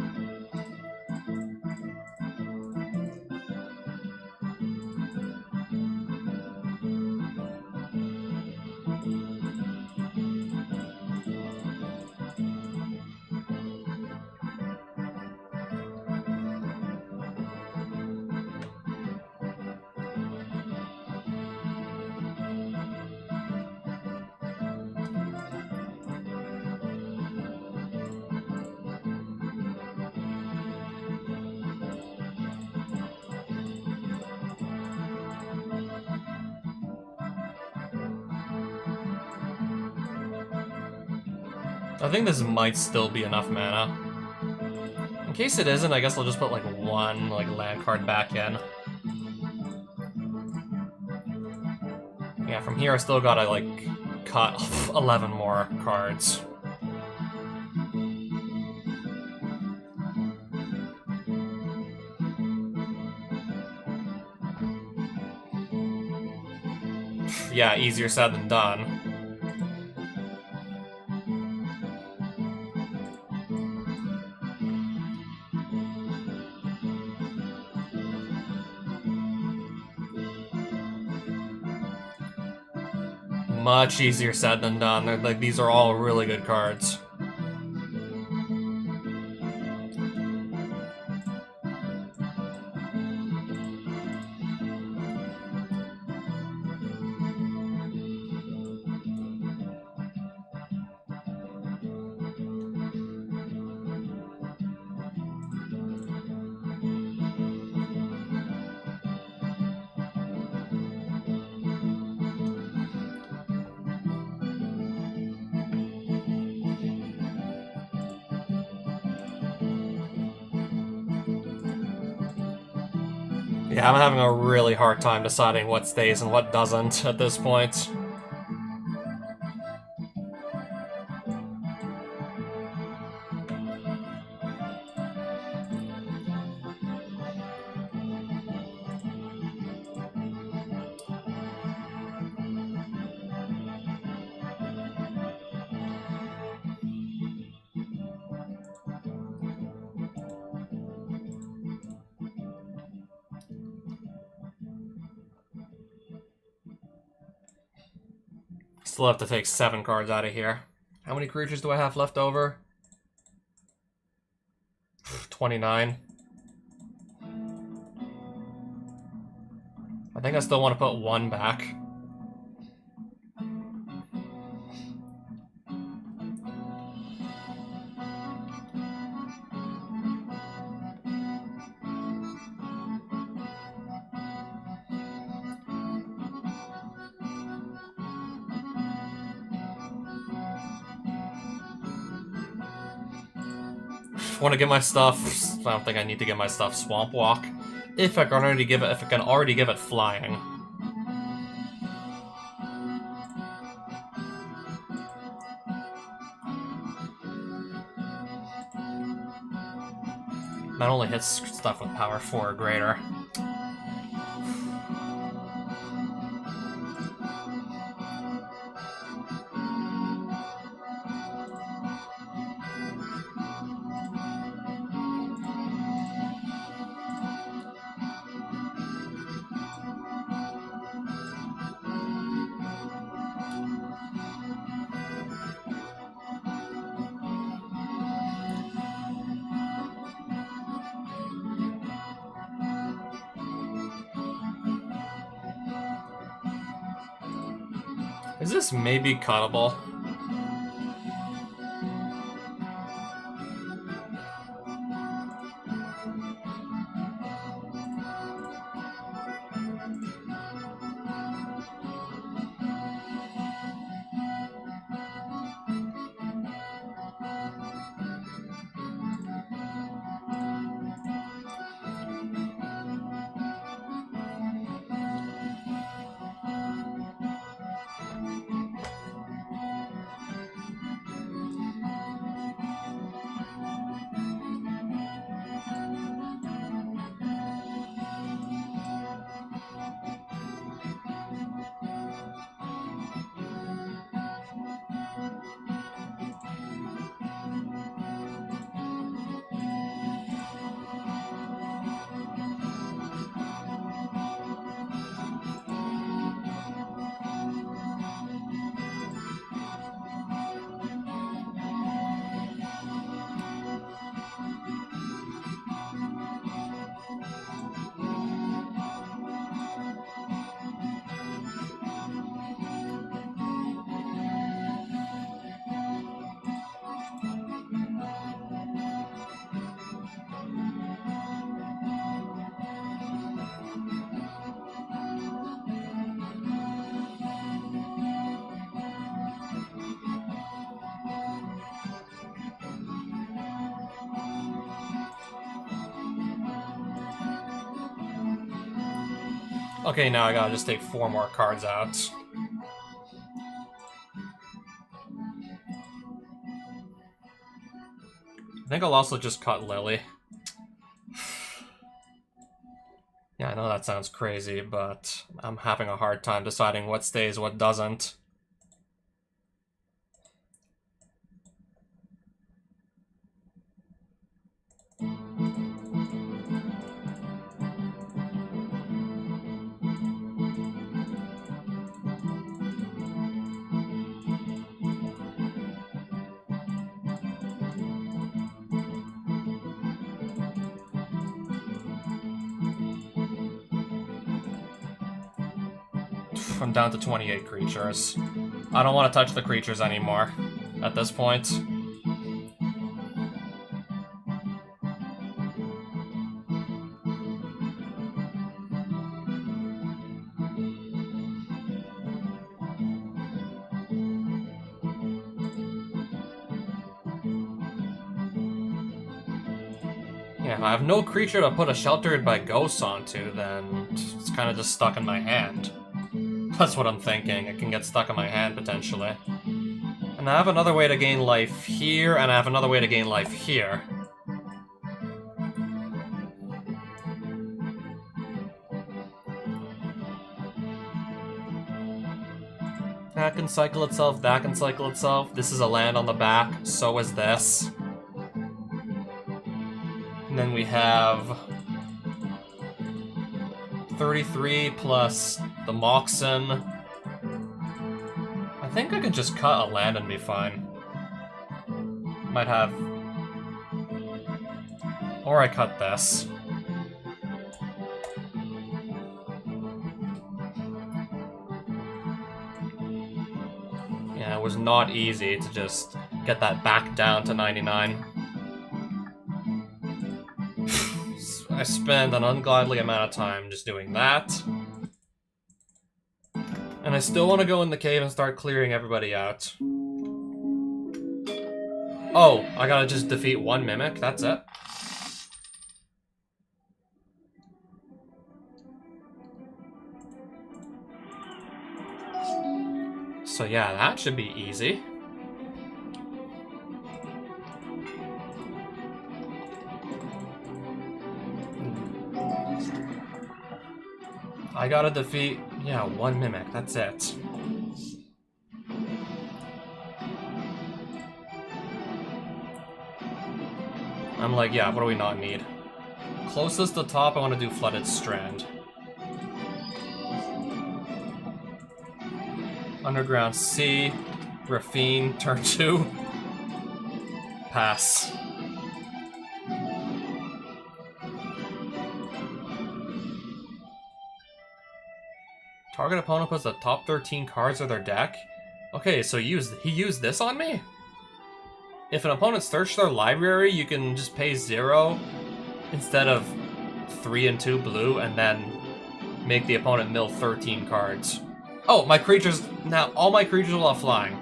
I think this might still be enough mana. In case it isn't, I guess I'll just put like one like land card back in. Yeah, from here I still gotta like cut 11 more cards. Yeah, easier said than done. Much easier said than done. They're, like, these are all really good cards. Yeah, I'm having a really hard time deciding what stays and what doesn't at this point. Still have to take 7 cards out of here. How many creatures do I have left over? 29. I think I still want to put 1 back. Want to get my stuff. I don't think I need to get my stuff Swamp Walk. If I can already give it flying. That only hits stuff with power 4 or greater. Is this maybe cuttable? Okay, now I gotta just take 4 more cards out. I think I'll also just cut Lily. Yeah, I know that sounds crazy, but I'm having a hard time deciding what stays, what doesn't. I'm down to 28 creatures. I don't want to touch the creatures anymore at this point. Yeah, if I have no creature to put a Sheltered by Ghosts onto, then it's kind of just stuck in my hand. That's what I'm thinking. It can get stuck in my hand, potentially. And I have another way to gain life here, and I have another way to gain life here. That can cycle itself, that can cycle itself. This is a land on the back, so is this. And then we have 33 plus the Moxen. I think I could just cut a land and be fine. Might have... Or I cut this. Yeah, it was not easy to just get that back down to 99. I spent an ungodly amount of time just doing that. And I still want to go in the cave and start clearing everybody out. Oh, I gotta just defeat one Mimic, that's it. So yeah, that should be easy. I gotta defeat, yeah, one Mimic, that's it. I'm like, yeah, what do we not need? Closest to top, I want to do Flooded Strand. Underground Sea, Raffine, turn 2. Pass. Target opponent puts the top 13 cards of their deck. Okay, so he used this on me? If an opponent searched their library, you can just pay 0 instead of 3 and 2 blue, and then make the opponent mill 13 cards. Oh, my creatures, now all my creatures will have flying.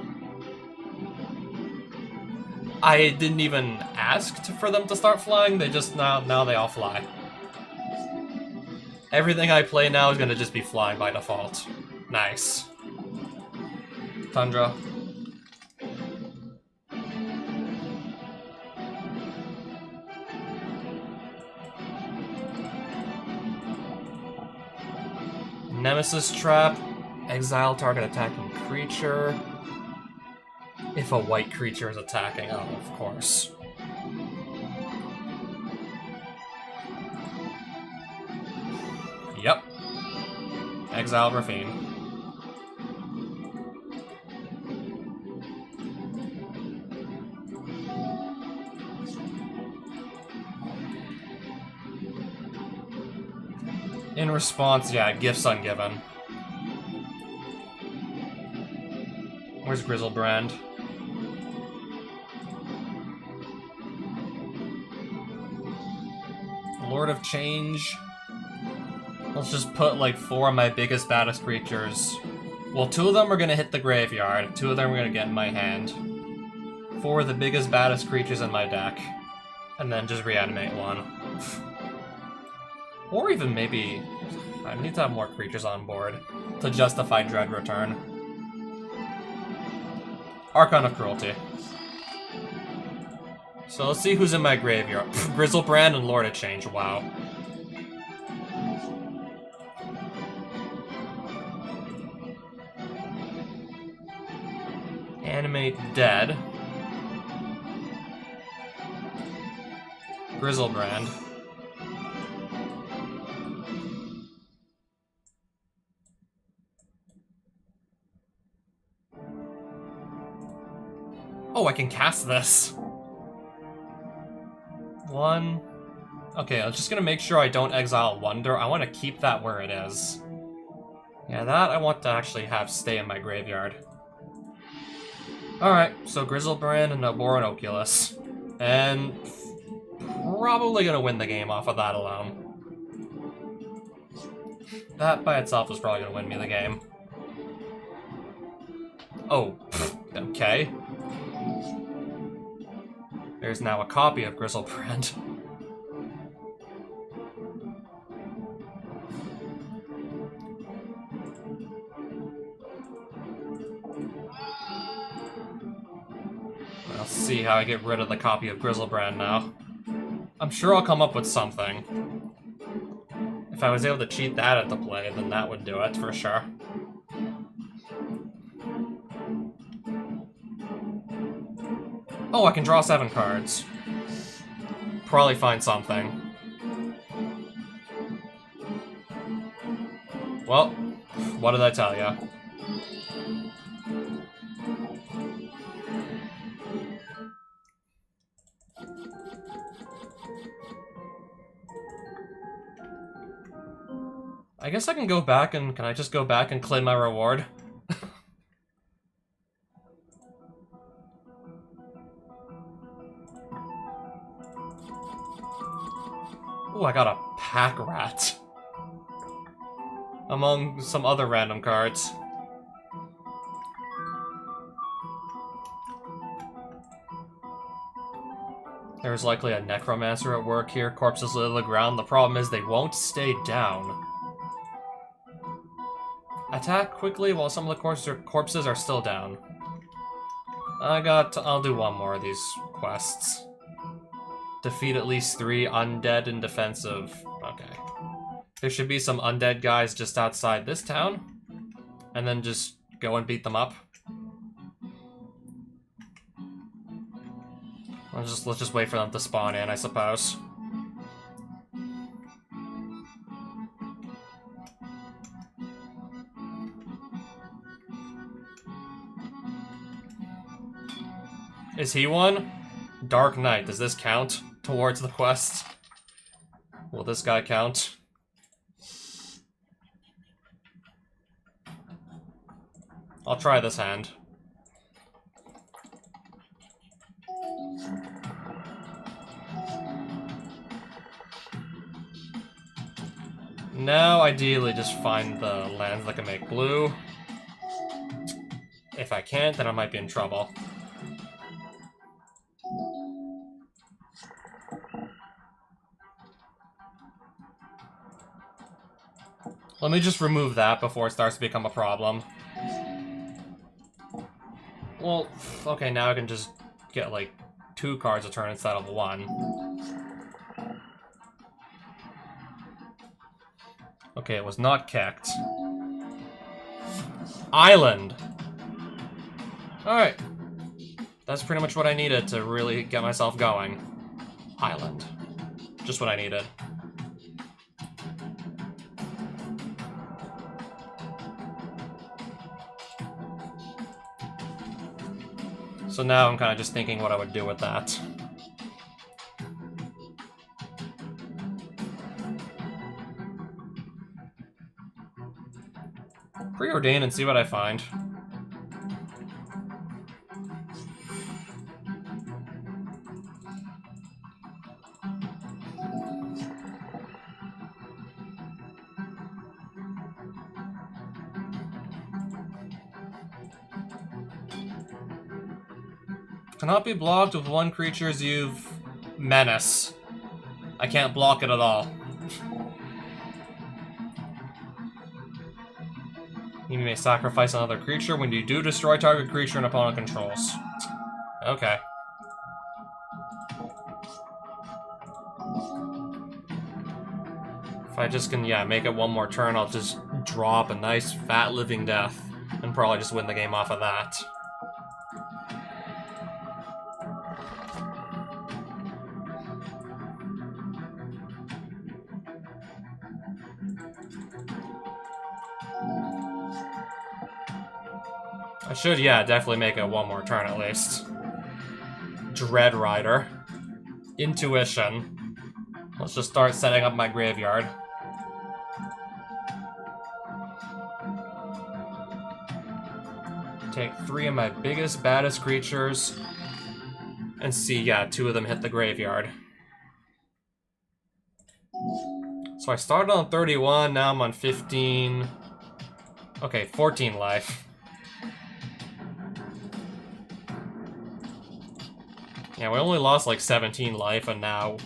I didn't even ask for them to start flying, they just, now they all fly. Everything I play now is gonna just be flying by default. Nice. Tundra. Nemesis Trap. Exile target attacking creature. If a white creature is attacking, oh, of course. Yep. Exile Raffine. In response, yeah, Gifts Ungiven. Where's Grizzlebrand? Lord of Change. Let's just put like 4 of my biggest, baddest creatures. Well, 2 of them are gonna hit the graveyard. 2 of them are gonna get in my hand. 4 of the biggest, baddest creatures in my deck. And then just reanimate 1. Or even maybe... I need to have more creatures on board to justify Dread Return. Archon of Cruelty. So let's see who's in my graveyard. Grizzlebrand and Lord of Change, wow. Animate Dead. Grizzlebrand. Oh, I can cast this. 1. Okay, I'm just gonna make sure I don't exile Wonder. I want to keep that where it is. Yeah, that I want to actually have stay in my graveyard. Alright, so Grizzlebrand and Boron Oculus. And probably gonna win the game off of that alone. That by itself is probably gonna win me the game. Oh, okay. There's now a copy of Grizzlebrand. I'll see how I get rid of the copy of Grizzlebrand now. I'm sure I'll come up with something. If I was able to cheat that at the play, then that would do it for sure. Oh, I can draw 7 cards. Probably find something. Well, what did I tell ya? I guess I can go back and... Can I just go back and claim my reward? Ooh, I got a pack rat. Among some other random cards. There's likely a necromancer at work here. Corpses lay on the ground. The problem is they won't stay down. Attack quickly while some of the corpses are still down. I'll do one more of these quests. Defeat at least 3 undead in defensive. Okay. There should be some undead guys just outside this town. And then just go and beat them up. Let's just wait for them to spawn in, I suppose. Is he one? Dark Knight, does this count towards the quest? Will this guy count? I'll try this hand. Now, ideally, just find the lands that can make blue. If I can't, then I might be in trouble. Let me just remove that before it starts to become a problem. Well, okay, now I can just get, like, 2 cards a turn instead of 1. Okay, it was not kicked. Island! Alright. That's pretty much what I needed to really get myself going. Island. Just what I needed. So now I'm kind of just thinking what I would do with that. Preordain and see what I find. Cannot be blocked with 1 creature's you've menace. I can't block it at all. You may sacrifice another creature. When you do, destroy target creature an opponent controls. Okay. If I just can, yeah, make it 1 more turn, I'll just drop a nice fat living death and probably just win the game off of that. I should, yeah, definitely make it 1 more turn at least. Dread Rider. Intuition. Let's just start setting up my graveyard. Take 3 of my biggest, baddest creatures. And see, yeah, 2 of them hit the graveyard. So I started on 31, now I'm on 15. Okay, 14 life. Yeah, we only lost like 17 life, and now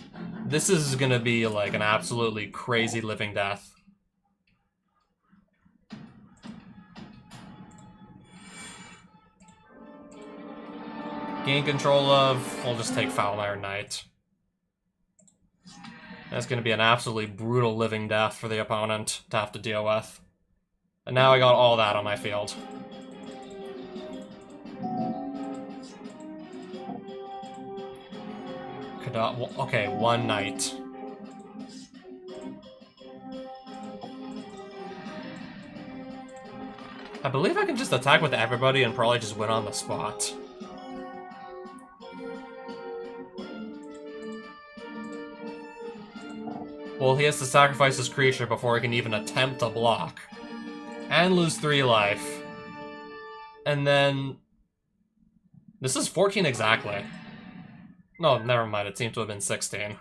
this is gonna be like an absolutely crazy living death. Gain control of... I'll just take Foulmire Knight. That's gonna be an absolutely brutal living death for the opponent to have to deal with. And now I got all that on my field. Okay, 1 night. I believe I can just attack with everybody and probably just win on the spot. Well, he has to sacrifice his creature before he can even attempt to block. And lose 3 life. And then... This is 14 exactly. No, never mind. It seemed to have been 16.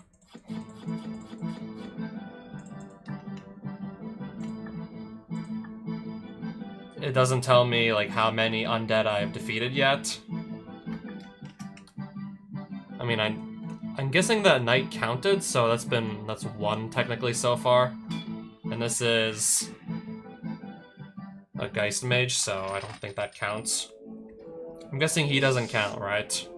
It doesn't tell me, like, how many undead I have defeated yet. I mean, I'm guessing that Knight counted, so that's 1 technically so far. And this is a Geist Mage, so I don't think that counts. I'm guessing he doesn't count, right?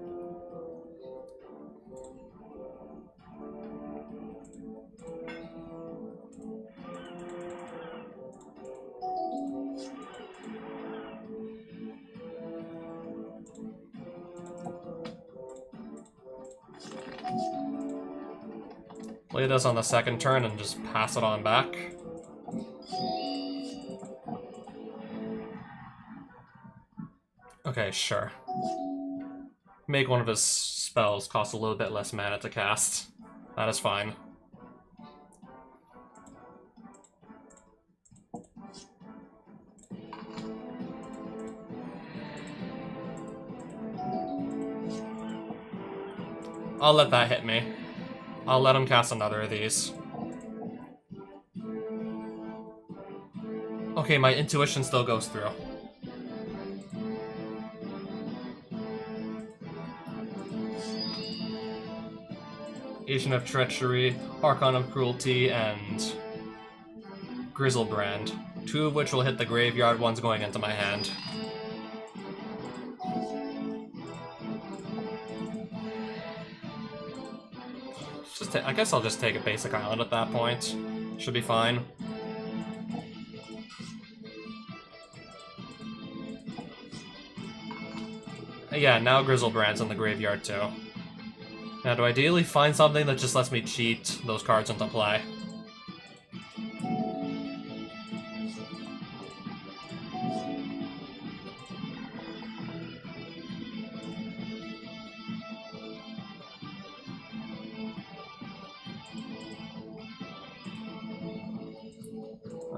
Play this on the second turn and just pass it on back. Okay, sure. Make one of his spells cost a little bit less mana to cast. That is fine. I'll let that hit me. I'll let him cast another of these. Okay, my intuition still goes through. Agent of Treachery, Archon of Cruelty, and Grizzlebrand. 2 of which will hit the graveyard, one's going into my hand. I guess I'll just take a basic island at that point. Should be fine. Yeah, now Grizzlebrand's in the graveyard too. Now, do I ideally find something that just lets me cheat those cards into play?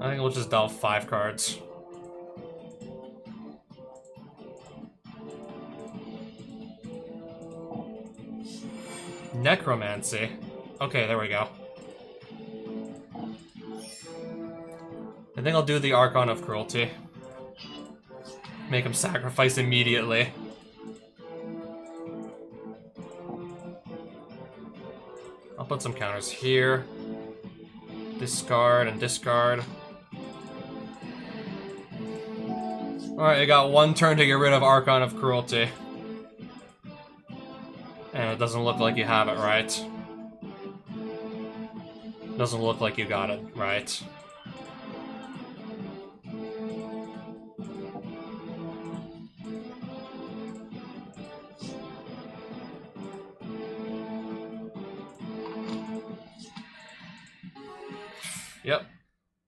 I think we'll just delve 5 cards. Necromancy. Okay, there we go. I think I'll do the Archon of Cruelty. Make him sacrifice immediately. I'll put some counters here. Discard and discard. Alright, I got 1 turn to get rid of Archon of Cruelty. And it doesn't look like you have it, right? Doesn't look like you got it, right? Yep.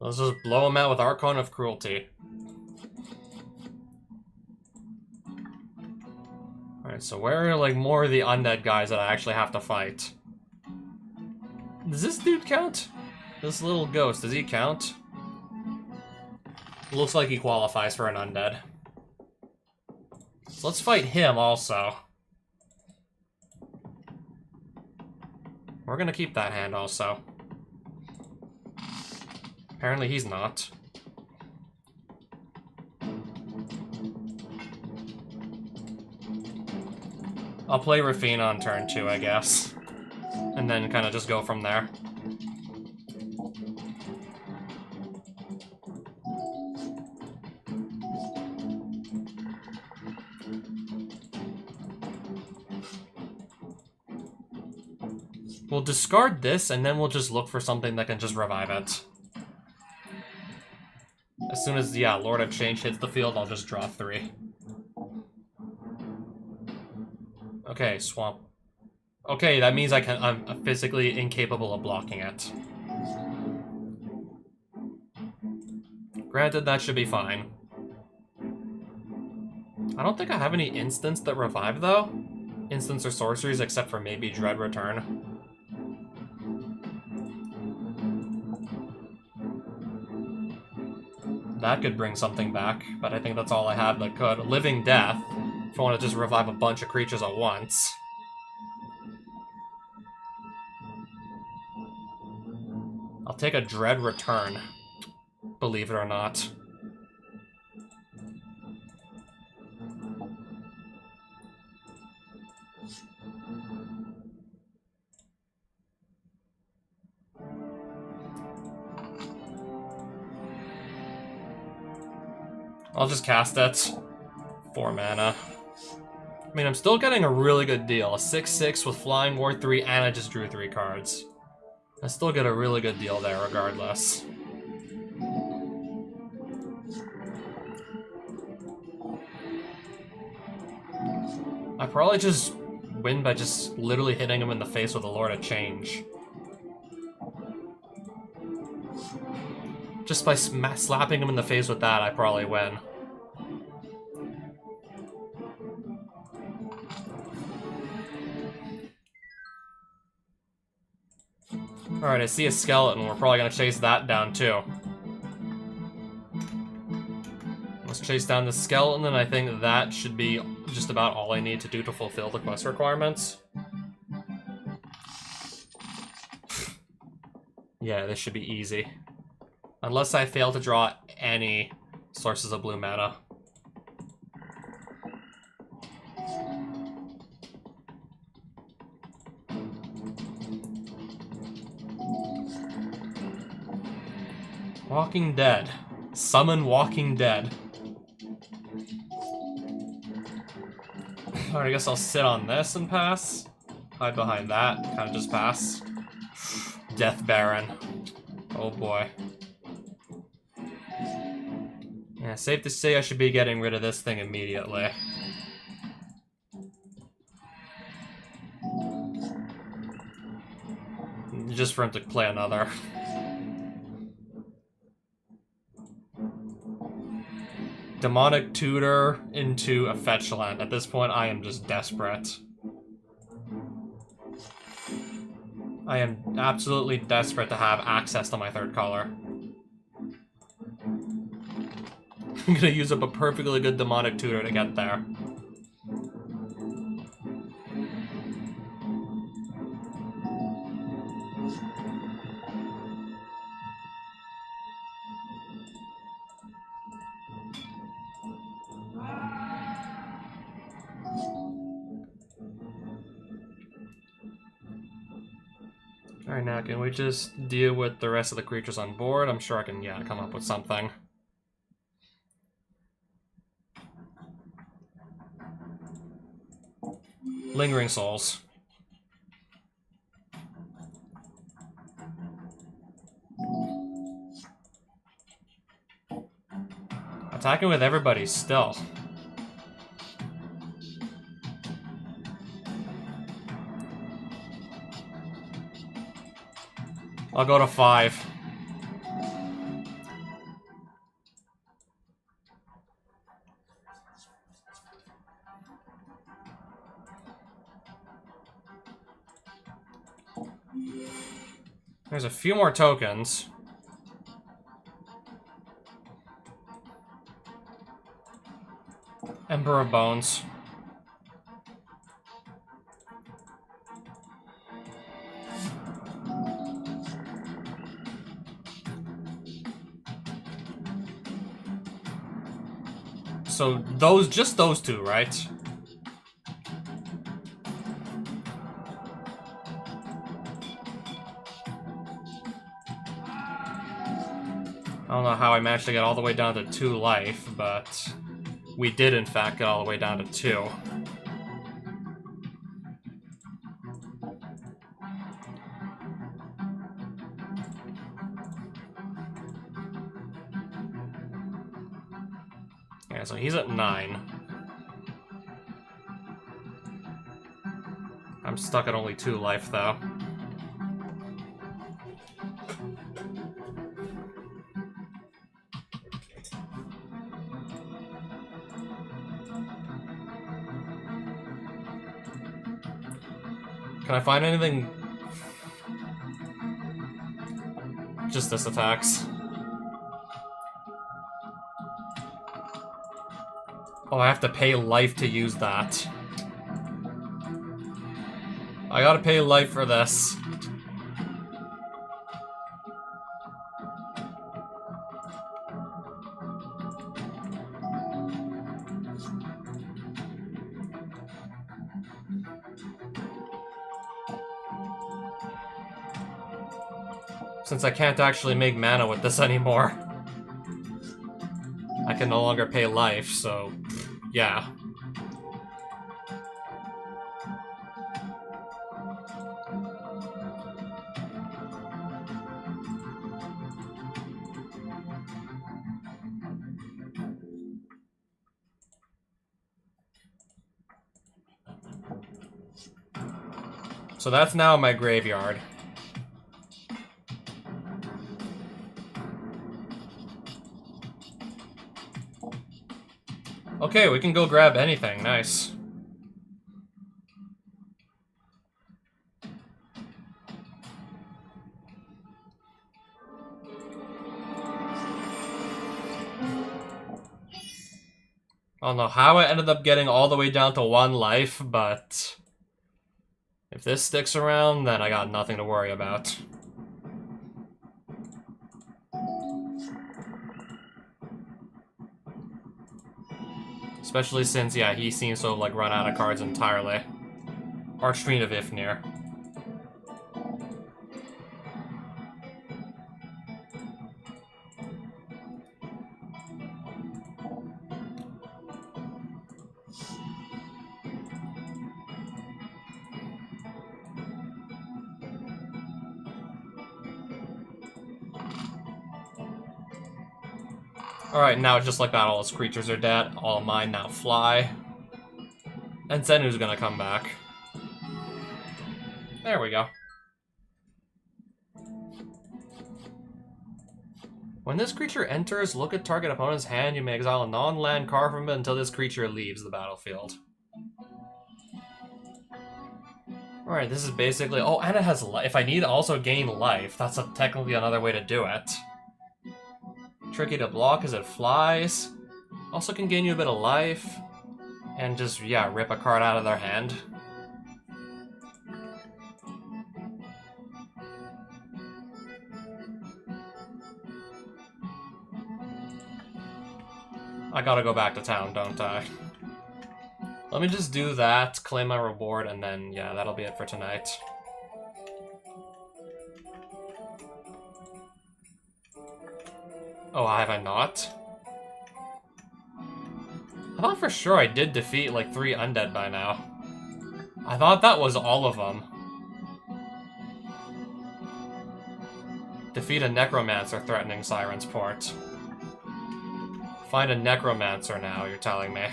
Let's just blow him out with Archon of Cruelty. Alright, so where are, like, more of the undead guys that I actually have to fight? Does this dude count? This little ghost, does he count? Looks like he qualifies for an undead. So let's fight him also. We're gonna keep that hand also. Apparently he's not. I'll play Rafina on turn 2, I guess. And then kind of just go from there. We'll discard this, and then we'll just look for something that can just revive it. As soon as, yeah, Lord of Change hits the field, I'll just draw 3. Okay, swamp. Okay, that means I'm physically incapable of blocking it. Granted, that should be fine. I don't think I have any instants that revive, though. Instants or sorceries, except for maybe Dread Return. That could bring something back, but I think that's all I have that could. Living Death, if I want to just revive a bunch of creatures at once. I'll take a Dread Return, believe it or not. I'll just cast it. 4 mana. I mean, I'm still getting a really good deal. A 6/6 with Flying Ward 3, and I just drew 3 cards. I still get a really good deal there, regardless. I probably just win by just literally hitting him in the face with a Lord of Change. Just by slapping him in the face with that, I probably win. Alright, I see a skeleton. We're probably gonna chase that down, too. Let's chase down the skeleton, and I think that should be just about all I need to do to fulfill the quest requirements. Yeah, this should be easy. Unless I fail to draw any sources of blue mana. Walking Dead. Summon Walking Dead. Alright, I guess I'll sit on this and pass. Hide behind that. Kind of just pass. Death Baron. Oh boy. Yeah, safe to say I should be getting rid of this thing immediately. Just for him to play another. Demonic Tutor into a fetch land. At this point, I am just desperate. I am absolutely desperate to have access to my 3rd color. I'm gonna use up a perfectly good Demonic Tutor to get there. Alright, now can we just deal with the rest of the creatures on board? I'm sure I can, yeah, come up with something. Lingering Souls. Attacking with everybody still. I'll go to 5. There's a few more tokens. Ember of Bones. So just those 2, right? I don't know how I managed to get all the way down to 2 life, but we did in fact get all the way down to 2. Yeah, so he's at 9. I'm stuck at only 2 life, though. Can I find anything? Just this attacks. Oh, I have to pay life to use that. I gotta pay life for this. Since I can't actually make mana with this anymore. I can no longer pay life, so yeah. So that's now my graveyard. Okay, we can go grab anything. Nice. I don't know how I ended up getting all the way down to 1 life, but if this sticks around, then I got nothing to worry about. Especially since, yeah, he seems to have, like, run out of cards entirely. Archfiend of Ifnir. Alright, now just like that, all his creatures are dead. All mine now fly. And Zenu's gonna come back. There we go. When this creature enters, look at target opponent's hand. You may exile a non-land card from it until this creature leaves the battlefield. Alright, this is basically... Oh, and it has life. If I need to also gain life, that's technically another way to do it. Tricky to block as it flies. Also can gain you a bit of life. And just, yeah, rip a card out of their hand. I gotta go back to town, don't I? Let me just do that, claim my reward, and then, yeah, that'll be it for tonight. Oh, have I not? I thought for sure I did defeat, like, 3 undead by now. I thought that was all of them. Defeat a necromancer threatening Siren's Port. Find a necromancer now, you're telling me.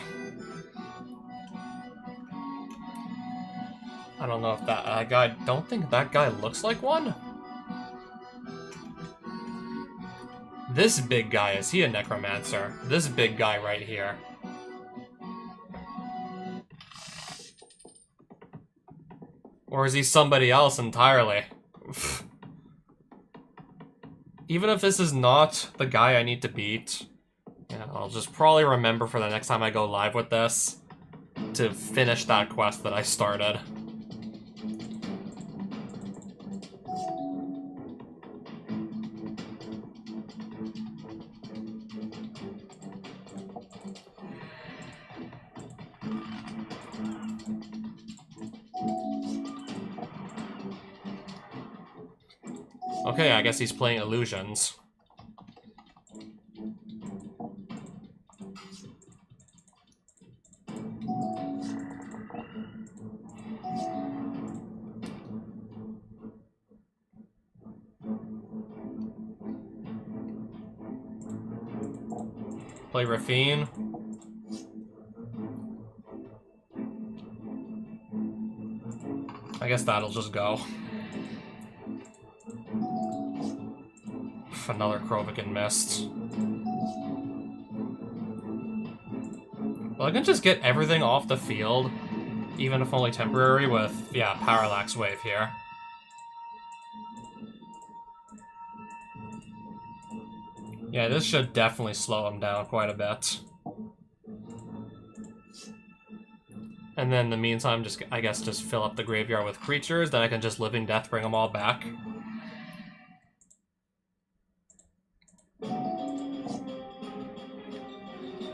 I don't know if that guy... Don't think that guy looks like one? This big guy, is he a necromancer? This big guy right here. Or is he somebody else entirely? Even if this is not the guy I need to beat, yeah, I'll just probably remember for the next time I go live with this to finish that quest that I started. Okay, I guess he's playing Illusions. Play Rafine. I guess that'll just go. Another Krovikan Mist. Well, I can just get everything off the field, even if only temporary, with, yeah, Parallax Wave here. Yeah, this should definitely slow him down quite a bit. And then in the meantime, I guess just fill up the graveyard with creatures, then I can just Living Death bring them all back.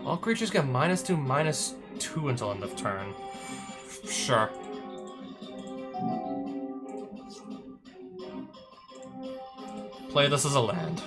All creatures get -2/-2 until end of turn. Sure. Play this as a land.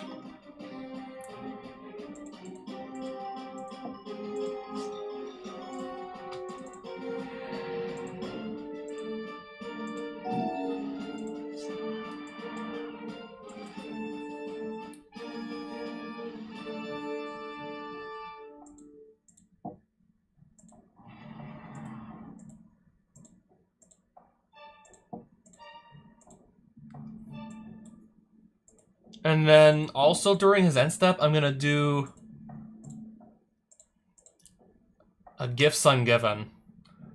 And then also during his end step, I'm gonna do a Gifts Ungiven.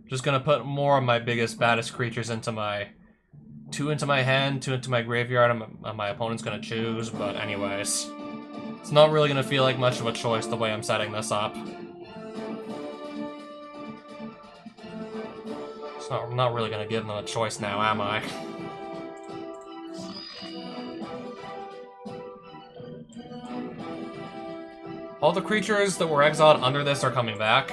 Just gonna put more of my biggest, baddest creatures into my 2 into my hand, 2 into my graveyard, and my opponent's gonna choose. But anyways, it's not really gonna feel like much of a choice the way I'm setting this up. I'm not really gonna give them a choice now, am I? All the creatures that were exiled under this are coming back.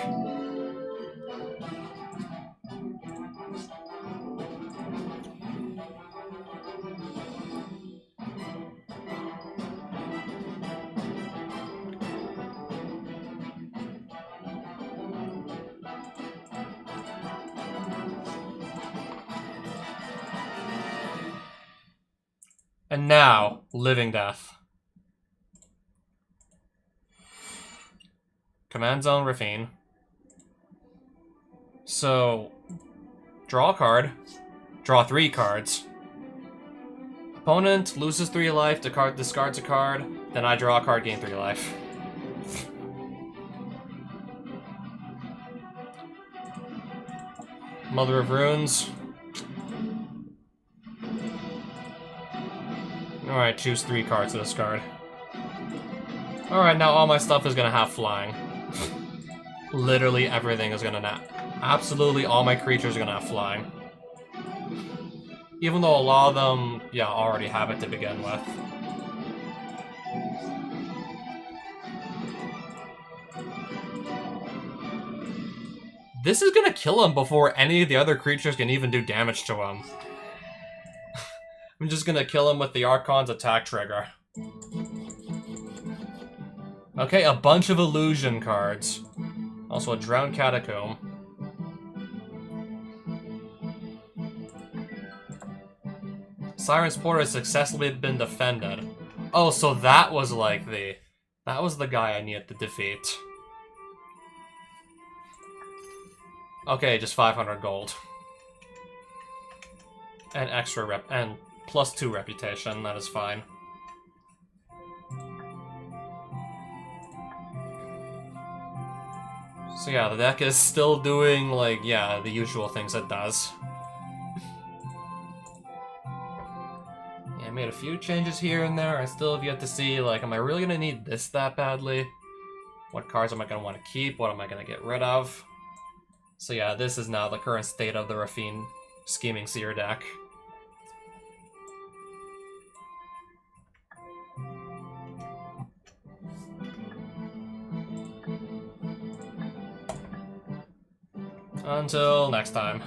And now, Living Death. Command Zone Raffine. So, draw a card. Draw 3 cards. Opponent loses 3 life, discards a card, then I draw a card, gain 3 life. Mother of Runes. Alright, choose 3 cards to discard. Alright, now all my stuff is gonna have flying. Literally everything is gonna absolutely all my creatures are gonna have flying. Even though a lot of them, yeah, already have it to begin with. This is gonna kill him before any of the other creatures can even do damage to him. I'm just gonna kill him with the Archon's attack trigger. Okay, a bunch of illusion cards. Also a Drowned Catacomb. Siren's Portal has successfully been defended. Oh, so that was like that was the guy I needed to defeat. Okay, just 500 gold. And extra and +2 reputation, that is fine. So yeah, the deck is still doing, like, yeah, the usual things it does. Yeah, I made a few changes here and there. I still have yet to see, like, am I really gonna need this that badly? What cards am I gonna want to keep? What am I gonna get rid of? So yeah, this is now the current state of the Raffine Scheming Seer deck. Until next time.